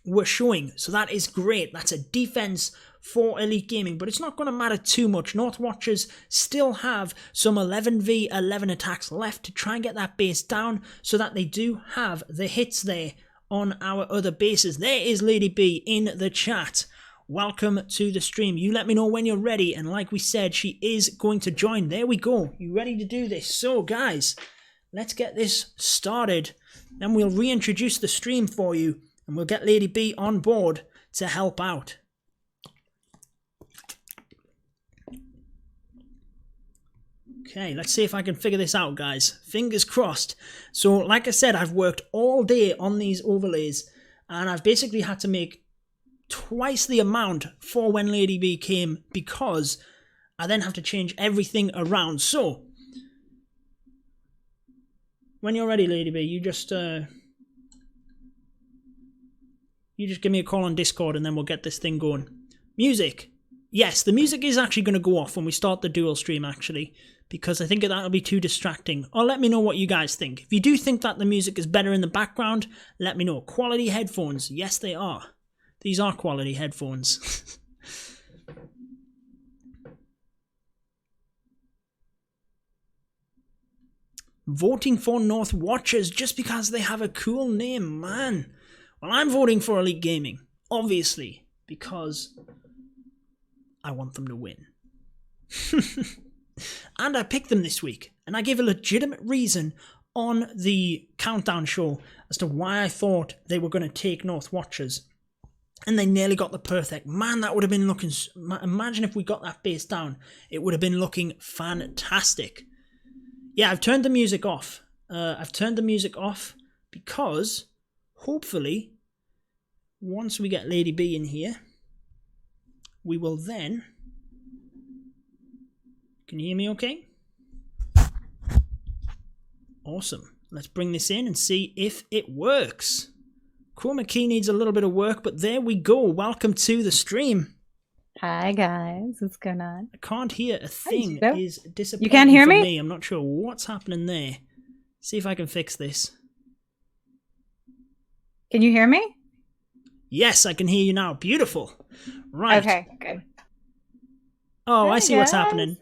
were showing. So that is great. That's a defense for Elite Gaming, but it's not going to matter too much. Northwatchers still have some 11v11 attacks left to try and get that base down so that they do have the hits there on our other bases. There is LadyB in the chat. Welcome to the stream. You let me know when you're ready, and like we said, she is going to join. There we go. You ready to do this? So guys, let's get this started. Then we'll reintroduce the stream for you, and we'll get LadyB on board to help out. Okay, let's see if I can figure this out, guys. Fingers crossed. So, like I said, I've worked all day on these overlays, and I've basically had to make twice the amount for when LadyB came, because I then have to change everything around. So, when you're ready, LadyB, you just give me a call on Discord, and then we'll get this thing going. Music. Yes, the music is actually going to go off when we start the dual stream, actually, because I think that'll be too distracting. Or let me know what you guys think. If you do think that the music is better in the background, let me know. Quality headphones. Yes, they are. These are quality headphones. Voting for Northwatchers just because they have a cool name, man. Well, I'm voting for Elite Gaming, obviously, because I want them to win. And I picked them this week, and I gave a legitimate reason on the countdown show as to why I thought they were going to take North Watchers. And they nearly got the perfect. Man, that would have been looking... Imagine if we got that base down. It would have been looking fantastic. Yeah, I've turned the music off. Because, hopefully, once we get LadyB in here, we will then... Can you hear me okay? Awesome. Let's bring this in and see if it works. Chroma key needs a little bit of work, but there we go. Welcome to the stream. Hi guys, what's going on? I can't hear a thing. Is disappointing. You can't hear for me? I'm not sure what's happening there. See if I can fix this. Can you hear me? Yes, I can hear you now. Beautiful. Right. Okay, good. Oh, I see what's happening.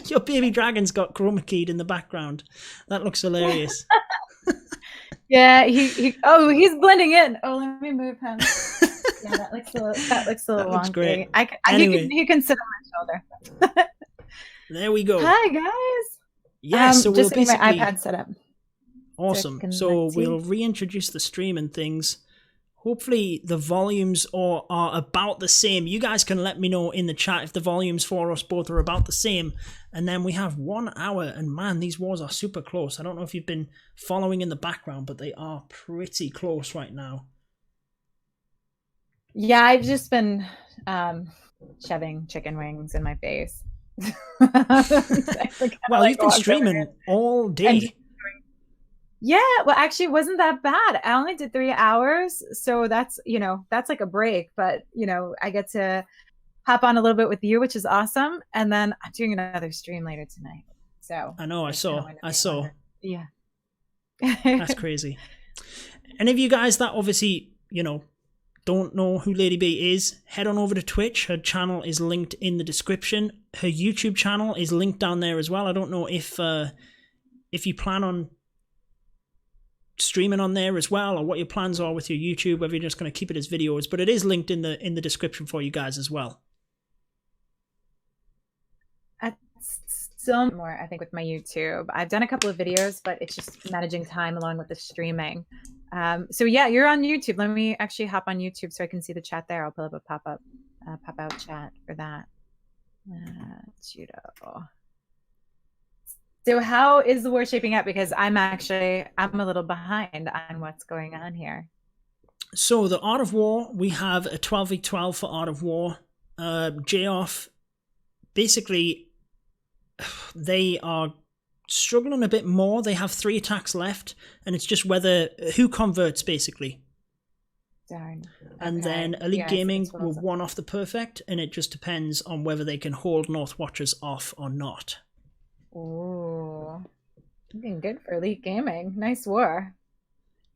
Your baby dragon's got chroma keyed in the background. That looks hilarious. Yeah, he's blending in. Oh, let me move him. Yeah, that looks a little looks wonky. great. Anyway. He can sit on my shoulder. There we go. Hi guys. Yes, so we'll just basically my iPad set up. Awesome. So we'll reintroduce the stream and things. Hopefully the volumes are about the same. You guys can let me know in the chat if the volumes for us both are about the same. And then we have 1 hour, and man, these wars are super close. I don't know if you've been following in the background, but they are pretty close right now. Yeah, I've just been shoving chicken wings in my face. Well, you've been streaming all day. Yeah, well, actually, it wasn't that bad. I only did 3 hours, so that's like a break. But I get to hop on a little bit with you, which is awesome. And then I'm doing another stream later tonight. So I know, I saw. Yeah, that's crazy. Any of you guys that obviously don't know who LadyB is, head on over to Twitch. Her channel is linked in the description. Her YouTube channel is linked down there as well. I don't know if you plan on streaming on there as well, or what your plans are with your YouTube, whether you're just going to keep it as videos, but it is linked in the description for you guys as well. Still more, I think, with my YouTube. I've done a couple of videos, but it's just managing time along with the streaming. So yeah, you're on YouTube. Let me actually hop on YouTube so I can see the chat there. I'll pull up a pop-out chat for that. Judo. So how is the war shaping up? Because I'm a little behind on what's going on here. So the Art of War, we have a 12v12 for Art of War. J-Off, basically, they are struggling a bit more. They have 3 attacks left, and it's just who converts, basically. Darn. And then Elite Gaming will 1 off the perfect, and it just depends on whether they can hold North Watchers off or not. Ooh, looking good for Elite Gaming. Nice war.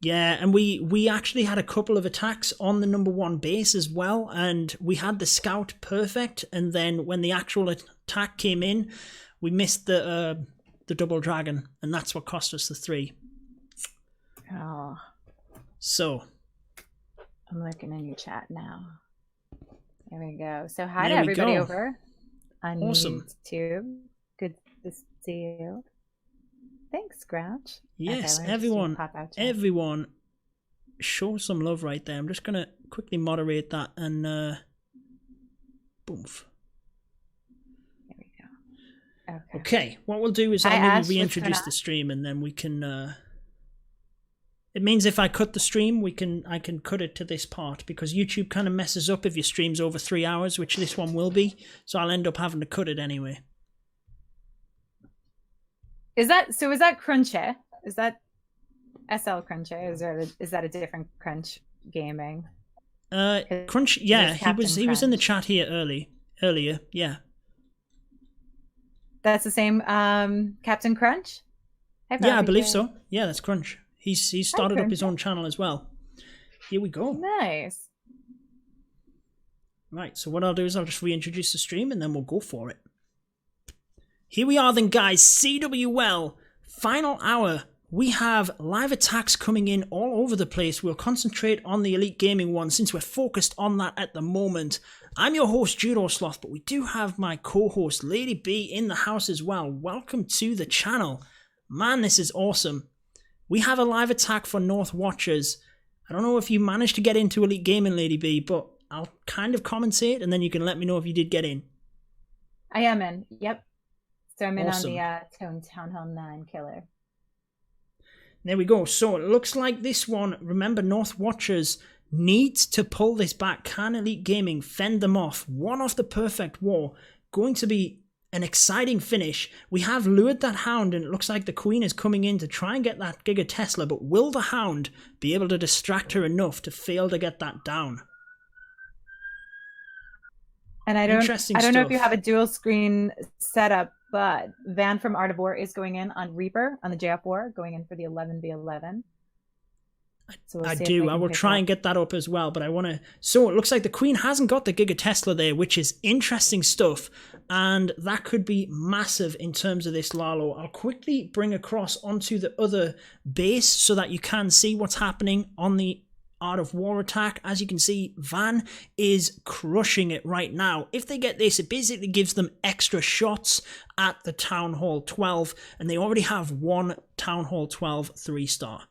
Yeah, and we actually had a couple of attacks on the #1 base as well, and we had the scout perfect, and then when the actual attack came in, we missed the double dragon, and that's what cost us the 3. Oh. So. I'm looking in your chat now. There we go. So hi to everybody over on YouTube. Good to see you. Thanks, Grouch. Yes, everyone show some love right there. I'm just going to quickly moderate that and boom. There we go. Okay, what we'll do is I'll maybe reintroduce the stream, and then we can... It means if I cut the stream, I can cut it to this part, because YouTube kind of messes up if your stream's over 3 hours, which this one will be. So I'll end up having to cut it anyway. Is that Crunchy? Is that SL Crunchy? Is that a different Crunch Gaming? Crunch, yeah, he was in the chat here earlier, yeah. That's the same Captain Crunch? Yeah, I believe so. Yeah, that's Crunch. He's started up his own channel as well. Here we go. Nice. Right, so what I'll do is I'll just reintroduce the stream, and then we'll go for it. Here we are then, guys. CWL, final hour, we have live attacks coming in all over the place. We'll concentrate on the Elite Gaming one since we're focused on that at the moment. I'm your host, Judo Sloth, but we do have my co-host, LadyB, in the house as well. Welcome to the channel. Man, this is awesome. We have a live attack for North Watchers. I don't know if you managed to get into Elite Gaming, LadyB, but I'll kind of commentate and then you can let me know if you did get in. I am in, yep. So I'm in Awesome. on the Town Hall 9 killer. There we go. So it looks like this one, remember, North Watchers needs to pull this back. Can Elite Gaming fend them off? One off the perfect war. Going to be an exciting finish. We have lured that Hound and it looks like the Queen is coming in to try and get that Giga Tesla, but will the Hound be able to distract her enough to fail to get that down? And I don't know if you have a dual screen setup, but Van from Art of War is going in on Reaper on the JF War, going in for the 11v11. So we'll I do. I will try and get that up as well, but I want to... So it looks like the Queen hasn't got the Giga Tesla there, which is interesting stuff, and that could be massive in terms of this Lalo. I'll quickly bring across onto the other base so that you can see what's happening on the Art of War attack. As you can see, Van is crushing it right now. If they get this, it basically gives them extra shots at the Town Hall 12, and they already have one Town Hall 12 3-star.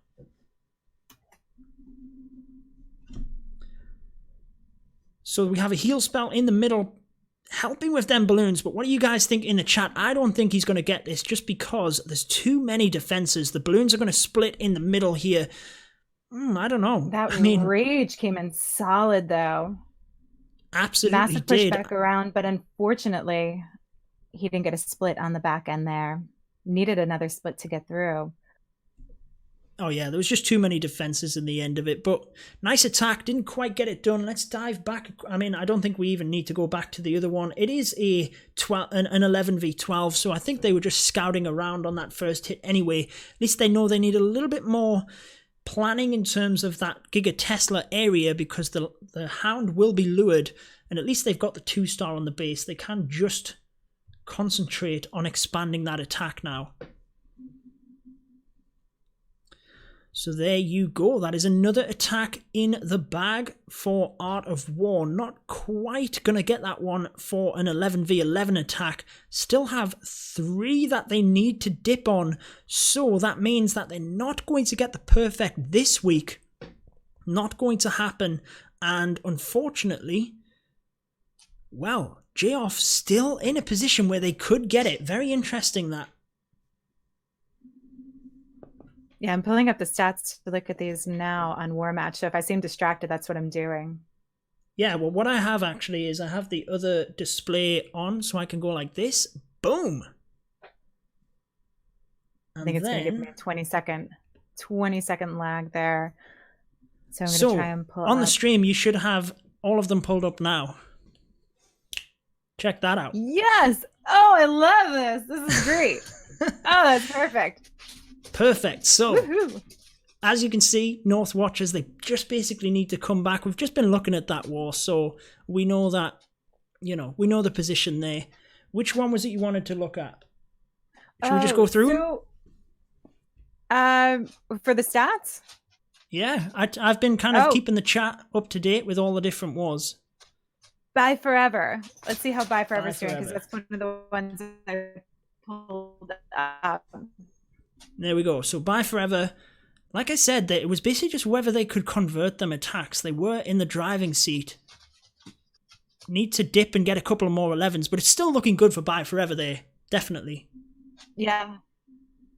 So we have a heal spell in the middle, helping with them balloons, but what do you guys think in the chat? I don't think he's going to get this just because there's too many defenses. The balloons are going to split in the middle here. I don't know. That rage came in solid, though. Absolutely massive did. pushback around, but unfortunately, he didn't get a split on the back end there. Needed another split to get through. Oh yeah, there was just too many defenses in the end of it, but nice attack, didn't quite get it done. Let's dive back. I mean, I don't think we even need to go back to the other one. It is an 11v12, so I think they were just scouting around on that first hit anyway. At least they know they need a little bit more planning in terms of that Giga Tesla area, because the Hound will be lured, and at least they've got the 2-star on the base. They can just concentrate on expanding that attack now. So there you go. That is another attack in the bag for Art of War. Not quite going to get that one for an 11v11 attack. Still have 3 that they need to dip on. So that means that they're not going to get the perfect this week. Not going to happen. And unfortunately, well, J-Off still in a position where they could get it. Very interesting that. Yeah, I'm pulling up the stats to look at these now on War Match. So if I seem distracted, that's what I'm doing. Yeah, well, what I have actually is I have the other display on, so I can go like this. Boom! I think it's going to give me a 20-second lag there. So I'm going to try and pull on up. The stream, you should have all of them pulled up now. Check that out. Yes! Oh, I love this. This is great. Oh, that's perfect. Perfect. So, as you can see, North Watchers, they just basically need to come back. We've just been looking at that war, so we know that, you know, we know the position there. Which one was it you wanted to look at? Should we just go through them? For the stats? Yeah, I've been kind of keeping the chat up to date with all the different wars. Bye Forever. Let's see how Bye Forever's doing, because that's one of the ones I pulled up. There we go. So Bye Forever, like I said, it was basically just whether they could convert them attacks. They were in the driving seat. Need to dip and get a couple of more 11s, but it's still looking good for Bye Forever there. Definitely. Yeah.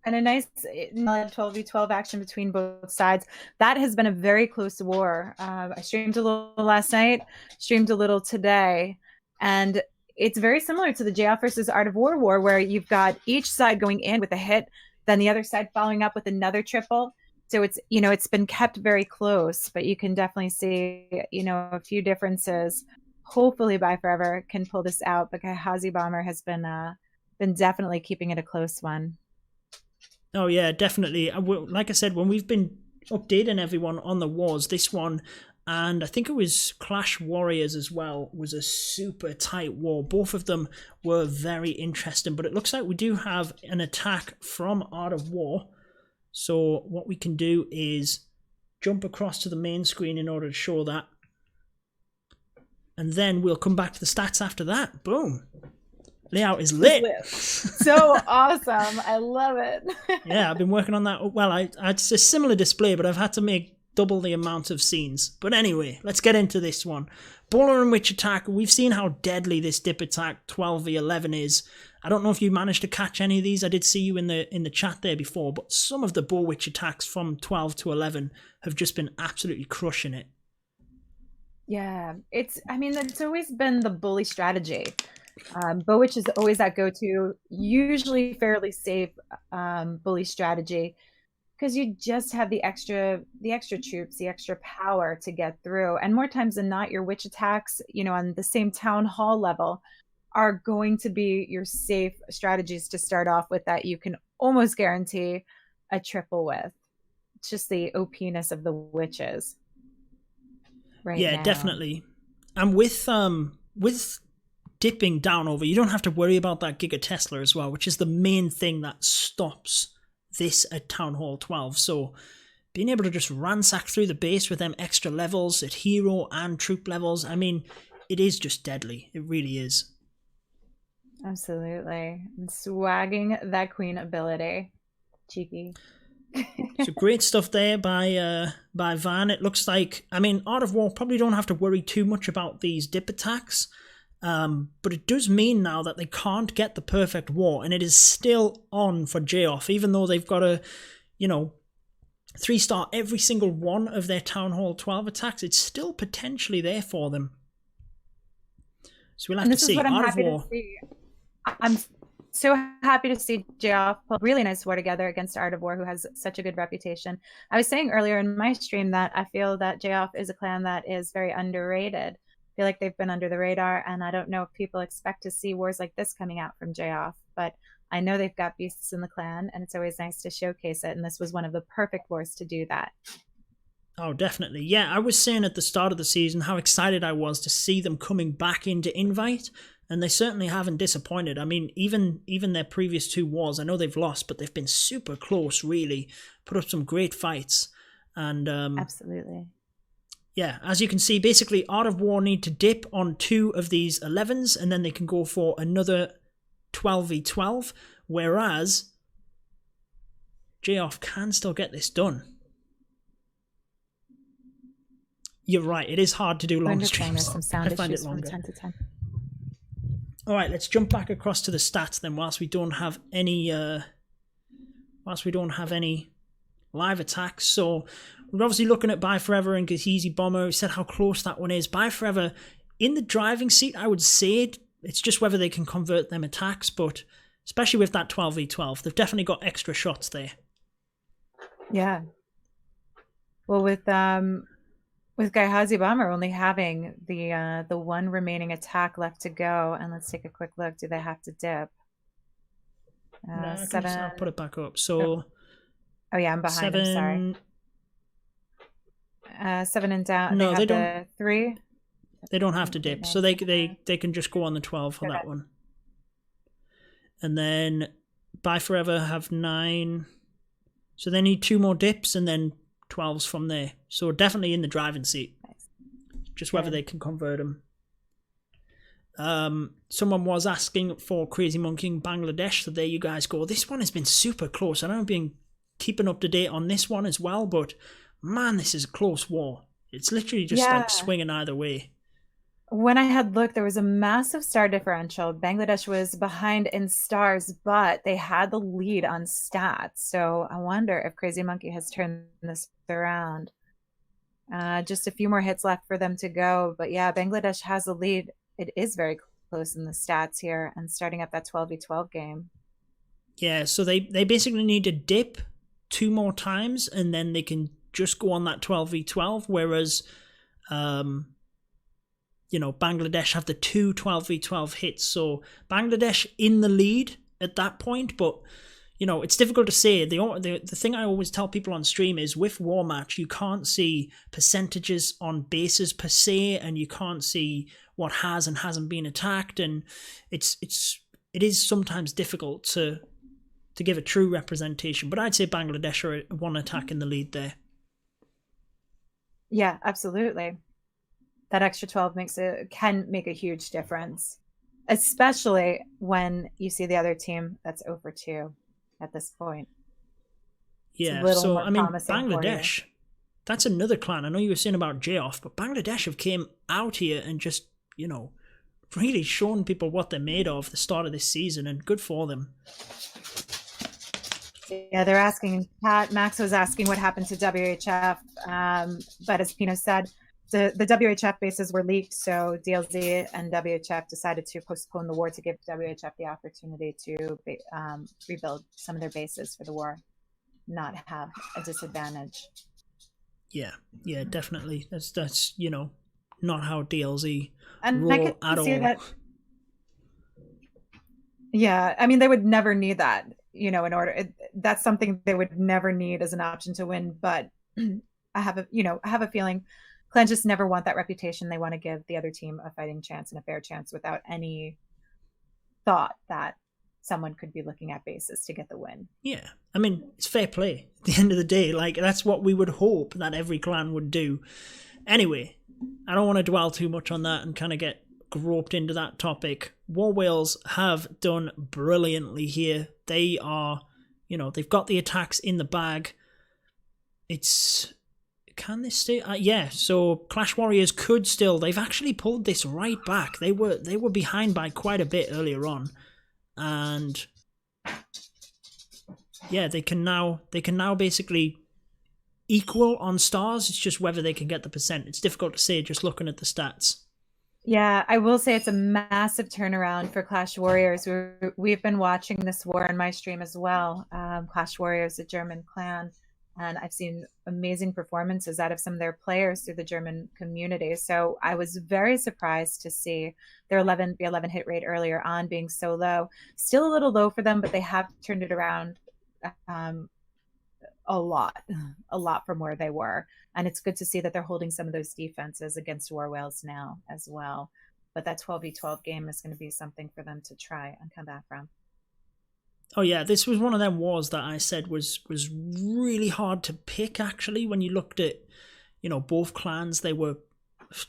And a nice 12v12 action between both sides. That has been a very close war. I streamed a little last night, streamed a little today, and it's very similar to the JF versus Art of War war, where you've got each side going in with a hit, then the other side following up with another triple. So it's, you know, it's been kept very close, but you can definitely see, you know, a few differences. Hopefully Bye Forever can pull this out, but Hazy Bomber has been definitely keeping it a close one. Oh yeah, definitely. Like I said, when we've been updating everyone on the wars, this one, and I think it was Clash Warriors as well, was a super tight war. Both of them were very interesting, but it looks like we do have an attack from Art of War. So what we can do is jump across to the main screen in order to show that. And then we'll come back to the stats after that. Boom. Layout is lit. So awesome. I love it. Yeah, I've been working on that. Well, it's a similar display, but I've had to make double the amount of scenes. But anyway, let's get into this one. Bowler and Witch attack. We've seen how deadly this dip attack 12v11 is. I don't know if you managed to catch any of these. I did see you in the chat there before, but some of the Bow Witch attacks from 12 to 11 have just been absolutely crushing it. Yeah, it's always been the bully strategy. Bow Witch is always that go-to, usually fairly safe bully strategy, because you just have the extra troops, the extra power to get through. And more times than not, your witch attacks, on the same town hall level, are going to be your safe strategies to start off with that you can almost guarantee a triple with. It's just the OP-ness of the witches. Right yeah, now. Definitely. And with dipping down over, you don't have to worry about that Giga Tesla as well, which is the main thing that stops this at Town Hall 12. So being able to just ransack through the base with them extra levels at hero and troop levels, I mean, it is just deadly. It really is. Absolutely. And swagging that queen ability. Cheeky. So great stuff there by Van. It looks like, Art of War probably don't have to worry too much about these dip attacks. But it does mean now that they can't get the perfect war, and it is still on for J-Off, even though they've got a, 3-star every single one of their Town Hall 12 attacks. It's still potentially there for them. So we'll have to see. Art of War. I'm so happy to see J-Off pull really nice war together against Art of War, who has such a good reputation. I was saying earlier in my stream that I feel that J-Off is a clan that is very underrated. I feel like they've been under the radar, and I don't know if people expect to see wars like this coming out from J-Off, but I know they've got beasts in the clan, and it's always nice to showcase it, and this was one of the perfect wars to do that. Oh, definitely. Yeah, I was saying at the start of the season how excited I was to see them coming back into Invite, and they certainly haven't disappointed. Even their previous 2 wars, I know they've lost, but they've been super close, really. Put up some great fights. And absolutely. Yeah, as you can see, basically Art of War need to dip on 2 of these 11s, and then they can go for another 12v12, whereas J-Off can still get this done. You're right, it is hard to do long streams. Some sound I find it issues longer. from time to time. All right, let's jump back across to the stats then. Whilst we don't have any live attacks, so we're obviously looking at Buy Forever and Gahizi Bomber. We said how close that one is. Buy Forever in the driving seat, I would say it's just whether they can convert them attacks, but especially with that 12v12, they've definitely got extra shots there. Yeah. Well, with Gahizi Bomber only having the one remaining attack left to go, and let's take a quick look. Do they have to dip? No, 7. I'll put it back up. So. Oh yeah, I'm behind. 7. I'm sorry. 7 and down. No, they don't. The 3. They don't have to dip, so they can just go on the 12 for that one. And then Buy Forever have 9, so they need 2 more dips and then 12s from there. So definitely in the driving seat. Nice. Just whether they can convert them. Someone was asking for Crazy Monkey in Bangladesh, so there you guys go. This one has been super close. I know I've been keeping up to date on this one as well, but man, this is a close war. It's literally just like swinging either way. When I had looked, there was a massive star differential. Bangladesh was behind in stars, but they had the lead on stats. So I wonder if Crazy Monkey has turned this around. Just a few more hits left for them to go. But yeah, Bangladesh has the lead. It is very close in the stats here and starting up that 12v12 game. Yeah, so they basically need to dip 2 more times and then they can just go on that 12v12, whereas Bangladesh have the 2 12v12 hits, so Bangladesh in the lead at that point, but it's difficult to say. The thing I always tell people on stream is with War Match, you can't see percentages on bases per se, and you can't see what has and hasn't been attacked, and it is sometimes difficult to to give a true representation. But I'd say Bangladesh are one attack in the lead there. Yeah, absolutely. That extra 12 can make a huge difference, especially when you see the other team that's over 2 at this point. Yeah, so I mean, Bangladesh, that's another clan. I know you were saying about J-Off, but Bangladesh have came out here and just, you know, really shown people what they're made of at the start of this season, and good for them. Yeah, they're asking, Max was asking what happened to WHF, but as Pino said, the WHF bases were leaked, so DLZ and WHF decided to postpone the war to give WHF the opportunity to rebuild some of their bases for the war, not have a disadvantage. Yeah, definitely. That's you know, not how DLZ and roll at all. That, yeah, I mean, they would never need that, you know, that's something they would never need as an option to win. But I have a feeling clans just never want that reputation. They want to give the other team a fighting chance and a fair chance without any thought that someone could be looking at bases to get the win. Yeah, I mean, it's fair play at the end of the day. Like, that's what we would hope that every clan would do. Anyway, I don't want to dwell too much on that and kind of get groped into that topic. War Whales have done brilliantly here. They are, you know, they've got the attacks in the bag. Can they stay? Yeah, so Clash Warriors could still, they've actually pulled this right back. They were behind by quite a bit earlier on. And yeah, they can now basically equal on stars. It's just whether they can get the percent. It's difficult to say just looking at the stats. Yeah, I will say it's a massive turnaround for Clash Warriors. We've been watching this war on my stream as well. Clash Warriors, a German clan, and I've seen amazing performances out of some of their players through the German community. So I was very surprised to see their 11 hit rate earlier on being so low. Still a little low for them, but they have turned it around a lot from where they were. And it's good to see that they're holding some of those defenses against War Whales now as well. But that 12v12 game is going to be something for them to try and come back from. Oh yeah, this was one of them wars that I said was really hard to pick, actually. When you looked at, you know, both clans, they were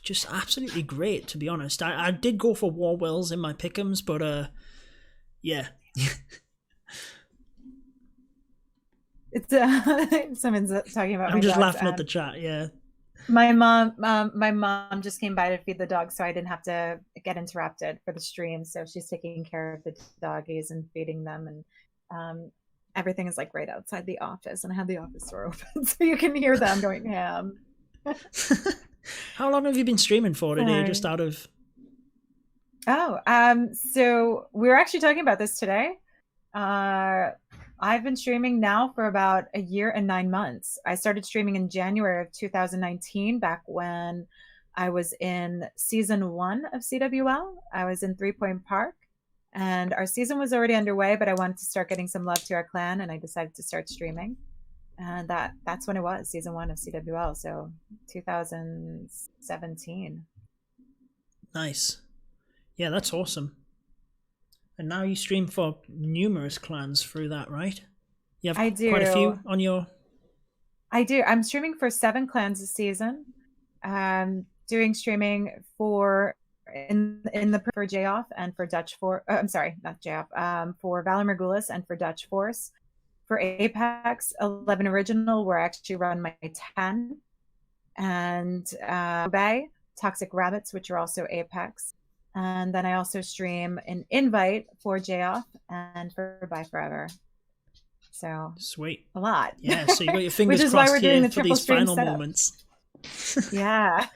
just absolutely great, to be honest. I did go for War Whales in my pick'ems, but yeah. It's someone's talking about. I'm just laughing at the chat. Yeah. My mom just came by to feed the dog, so I didn't have to get interrupted for the stream. So she's taking care of the doggies and feeding them, and everything is like right outside the office, and I have the office door open, so you can hear them going ham. How long have you been streaming for today? Just out of. So we were actually talking about this today. I've been streaming now for about a year and 9 months. I started streaming in January of 2019, back when I was in season 1 of CWL. I was in 3 Point Park, and our season was already underway, but I wanted to start getting some love to our clan, and I decided to start streaming. And that's when it was, season 1 of CWL, so 2017. Nice. Yeah, that's awesome. And now you stream for numerous clans through that, right? You have quite a few on your... I do. I'm streaming for 7 clans this season. Doing streaming for J-Off and for Dutch Force. I'm sorry, not J-Off. For Valor Margulis and for Dutch Force. For Apex 11 Original, where I actually run my 10. And Bay, Toxic Rabbits, which are also Apex. And then I also stream an invite for J-Off and for Bye Forever. So sweet. A lot. Yeah, so you got your fingers crossed here for these final moments. Yeah.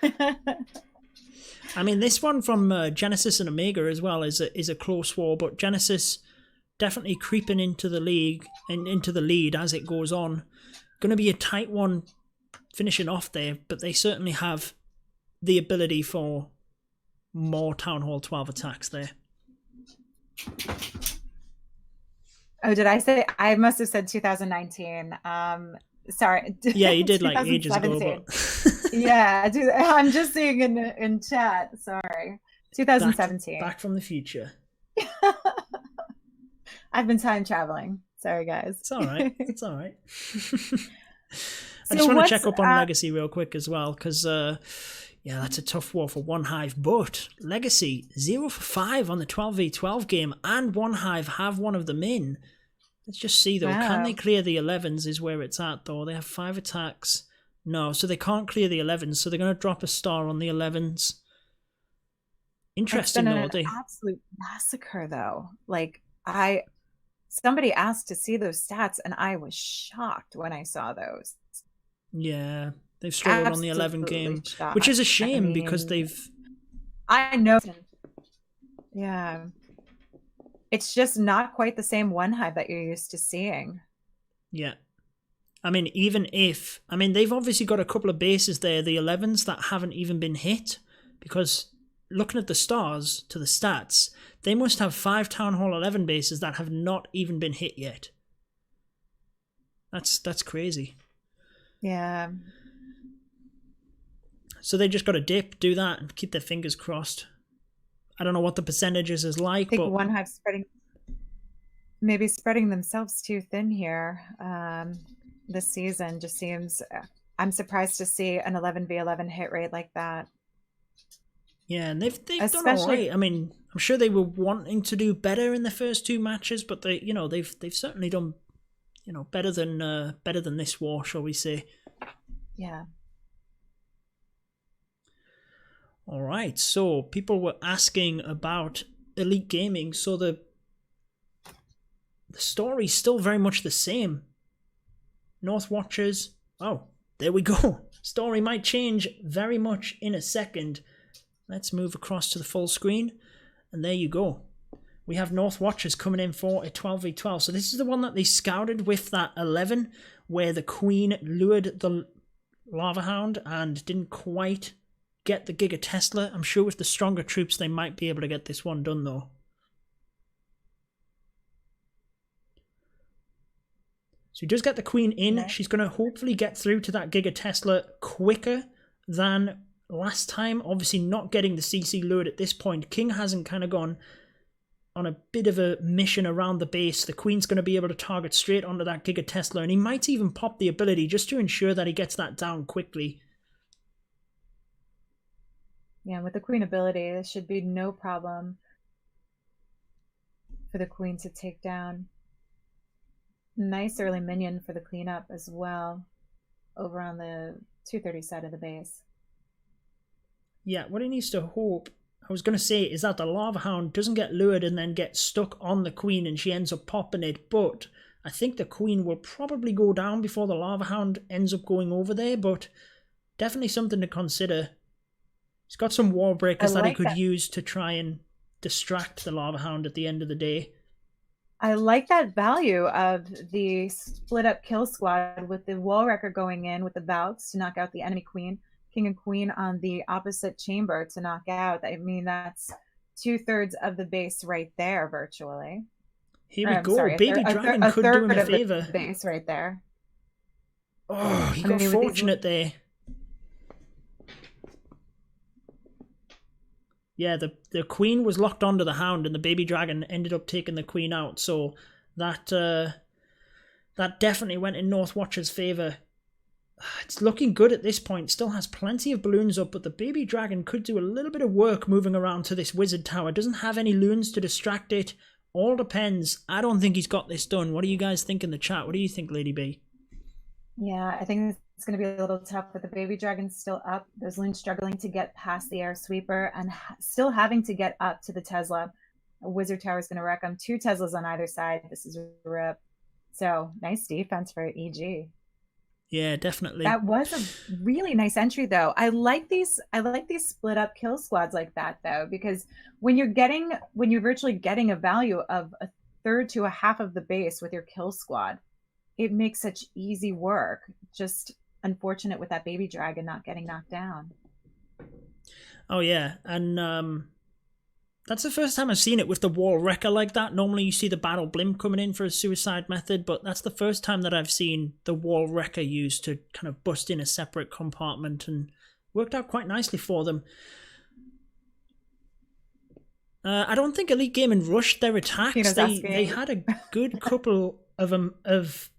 I mean, this one from Genesis and Omega as well is a close war, but Genesis definitely creeping into the league and into the lead as it goes on. Going to be a tight one finishing off there, but they certainly have the ability for more Town Hall 12 attacks there. Oh, did I say? I must have said 2019. Sorry. Yeah, you did like ages ago. But... yeah, I'm just seeing in chat. Sorry. 2017. Back from the future. I've been time traveling. Sorry, guys. It's all right. It's all right. I So just want to what's check up on Legacy real quick as well, because yeah, that's a tough war for One Hive. But Legacy 0 for 5 on the 12v12 game, and One Hive have one of them in. Let's just see though. Wow. Can they clear the 11s? Is where it's at though. They have 5 attacks. No, so they can't clear the 11s. So they're going to drop a star on the 11s. Interesting though. It's been an absolute massacre though. Like somebody asked to see those stats, and I was shocked when I saw those. Yeah, they've struggled on the 11 game, which is a shame because I know. Yeah. It's just not quite the same One Hive that you're used to seeing. Yeah. I mean, they've obviously got a couple of bases there, the 11s, that haven't even been hit, because looking at the stars to the stats, they must have 5 Town Hall 11 bases that have not even been hit yet. That's crazy. Yeah. So they just got to do that and keep their fingers crossed. I don't know what the percentages is like, I think but One Hive spreading themselves too thin here. This season just seems. I'm surprised to see an 11v11 hit rate like that. Yeah, and they've done all right. I mean, I'm sure they were wanting to do better in the first 2 matches, but they've certainly done better than this war, shall we say? Yeah. All right. So people were asking about Elite Gaming. So the story's still very much the same. North Watchers. Oh, there we go. Story might change very much in a second. Let's move across to the full screen. And there you go. We have North Watchers coming in for a 12v12. So this is the one that they scouted with that 11, where the Queen lured the Lava Hound and didn't quite get the Giga Tesla. I'm sure with the stronger troops, they might be able to get this one done, though. So he does get the Queen in. Yeah. She's going to hopefully get through to that Giga Tesla quicker than last time. Obviously not getting the CC lured at this point. King hasn't kind of gone on a bit of a mission around the base. The Queen's going to be able to target straight onto that Giga Tesla, and he might even pop the ability just to ensure that he gets that down quickly. Yeah, with the Queen ability, this should be no problem for the Queen to take down. Nice early minion for the cleanup as well, over on the 230 side of the base. Yeah, what he needs to hope, I was going to say, is that the Lava Hound doesn't get lured and then get stuck on the Queen and she ends up popping it, but I think the Queen will probably go down before the Lava Hound ends up going over there, but definitely something to consider. He's got some wall breakers that he could use to try and distract the Lava Hound at the end of the day. I like that value of the split up kill squad with the wall wrecker going in with the Valks to knock out the enemy Queen, King and Queen on the opposite chamber to knock out. I mean, that's 2/3 of the base right there, virtually. Here we go. Sorry, Baby Dragon could do him a favor. Base right there. Oh, he got fortunate there. Yeah, the Queen was locked onto the Hound and the Baby Dragon ended up taking the Queen out. So that definitely went in North Watcher's favour. It's looking good at this point. Still has plenty of balloons up, but the Baby Dragon could do a little bit of work moving around to this Wizard Tower. Doesn't have any loons to distract it. All depends. I don't think he's got this done. What do you guys think in the chat? What do you think, LadyB? Yeah, I think it's going to be a little tough with the Baby Dragon still up. Those loons struggling to get past the Air Sweeper and still having to get up to the Tesla. A Wizard Tower is going to wreck them. 2 Teslas on either side. This is a rip. So nice defense for EG. Yeah, definitely. That was a really nice entry, though. I like these split up kill squads like that, though, because when you're virtually getting a value of 1/3 to 1/2 of the base with your kill squad, it makes such easy work. Just unfortunate with that Baby Dragon not getting knocked down. Oh yeah, and that's the first time I've seen it with the wall wrecker like that. Normally you see the battle blimp coming in for a suicide method, but that's the first time that I've seen the wall wrecker used to kind of bust in a separate compartment, and worked out quite nicely for them. I don't think Elite Gaming rushed their attacks. They had a good couple of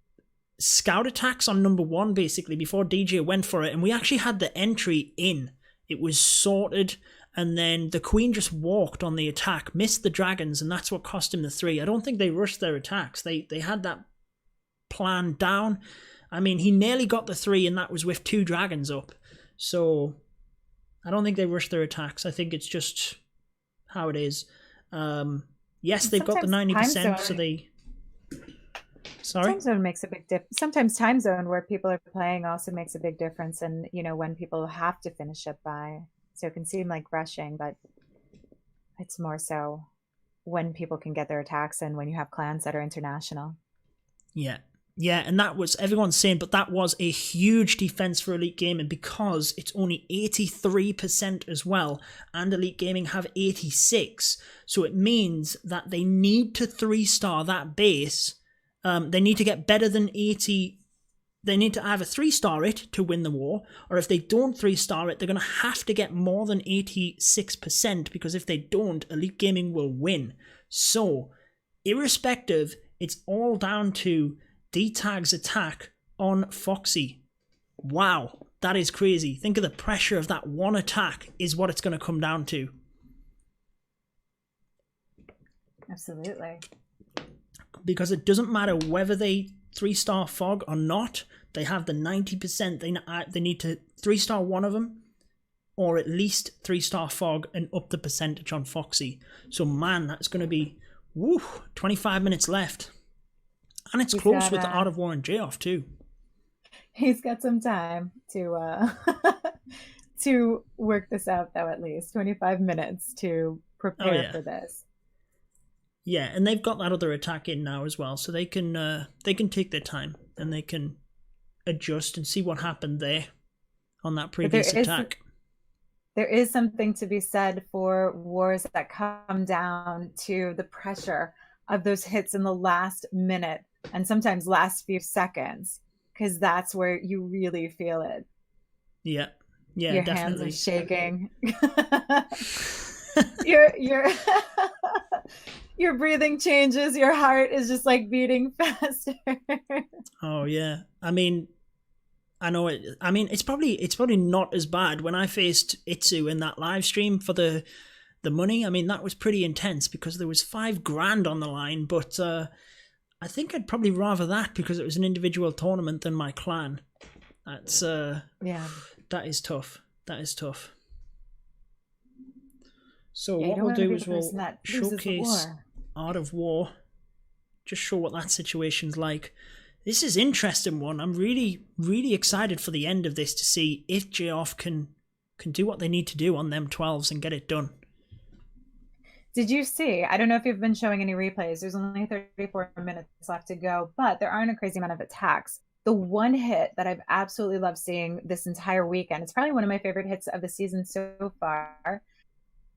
scout attacks on number 1 basically before DJ went for it, and we actually had the entry in. It was sorted, and then the Queen just walked on the attack, missed the dragons, and that's what cost him the 3. I don't think they rushed their attacks. They had that plan down. I mean, he nearly got the 3, and that was with 2 dragons up. So I don't think they rushed their attacks. I think it's just how it is. Yes, they've got the 90%, so they... Sorry? Time zone makes a big difference. Sometimes time zone where people are playing also makes a big difference, and when people have to finish it by. So it can seem like rushing, but it's more so when people can get their attacks and when you have clans that are international. Yeah. Yeah, and that was, everyone's saying, but that was a huge defense for Elite Gaming because it's only 83% as well, and Elite Gaming have 86. So it means that they need to 3-star that base. They need to get better than 80. They need to either 3-star it to win the war, or if they don't 3-star it, they're going to have to get more than 86%, because if they don't, Elite Gaming will win. So, irrespective, it's all down to D-Tag's attack on Foxy. Wow, that is crazy. Think of the pressure of that one attack is what it's going to come down to. Absolutely. Because it doesn't matter whether they 3-star Fog or not, they have the 90%. They need to 3-star one of them, or at least 3-star Fog and up the percentage on Foxy. So man, that's going to be 25 minutes left. And it's close with the Art of War and J-Off too. He's got some time to to work this out, though. At least 25 minutes to prepare for this. Yeah, and they've got that other attack in now as well, so they can take their time and they can adjust and see what happened there on that previous attack. There is something to be said for wars that come down to the pressure of those hits in the last minute and sometimes last few seconds, because that's where you really feel it. Yeah, your definitely. Hands are shaking. your breathing changes. Your heart is just like beating faster. Oh yeah, I mean, I know it. I mean, it's probably not as bad. When I faced Itsu in that live stream for the money, I mean, that was pretty intense because there was $5,000 on the line. But I think I'd probably rather that because it was an individual tournament than my clan. That's yeah. That is tough. That is tough. So what we'll do is we'll showcase Art of War. Just show what that situation's like. This is an interesting one. I'm really, really excited for the end of this to see if J-Off can do what they need to do on them 12s and get it done. Did you see? I don't know if you've been showing any replays. There's only 34 minutes left to go, but there aren't a crazy amount of attacks. The one hit that I've absolutely loved seeing this entire weekend, it's probably one of my favorite hits of the season so far,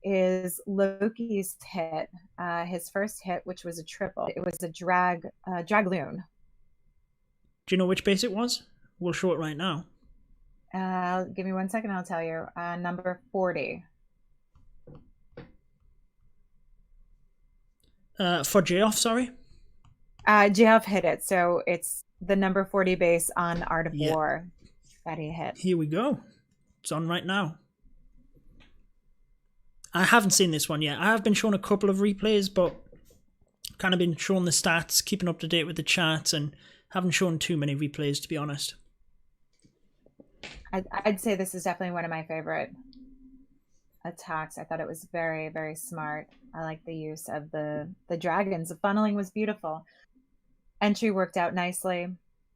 is Loki's hit, his first hit, which was a triple. It was a Dragloon. Do you know which base it was? We'll show it right now. Give me 1 second, I'll tell you. Number 40. For J-Off, sorry? J-Off hit it, so it's the number 40 base on Art of War that he hit. Here we go. It's on right now. I haven't seen this one yet. I have been shown a couple of replays, but kind of been showing the stats, keeping up to date with the chat, and haven't shown too many replays, to be honest. I'd say this is definitely one of my favorite attacks. I thought it was very, very smart. I like the use of the dragons. The funneling was beautiful. Entry worked out nicely,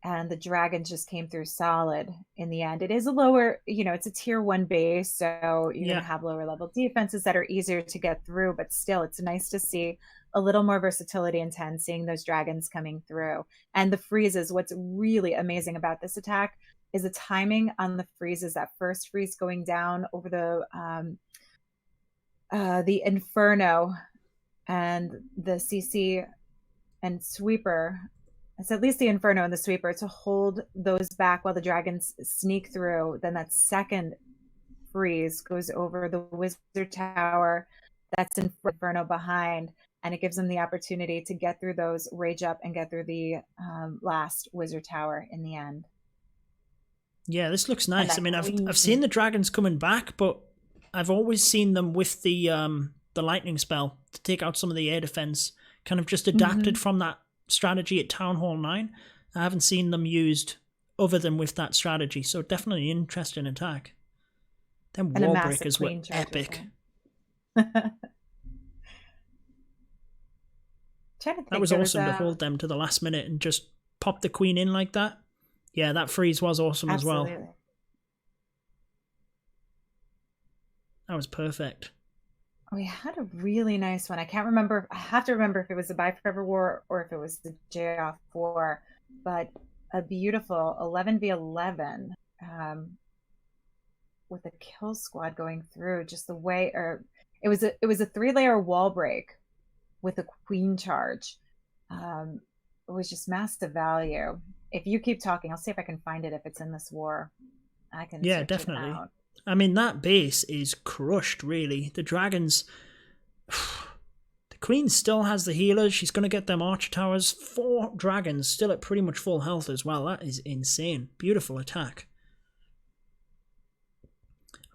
and the dragons just came through solid in the end. It is a lower, it's a tier 1 base, so you're going to have lower level defenses that are easier to get through, but still it's nice to see a little more versatility in 10, seeing those dragons coming through. And the freezes, what's really amazing about this attack is the timing on the freezes. That first freeze going down over the Inferno and the CC and Sweeper. It's at least the Inferno and the Sweeper to hold those back while the dragons sneak through. Then that second freeze goes over the Wizard Tower. That's Inferno behind. and it gives them the opportunity to get through those, rage up, and get through the last wizard tower in the end. Yeah, this looks nice. I mean, I've seen the dragons coming back, but I've always seen them with the lightning spell to take out some of the air defense. Kind of just adapted from that strategy at Town Hall 9. I haven't seen them used other than with that strategy, so definitely an interesting attack. Them wall breakers were epic. That was awesome to hold them to the last minute and just pop the queen in like that. Yeah, that freeze was awesome as well. That was perfect. We had a really nice one. I can't remember. I have to remember if it was the Buy Forever War or if it was the J-Off War, but a beautiful 11v11 with a kill squad going through. Just the way, or it was a 3-layer wall break with a queen charge. It was just massive value. If you keep talking, I'll see if I can find it if it's in this war. I can. Yeah, definitely. I mean, that base is crushed, really. The dragons... The queen still has the healers. She's going to get them archer towers. 4 dragons still at pretty much full health as well. That is insane. Beautiful attack.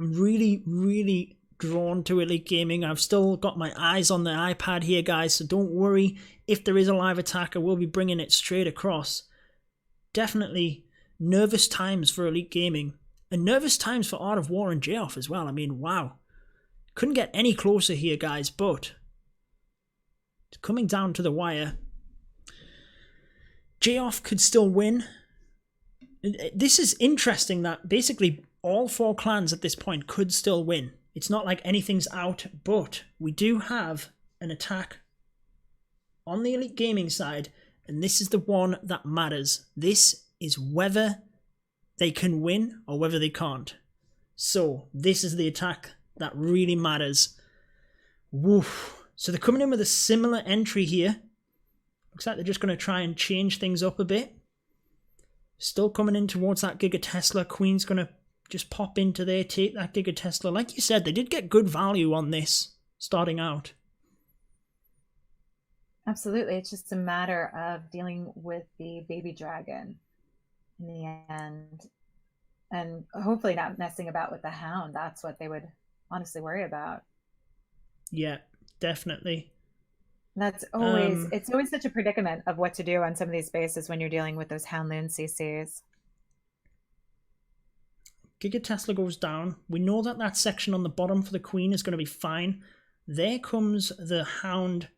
I'm really, really drawn to Elite Gaming. I've still got my eyes on the iPad here, guys, so don't worry. If there is a live attack, I will be bringing it straight across. Definitely nervous times for Elite Gaming. And nervous times for Art of War and J-Off as well. I mean, wow. Couldn't get any closer here, guys, but it's coming down to the wire. J-Off could still win. This is interesting that basically all 4 clans at this point could still win. It's not like anything's out, but we do have an attack on the Elite Gaming side, and this is the one that matters. This is whether they can win or whether they can't. So this is the attack that really matters. Woof. So they're coming in with a similar entry here. Looks like they're just going to try and change things up a bit. Still coming in towards that Giga Tesla. Queen's going to just pop into there, take that Giga Tesla. Like you said, they did get good value on this starting out. Absolutely. It's just a matter of dealing with the baby dragon in the end, and hopefully not messing about with the hound. That's what they would honestly worry about. Yeah, definitely. That's always it's always such a predicament of what to do on some of these bases when you're dealing with those Houndloon CCs. Giga Tesla goes down. We know that that section on the bottom for the queen is going to be fine. There comes the hound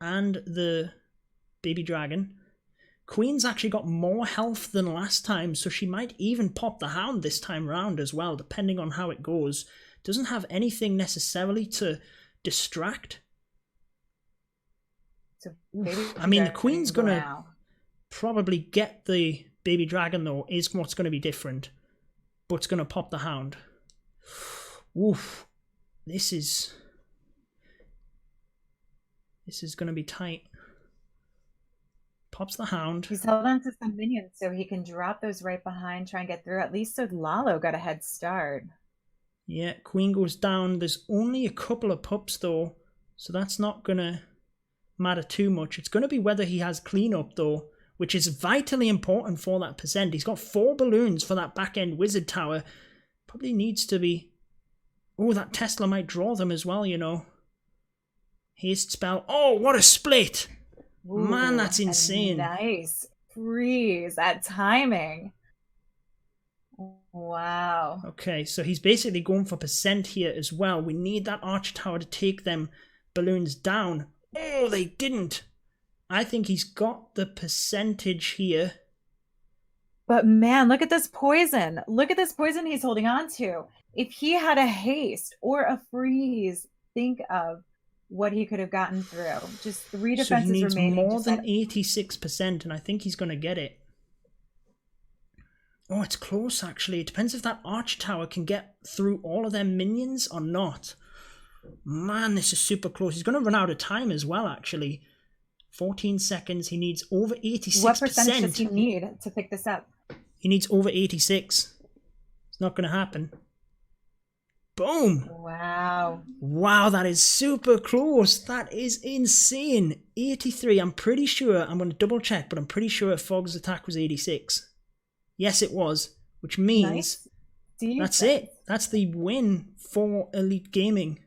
and the baby dragon. Queen's actually got more health than last time, so she might even pop the hound this time round as well, depending on how it goes. Doesn't have anything necessarily to distract. I mean, the queen's going to probably get the baby dragon, though, is what's going to be different. But it's going to pop the hound. Oof. This is going to be tight. Pops the hound. He's held on to some minions so he can drop those right behind, try and get through. At least so Lalo got a head start. Yeah, queen goes down. There's only a couple of pups though, so that's not going to matter too much. It's going to be whether he has cleanup though, which is vitally important for that percent. He's got 4 balloons for that back-end wizard tower. Probably needs to be... Oh, that Tesla might draw them as well, you know. Haste spell. Oh, what a split! Ooh, man, that's insane. Nice freeze. That timing. Wow. Okay, so he's basically going for percent here as well. We need that arch tower to take them balloons down. Oh, they didn't. I think he's got the percentage here. But man, look at this poison. Look at this poison he's holding on to. If he had a haste or a freeze, think of what he could have gotten through. Just 3 defenses remaining. So he needs more than 86%, and I think he's going to get it. Oh, it's close, actually. It depends if that arch tower can get through all of their minions or not. Man, this is super close. He's going to run out of time as well, actually. 14 seconds. He needs over 86%. What percentage does he need to pick this up? He needs over 86. It's not going to happen. Boom. Wow. Wow, that is super close. That is insane. 83. I'm pretty sure, I'm going to double check, but I'm pretty sure Fogg's attack was 86. Yes, it was, which means nice. That's it. That's the win for Elite Gaming.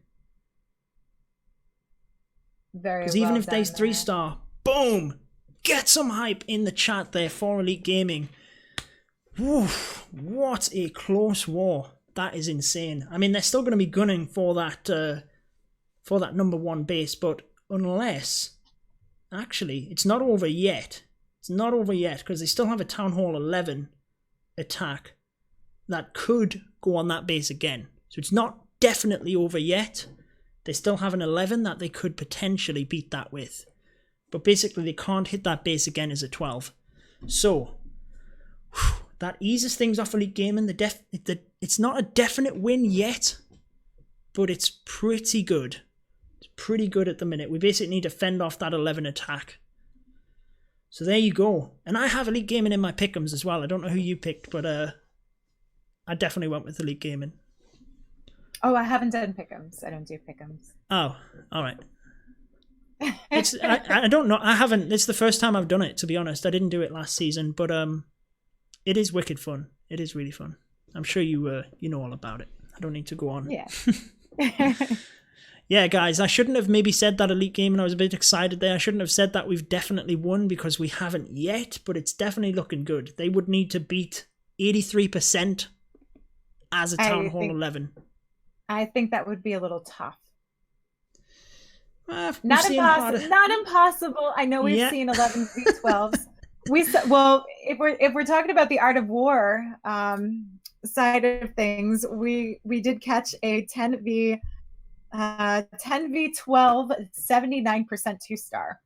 Very Because even well if they's done 3-star, boom! Get some hype in the chat there for Elite Gaming. Woof, what a close war. That is insane. I mean, they're still going to be gunning for that number 1 base, but unless... Actually, it's not over yet. It's not over yet, because they still have a Town Hall 11 attack that could go on that base again. So it's not definitely over yet. They still have an 11 that they could potentially beat that with. But basically, they can't hit that base again as a 12. So... that eases things off Elite Gaming. It's not a definite win yet, but it's pretty good. It's pretty good at the minute. We basically need to fend off that 11 attack. So there you go. And I have Elite Gaming in my pick'ems as well. I don't know who you picked, but I definitely went with Elite Gaming. Oh, I haven't done pick'ems. I don't do pick'ems. Oh, all right. I don't know. I haven't. It's the first time I've done it, to be honest. I didn't do it last season, but it is wicked fun. It is really fun. I'm sure you know all about it. I don't need to go on. Yeah. Yeah, guys, I shouldn't have maybe said that Elite Gaming. I was a bit excited there. I shouldn't have said that we've definitely won because we haven't yet, but it's definitely looking good. They would need to beat 83% as a Town Hall 11. I think that would be a little tough. Not impossible. I know we've seen 11 v12s. If we're talking about the Art of War side of things, we did catch a 10v12 79% 2-star.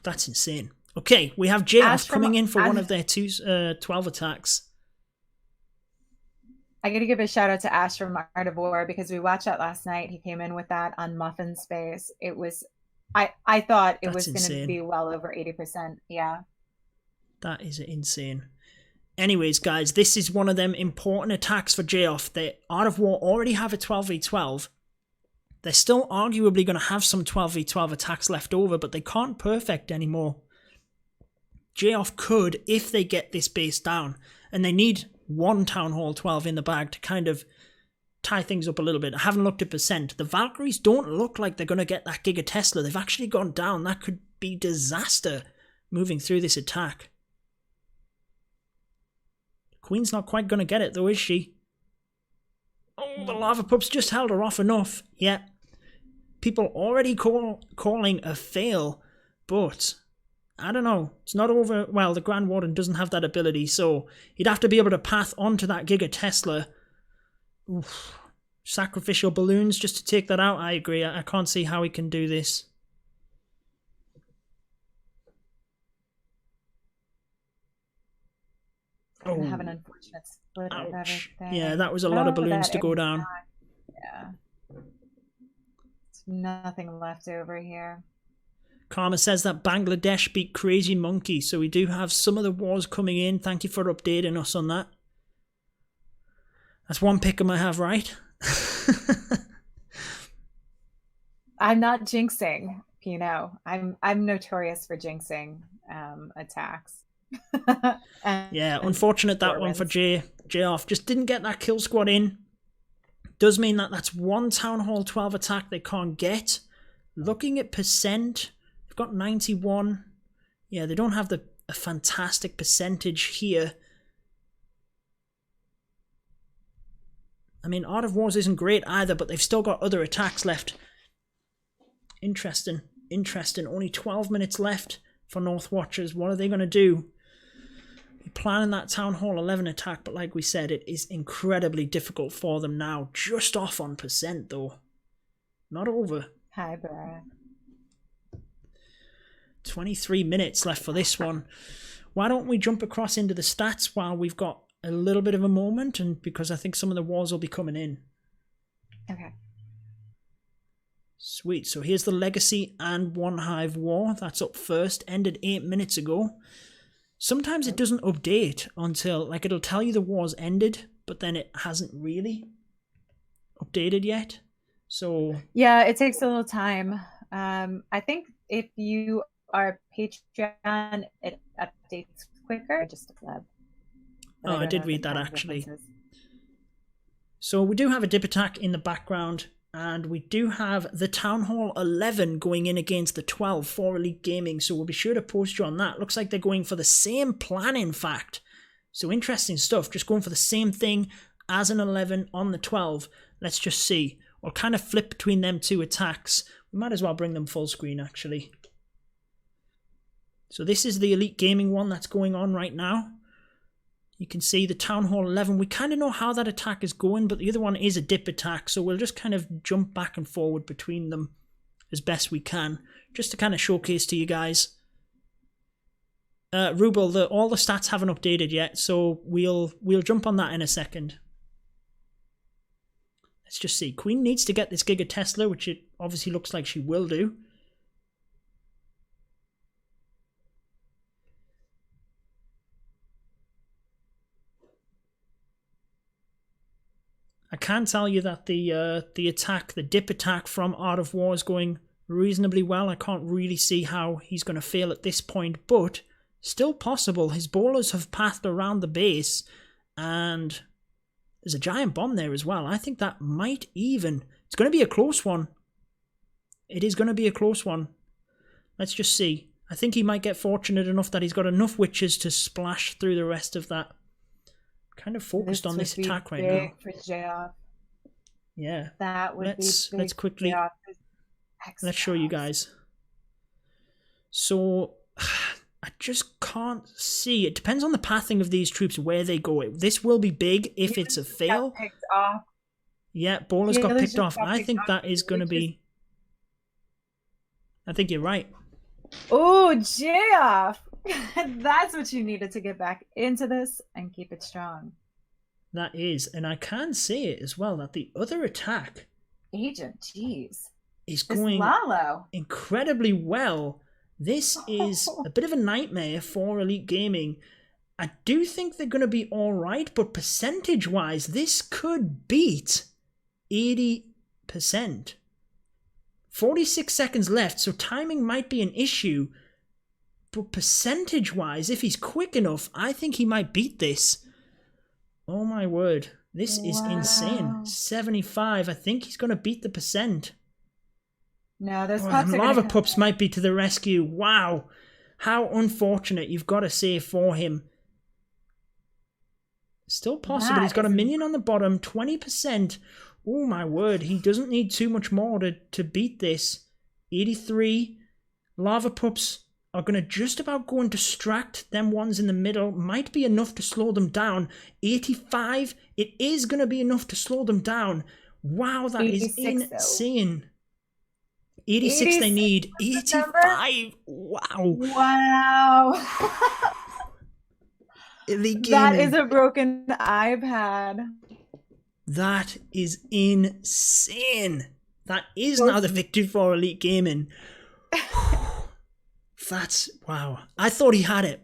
That's insane. Okay, we have JF coming in for one of their 12 attacks. I got to give a shout out to Ash from Art of War because we watched that last night. He came in with that on Muffin Space. It was, I thought it was going to be well over 80%. Yeah. That is insane. Anyways, guys, this is one of them important attacks for J-Off. The Art of War already have a 12v12. They're still arguably going to have some 12v12 attacks left over, but they can't perfect anymore. J-Off could if they get this base down, and they need one Town Hall 12 in the bag to kind of tie things up a little bit. I haven't looked at percent. The Valkyries don't look like they're going to get that Giga Tesla. They've actually gone down. That could be disaster moving through this attack. Queen's not quite going to get it though, is she? Oh, the Lava Pups just held her off enough. Yeah. People already calling a fail, but I don't know. It's not over. Well, the Grand Warden doesn't have that ability, so he'd have to be able to path onto that Giga Tesla. Oof. Sacrificial balloons just to take that out. I agree. I can't see how he can do this. Oh, have an unfortunate split of everything. Yeah, that was a lot of balloons to go down. Yeah. There's nothing left over here. Karma says that Bangladesh beat Crazy Monkey, so we do have some of the wars coming in. Thank you for updating us on that. That's one pick'em I have right. I'm not jinxing, I'm notorious for jinxing attacks. Yeah, unfortunate that one for J off. Just didn't get that kill squad in. Does mean that that's one Town Hall 12 attack they can't get. Looking at percent, they've got 91. Yeah, they don't have a fantastic percentage here. I mean, Art of Wars isn't great either, but they've still got other attacks left. Interesting. Only 12 minutes left for North Watchers. What are they going to do? They're planning that Town Hall 11 attack, but like we said, it is incredibly difficult for them now. Just off on percent, though. Not over. Hi, Brad. 23 minutes left for this one. Why don't we jump across into the stats while we've got a little bit of a moment, and because I think some of the wars will be coming in. Okay. Sweet. So here's the Legacy and One Hive War. That's up first. Ended 8 minutes ago. Sometimes it doesn't update until, like, it'll tell you the war's ended, but then it hasn't really. updated yet. So yeah, it takes a little time. I think if you are Patreon, it updates quicker. Just a flub. Oh, I did read that actually. So we do have a dip attack in the background, and we do have the Town Hall 11 going in against the 12 for Elite Gaming, so we'll be sure to post you on that. Looks like they're going for the same plan, in fact. So interesting stuff, just going for the same thing as an 11 on the 12. Let's just see. We'll kind of flip between them two attacks. We might as well bring them full screen, actually. So this is the Elite Gaming one that's going on right now. You can see the Town Hall 11. We kind of know how that attack is going, but the other one is a dip attack, so we'll just kind of jump back and forward between them as best we can, just to kind of showcase to you guys. Rubel, all the stats haven't updated yet, so we'll jump on that in a second. Let's just see. Queen needs to get this Giga Tesla, which it obviously looks like she will do. I can tell you that the attack, the dip attack from Art of War is going reasonably well. I can't really see how he's going to fail at this point, but still possible. His bowlers have pathed around the base, and there's a giant bomb there as well. I think that might even... It's going to be a close one. It is going to be a close one. Let's just see. I think he might get fortunate enough that he's got enough witches to splash through the rest of that. Kind of focused on this attack right now. For J-off. Yeah. That would be big. Let's quickly... Let's show you guys. So... I just can't see. It depends on the pathing of these troops, where they go. This will be big if it's a fail. Picked off. Yeah, bowlers got picked off. I think that is going to be... I think you're right. Oh, J-off! That's what you needed to get back into this and keep it strong. That is. And I can see it as well, that the other attack... Agent, jeez. Is going incredibly well. This is a bit of a nightmare for Elite Gaming. I do think they're going to be alright, but percentage-wise, this could beat 80%. 46 seconds left, so timing might be an issue. But percentage-wise, if he's quick enough, I think he might beat this. Oh my word. This is insane. 75. I think he's going to beat the percent. No, those pups are lava pups might be to the rescue. Wow. How unfortunate, you've got to say, for him. Still possible. He's got a minion on the bottom. 20%. Oh my word. He doesn't need too much more to beat this. 83. Lava pups are going to just about go and distract them ones in the middle. Might be enough to slow them down. 85. It is going to be enough to slow them down. Wow, that is insane. Though. 86 they need. 85. Wow. Wow. That is a broken iPad. That is insane. That is now the victory for Elite Gaming. That's... Wow. I thought he had it.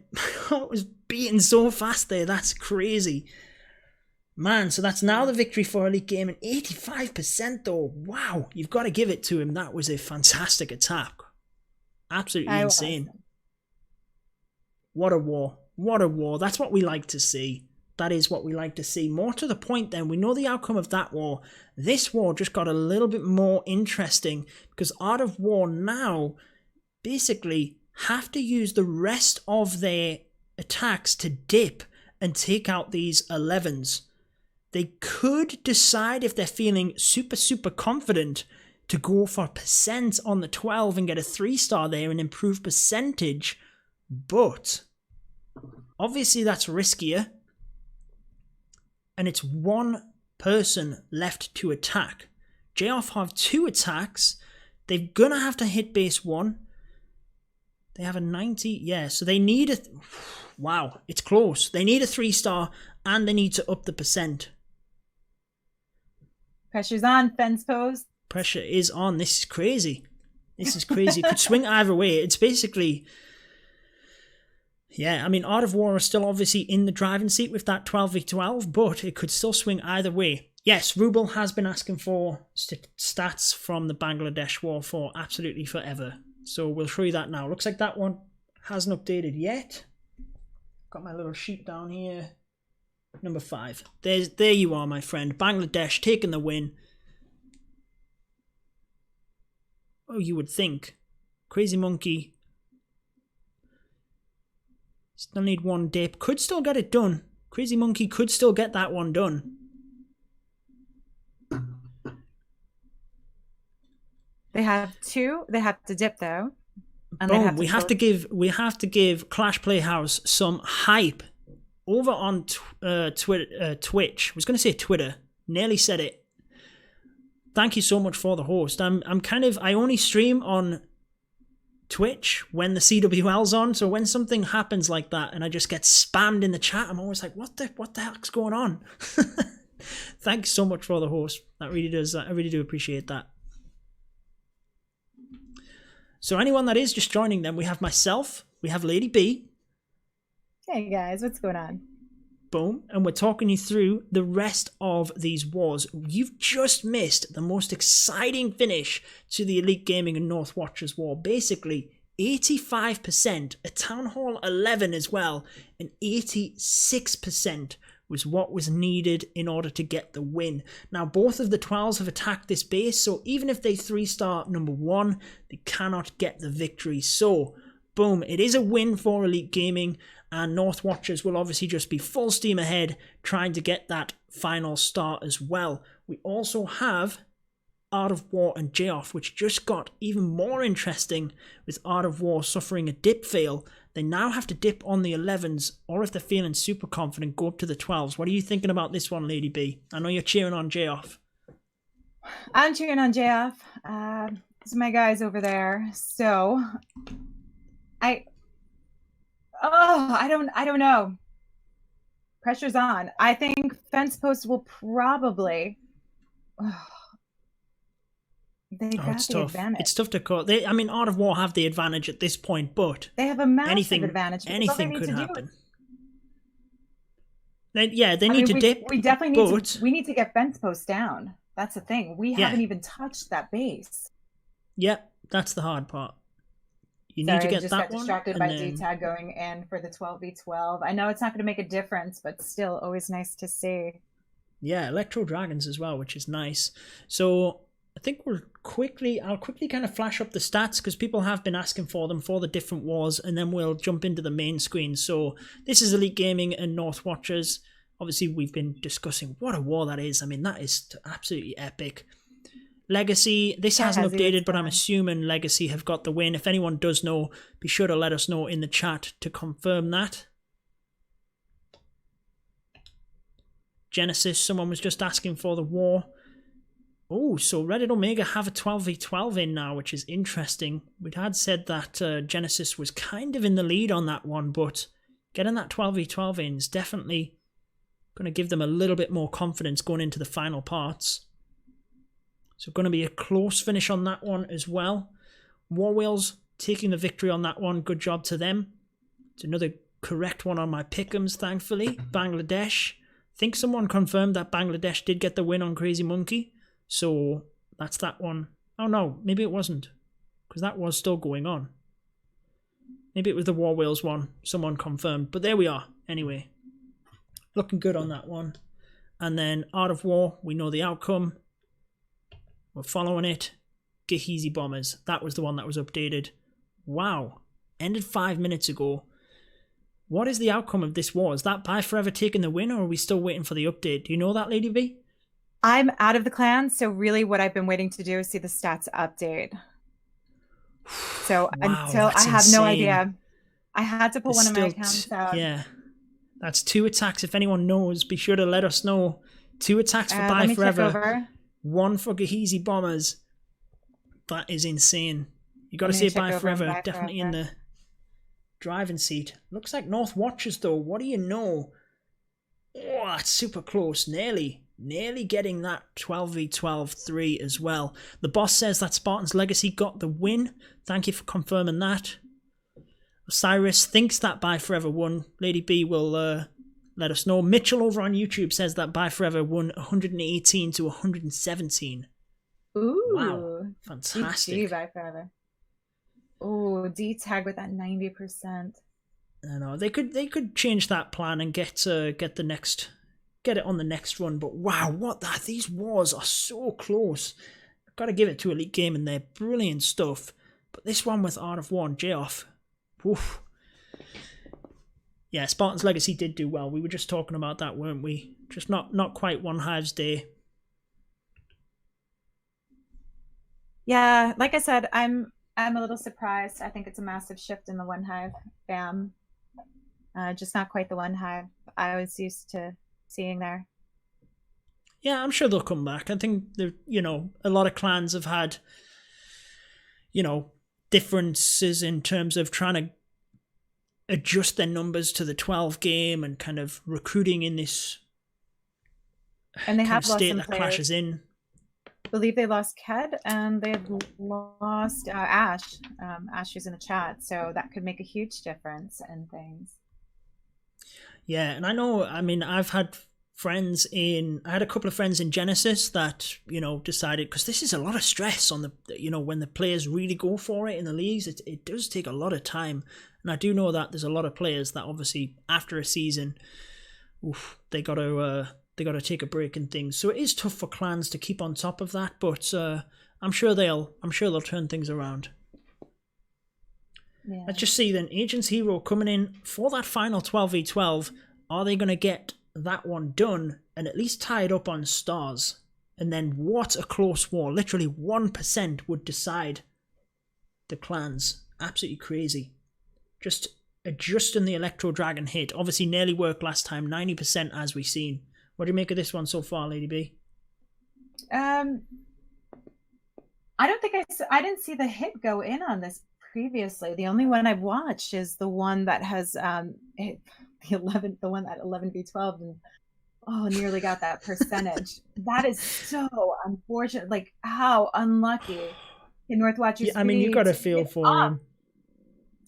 I was beating so fast there. That's crazy. Man, so that's now the victory for Elite Gaming. 85% though. Wow. You've got to give it to him. That was a fantastic attack. Absolutely insane. What a war. What a war. That's what we like to see. That is what we like to see. More to the point then, we know the outcome of that war. This war just got a little bit more interesting because Art of War now basically have to use the rest of their attacks to dip and take out these 11s. They could decide if they're feeling super confident to go for percent on the 12 and get a 3-star there and improve percentage, but obviously that's riskier, and it's one person left to attack. J-Off have 2 attacks. They're gonna have to hit base 1. They have a 90, yeah, so they need a... Wow, it's close. They need a 3-star and they need to up the percent. Pressure's on, fence pose. Pressure is on. This is crazy. This is crazy. It could swing either way. It's basically... Yeah, I mean, Art of War is still obviously in the driving seat with that 12v12, but it could still swing either way. Yes, Rubel has been asking for stats from the Bangladesh war for absolutely forever. So we'll show you that now. Looks like that one hasn't updated yet. Got my little sheet down here. Number 5. There you are, my friend. Bangladesh taking the win. Oh, you would think. Crazy Monkey. Still need one dip. Could still get it done. Crazy Monkey could still get that one done. They have 2. They have to dip though. And Boom. We have to give Clash Playhouse some hype over on Twitch. I was going to say Twitter. Nearly said it. Thank you so much for the host. I only stream on Twitch when the CWL's on, so when something happens like that and I just get spammed in the chat, I'm always like, what the heck's going on? Thanks so much for the host. That really does. I really do appreciate that. So anyone that is just joining them, we have myself, we have LadyB. Hey guys, what's going on? Boom. And we're talking you through the rest of these wars. You've just missed the most exciting finish to the Elite Gaming and North Watchers war. Basically, 85%, a Town Hall 11 as well, and 86% was what was needed in order to get the win. Now, both of the 12s have attacked this base, so even if they 3-star number 1, they cannot get the victory. So, boom, it is a win for Elite Gaming, and North Watchers will obviously just be full steam ahead trying to get that final star as well. We also have Art of War and J-Off, which just got even more interesting with Art of War suffering a dip fail. They now have to dip on the 11s, or if they're feeling super confident, go up to the 12s. What are you thinking about this one, Lady B? I know you're cheering on J-Off. I'm cheering on J-Off. These are my guys over there. So, I don't know. Pressure's on. I think Fence Post will probably. It's tough. Advantage. It's tough to call. Art of War have the advantage at this point, but they have a massive advantage. Anything could happen. They need to dip. We definitely need we need to get Fence Post down. That's the thing. We haven't even touched that base. Yep, that's the hard part. You need to get that one. I just got distracted by D-Tag going in for the 12v12. I know it's not going to make a difference, but still always nice to see. Yeah, Electro Dragons as well, which is nice. So I think I'll quickly kind of flash up the stats because people have been asking for them for the different wars, and then we'll jump into the main screen. So this is Elite Gaming and North Watchers. Obviously, we've been discussing what a war that is. I mean, that is absolutely epic. Legacy, this hasn't updated, but I'm assuming Legacy have got the win. If anyone does know, be sure to let us know in the chat to confirm that. Genesis, someone was just asking for the war. Oh, so Reddit Omega have a 12v12 in now, which is interesting. We'd had said that Genesis was kind of in the lead on that one, but getting that 12v12 in is definitely going to give them a little bit more confidence going into the final parts. So going to be a close finish on that one as well. War Wheels taking the victory on that one. Good job to them. It's another correct one on my pick'ems, thankfully. Bangladesh. I think someone confirmed that Bangladesh did get the win on Crazy Monkey. So that's that one. Oh no, maybe it wasn't. Because that was still going on. Maybe it was the War Wheels one. Someone confirmed. But there we are. Anyway. Looking good on that one. And then Art of War. We know the outcome. We're following it. Gehazi Bombers. That was the one that was updated. Wow. Ended 5 minutes ago. What is the outcome of this war? Is that Buy Forever taking the win, or are we still waiting for the update? Do you know that, Lady B? I'm out of the clan, so really what I've been waiting to do is see the stats update. So wow, until I have insane. No idea. I had to pull one of my accounts out. Yeah. That's 2 attacks. If anyone knows, be sure to let us know. 2 attacks for Buy Forever. 1 for Gehazi Bombers. That is insane. You got to say Buy Forever. Definitely in the driving seat. Looks like North Watchers though. What do you know? Oh, it's super close. Nearly getting that 12v12-3 as well. The boss says that Spartan's Legacy got the win. Thank you for confirming that. Osiris thinks that Buy Forever won. Lady B will let us know. Mitchell over on YouTube says that Bye Forever won 118 to 117. Ooh. Wow. Fantastic. GG, Bye Forever. Oh, D-tag with that 90%. I know they could change that plan and get it on the next run. But wow, these wars are so close. I've got to give it to Elite Gaming. They're brilliant stuff. But this one with Art of War and J-Off, woof. Yeah, Spartan's Legacy did do well. We were just talking about that, weren't we? Just not quite One Hive's day. Yeah, like I said, I'm a little surprised. I think it's a massive shift in the One Hive fam. Just not quite the One Hive I was used to seeing there. Yeah, I'm sure they'll come back. I think a lot of clans have had, differences in terms of trying to adjust their numbers to the 12 game and kind of recruiting in this and they have state that clashes in. I believe they lost Ked and they've lost Ash. Ash is in the chat, so that could make a huge difference in things. Yeah, and I've had I had a couple of friends in Genesis that, decided, because this is a lot of stress on the, when the players really go for it in the leagues, it does take a lot of time. And I do know that there's a lot of players that obviously after a season, they got to take a break and things. So it is tough for clans to keep on top of that, but I'm sure they'll turn things around. Yeah. Let's just see then. Agents Hero coming in for that final 12v12. Are they going to get that one done and at least tie it up on stars? And then what a close war. Literally 1% would decide the clans. Absolutely crazy. Just adjusting the Electro Dragon hit. Obviously nearly worked last time. 90% as we've seen. What do you make of this one so far, LadyB? I don't think I didn't see the hit go in on this previously. The only one I've watched is the one that has the one at 11v12 and nearly got that percentage. That is so unfortunate. Like, how unlucky can Northwatchers be? You got to feel for him.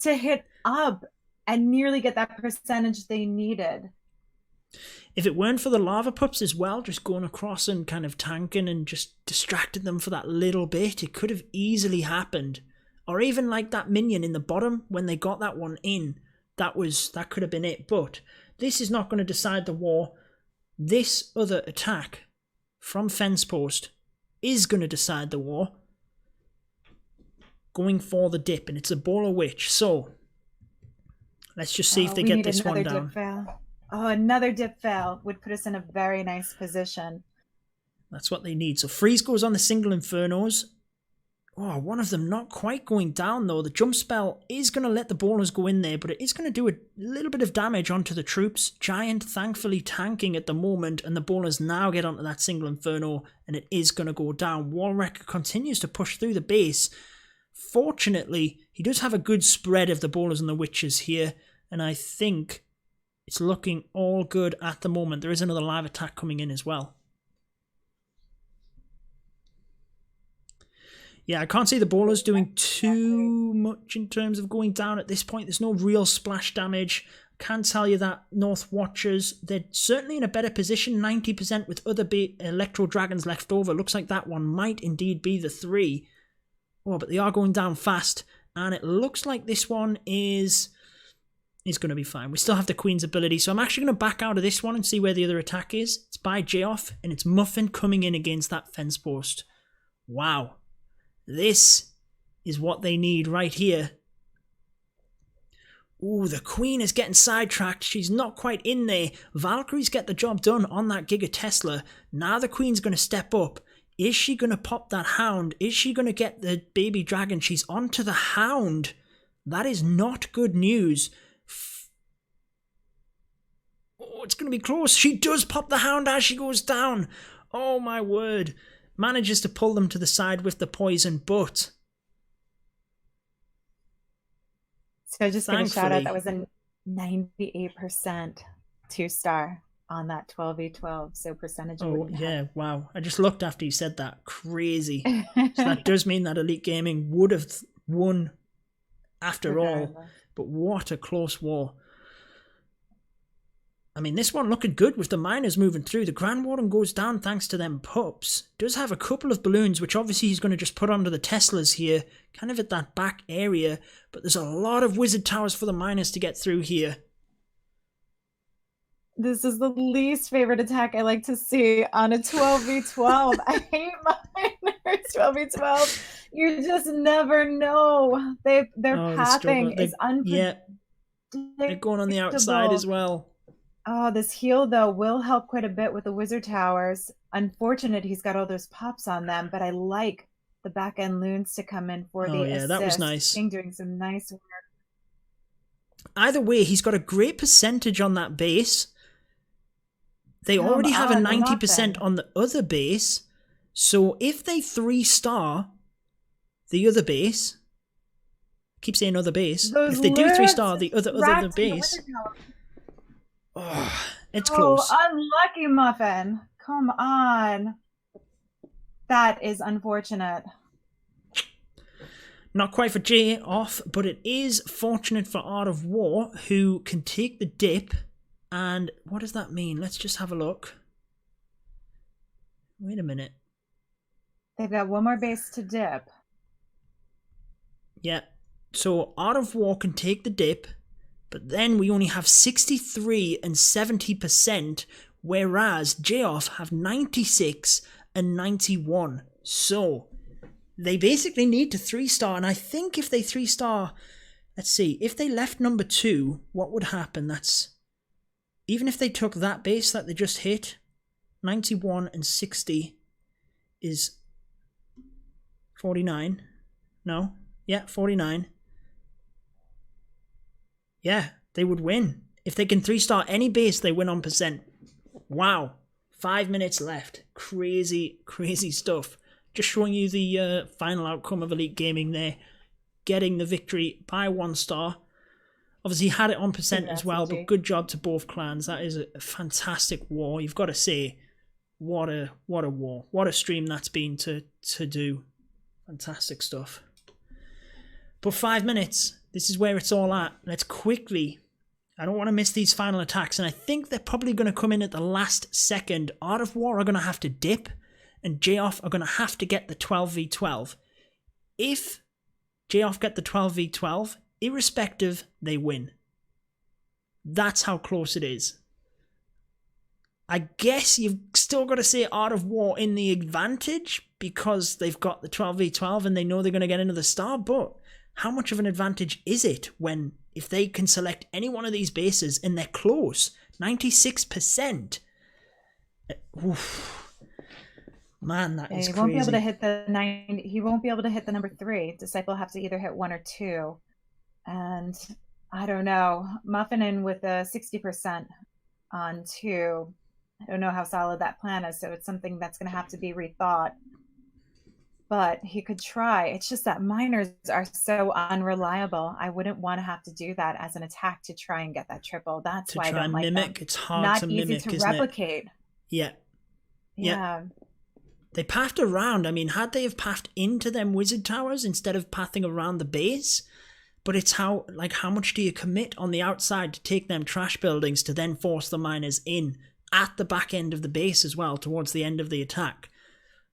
To hit up and nearly get that percentage they needed. If it weren't for the lava pups as well, just going across and kind of tanking and just distracted them for that little bit, it could have easily happened. Or even like that minion in the bottom, when they got that one in, that could have been it. But this is not going to decide the war. This other attack from Fence Post is going to decide the war. Going for the dip, and it's a Bowler Witch. So let's just see if they get this one down. Another dip fail would put us in a very nice position. That's what they need. So Freeze goes on the single Infernos. One of them not quite going down though. The jump spell is going to let the bowlers go in there, but it is going to do a little bit of damage onto the troops. Giant thankfully tanking at the moment, and the bowlers now get onto that single Inferno, and it is going to go down. Wallwrecker continues to push through the base. Fortunately, he does have a good spread of the bowlers and the witches here, and I think it's looking all good at the moment. There is another live attack coming in as well. Yeah, I can't see the bowlers doing too much in terms of going down at this point. There's no real splash damage. I can tell you that North Watchers, they're certainly in a better position, 90% with other Electro Dragons left over. Looks like that one might indeed be the 3. But they are going down fast, and it looks like this one is going to be fine. We still have the Queen's ability, so I'm actually going to back out of this one and see where the other attack is. It's by J-Off, and it's Muffin coming in against that Fence Post. Wow. This is what they need right here. The Queen is getting sidetracked. She's not quite in there. Valkyries get the job done on that Giga Tesla. Now the Queen's going to step up. Is she going to pop that Hound? Is she going to get the baby dragon? She's onto the Hound. That is not good news. It's going to be close. She does pop the Hound as she goes down. Oh my word. Manages to pull them to the side with the poison, but... So just give a shout out. That was a 98% 2-star on that 12v12. So percentage. Yeah, wow. I just looked after you said that. Crazy. So that does mean that Elite Gaming would have won after all. But what a close war. I mean, this one looking good with the miners moving through. The Grand Warden goes down thanks to them pups. Does have a couple of balloons, which obviously he's going to just put onto the Teslas here, kind of at that back area. But there's a lot of wizard towers for the miners to get through here. This is the least favorite attack I like to see on a 12v12. I hate miners 12v12. You just never know. Their pathing is unpredictable. Yeah, they're going on the outside as well. Oh, this heal, though, will help quite a bit with the wizard towers. Unfortunate he's got all those pops on them, but I like the back-end loons to come in for the assist. That was nice. King doing some nice work. Either way, he's got a great percentage on that base. They already have a 90% on the other base. So if they 3-star the other base, I keep saying other base. If they do 3-star the other base... Oh, it's close. Oh, unlucky Muffin. Come on. That is unfortunate. Not quite for Jay off, but it is fortunate for Art of War, who can take the dip. And what does that mean? Let's just have a look. Wait a minute. They've got one more base to dip. Yeah. So Art of War can take the dip. But then we only have 63 and 70%, whereas J-Off have 96 and 91. So they basically need to 3-star, and I think if they 3-star, let's see, if they left number 2, what would happen? That's, even if they took that base that they just hit, 91 and 60 is 49. No? Yeah, 49. Yeah, they would win. If they can 3-star any base, they win on percent. Wow. 5 minutes left. Crazy, crazy stuff. Just showing you the final outcome of Elite Gaming there. Getting the victory by 1 star. Obviously, had it on percent as well, but good job to both clans. That is a fantastic war. You've got to say, what a war. What a stream that's been to do. Fantastic stuff. But 5 minutes. This is where it's all at. Let's quickly... I don't want to miss these final attacks, and I think they're probably going to come in at the last second. Art of War are going to have to dip, and J-Off are going to have to get the 12v12. If J-Off get the 12v12, irrespective, they win. That's how close it is. I guess you've still got to say Art of War in the advantage, because they've got the 12v12 and they know they're going to get into the star, but... how much of an advantage is it when, if they can select any one of these bases and they're close, 96%? Oof. Man, that is crazy. He won't be able to hit the 9. He won't be able to hit the number 3. Disciple will have to either hit 1 or 2. And I don't know. Muffin in with a 60% on 2. I don't know how solid that plan is, so it's something that's going to have to be rethought. But he could try. It's just that miners are so unreliable. I wouldn't want to have to do that as an attack to try and get that triple. That's why I don't like them. It's hard to mimic. Not easy to replicate. Yeah. They pathed around. I mean, had they have pathed into them wizard towers instead of pathing around the base? But it's how much do you commit on the outside to take them trash buildings to then force the miners in at the back end of the base as well towards the end of the attack?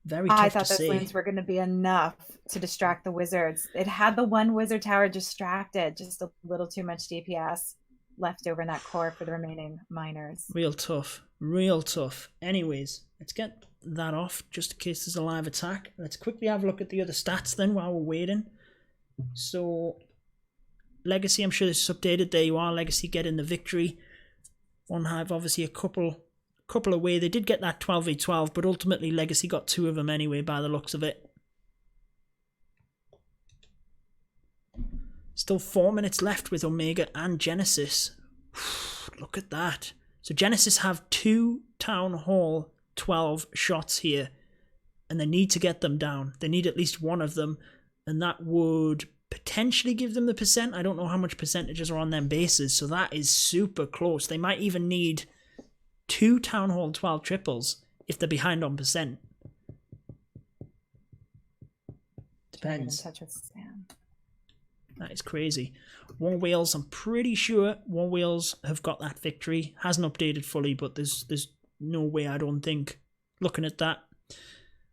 Very tough to see. I thought those lanes were going to be enough to distract the wizards. It had the one wizard tower distracted, just a little too much DPS left over in that core for the remaining miners. Real tough. Real tough. Anyways, let's get that off just in case there's a live attack. Let's quickly have a look at the other stats then while we're waiting. So, Legacy, I'm sure this is updated. There you are. Legacy getting the victory. One Hive, obviously a couple away. They did get that 12v12, but ultimately Legacy got 2 of them anyway by the looks of it. Still 4 minutes left with Omega and Genesis. Look at that. So Genesis have 2 Town Hall 12 shots here, and they need to get them down. They need at least one of them, and that would potentially give them the percent. I don't know how much percentages are on them bases, so that is super close. They might even need 2 Town Hall 12 triples if they're behind on percent. Depends. That is crazy. War Wheels, I'm pretty sure War Wheels have got that victory. Hasn't updated fully, but there's no way, I don't think, looking at that.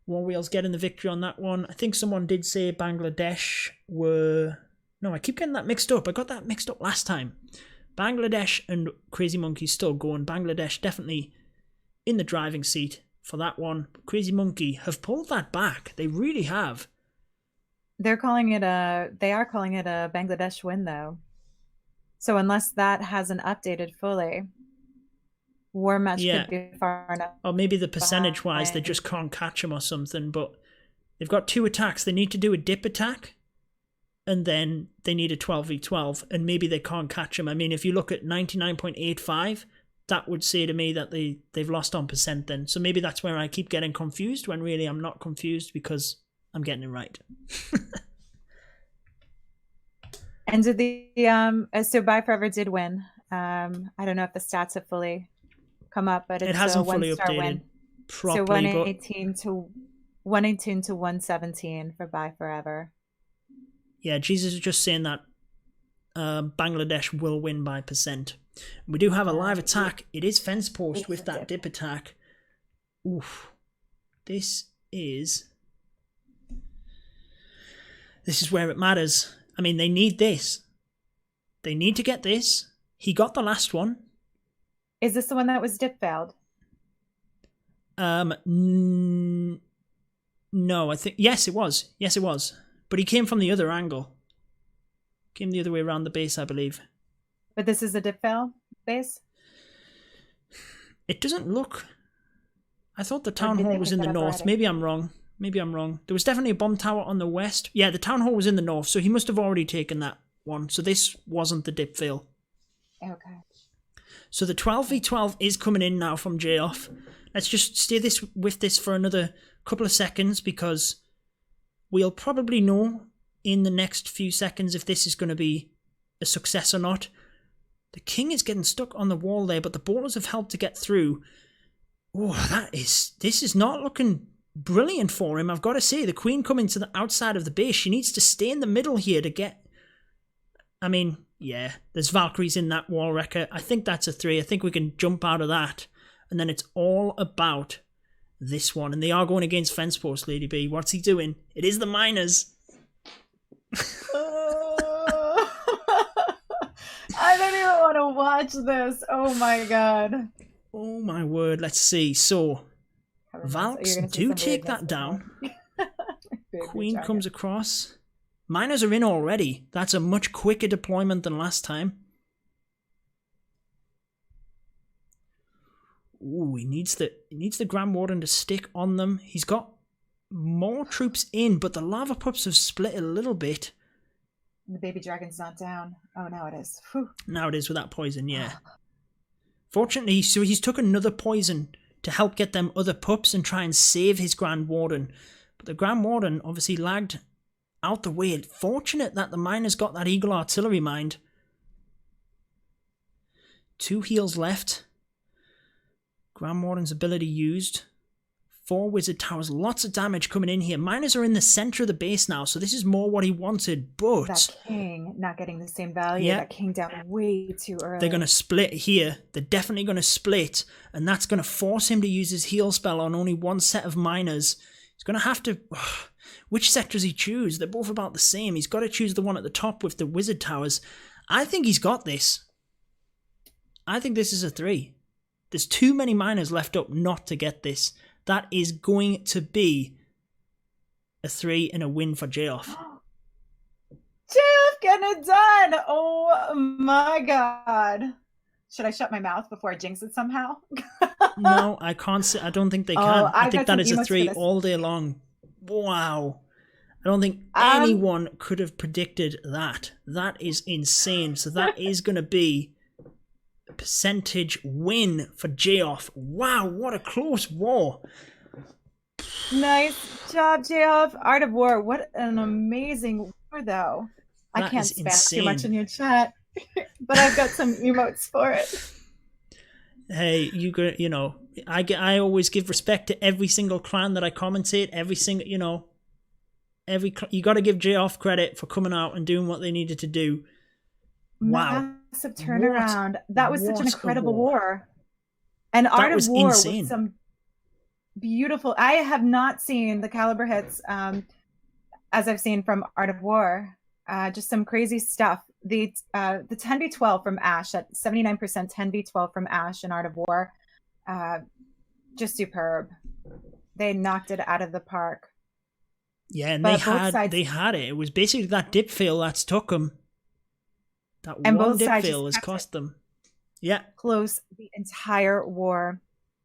War Wheels getting the victory on that one. I think someone did say Bangladesh were... No, I keep getting that mixed up. I got that mixed up last time. Bangladesh and Crazy Monkey still going. Bangladesh definitely in the driving seat for that one. Crazy Monkey have pulled that back. They really have. They are calling it a Bangladesh win though. So unless that hasn't updated fully, War Match could be far enough. Or maybe the percentage wise they just can't catch them or something, but they've got 2 attacks. They need to do a dip attack and then they need a 12v12 and maybe they can't catch them. I mean, if you look at 99.85, that would say to me that they've lost on percent then. So maybe that's where I keep getting confused when really I'm not confused because I'm getting it right. And did the so Buy Forever did win. I don't know if the stats have fully come up, but it hasn't a fully updated win. properly. So 118 to 117 for Buy Forever. Yeah, Jesus is just saying that Bangladesh will win by percent. We do have a live attack. It is fence post with that dip attack. Oof. This is where it matters. I mean, they need this. They need to get this. He got the last one. Is this the one that was dip failed? No, I think... Yes, it was. Yes, it was. But he came from the other angle. Came the other way around the base, I believe. But this is a dip fail base? It doesn't look... I thought the town hall was in the north. Maybe I'm wrong. There was definitely a bomb tower on the west. Yeah, the town hall was in the north, so he must have already taken that one. So this wasn't the dip fail. Okay. So the 12v12 is coming in now from J-Off. Let's just stay with this for another couple of seconds because we'll probably know in the next few seconds if this is going to be a success or not. The king is getting stuck on the wall there, but the ballers have helped to get through. Oh, this is not looking brilliant for him, I've got to say. The queen coming to the outside of the base. She needs to stay in the middle here to get... I mean, yeah, there's Valkyries in that wall wrecker. I think that's a 3. I think we can jump out of that. And then it's all about this one. And they are going against fence post, LadyB. What's he doing? It is the miners. I don't even want to watch this. Oh my god. Oh my word. Let's see. So, Valks do take that down. Queen comes across. Miners are in already. That's a much quicker deployment than last time. Ooh, he needs the Grand Warden to stick on them. He's got more troops in, but the lava pups have split a little bit. The baby dragon's not down. Oh, now it is. Whew. Now it is with that poison, yeah. Fortunately, so he's took another poison to help get them other pups and try and save his Grand Warden. But the Grand Warden obviously lagged out the way. Fortunate that the miners got that Eagle Artillery Mine. 2 heals left. Grand Warden's ability used. 4 Wizard Towers. Lots of damage coming in here. Miners are in the center of the base now, so this is more what he wanted, but... That king not getting the same value. Yeah. That king down way too early. They're going to split here. They're definitely going to split, and that's going to force him to use his heal spell on only one set of miners. He's going to have to... Which set does he choose? They're both about the same. He's got to choose the one at the top with the Wizard Towers. I think he's got this. I think this is a 3. There's too many miners left up not to get this. That is going to be a 3 and a win for J-Off. J-Off getting it done! Oh my god. Should I shut my mouth before I jinx it somehow? No, I can't say. I don't think they can. I think that is a 3 all day long. Wow. I don't think anyone could have predicted that. That is insane. So that is going to be a percentage win for J-Off. Wow, what a close war. Nice job, J-Off. Art of War. What an amazing war, though. I can't spam too much in your chat, but I've got some emotes for it. Hey, you know, I always give respect to every single clan that I commentate, every You got to give J off credit for coming out and doing what they needed to do. Wow. Massive turnaround. That was such an incredible war. And Art of War with some beautiful, I have not seen the caliber hits as I've seen from Art of War. Just some crazy stuff. The 10v12 from Ash at 79% 10v12 from Ash in Art of War. Just superb. They knocked it out of the park. Yeah, and they had it. It was basically that dip fail that's took them. That and one dip fail has cost them. Yeah. Close the entire war.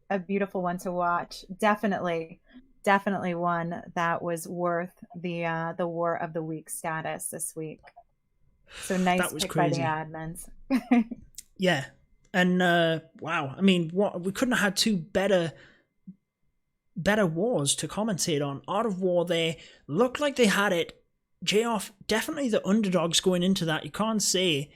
A beautiful one to watch. Definitely one that was worth the War of the Week status this week. So nice pick by the admins. Yeah. And wow, I mean, we couldn't have had two better wars to commentate on. Art of War, they looked like they had it. J-Off, definitely the underdogs going into that. You can't say,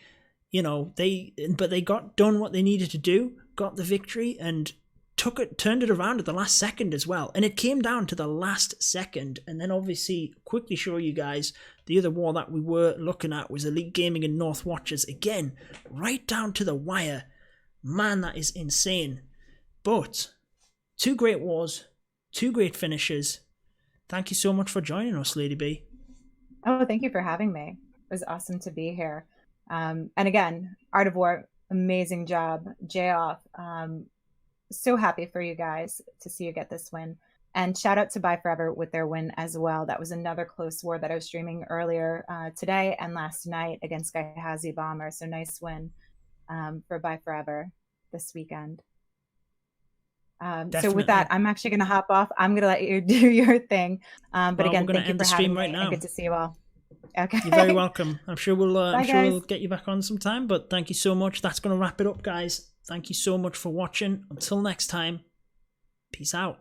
but they got done what they needed to do, got the victory, and turned it around at the last second as well. And it came down to the last second. And then obviously, quickly show you guys, the other war that we were looking at was Elite Gaming and North Watchers. Again, right down to the wire. Man, that is insane. But two great wars, two great finishes. Thank you so much for joining us, LadyB. Oh, thank you for having me. It was awesome to be here. And again, Art of War, amazing job. J-Off, so happy for you guys to see you get this win. And shout out to Bye Forever with their win as well. That was another close war that I was streaming earlier today and last night against Gehazi Bomber. So nice win for Bye Forever this weekend. So with that, I'm actually going to hop off. I'm going to let you do your thing. But again, thank you for having me. And good to see you all. Okay. You're very welcome. I'm sure we'll get you back on sometime. But thank you so much. That's going to wrap it up, guys. Thank you so much for watching. Until next time, peace out.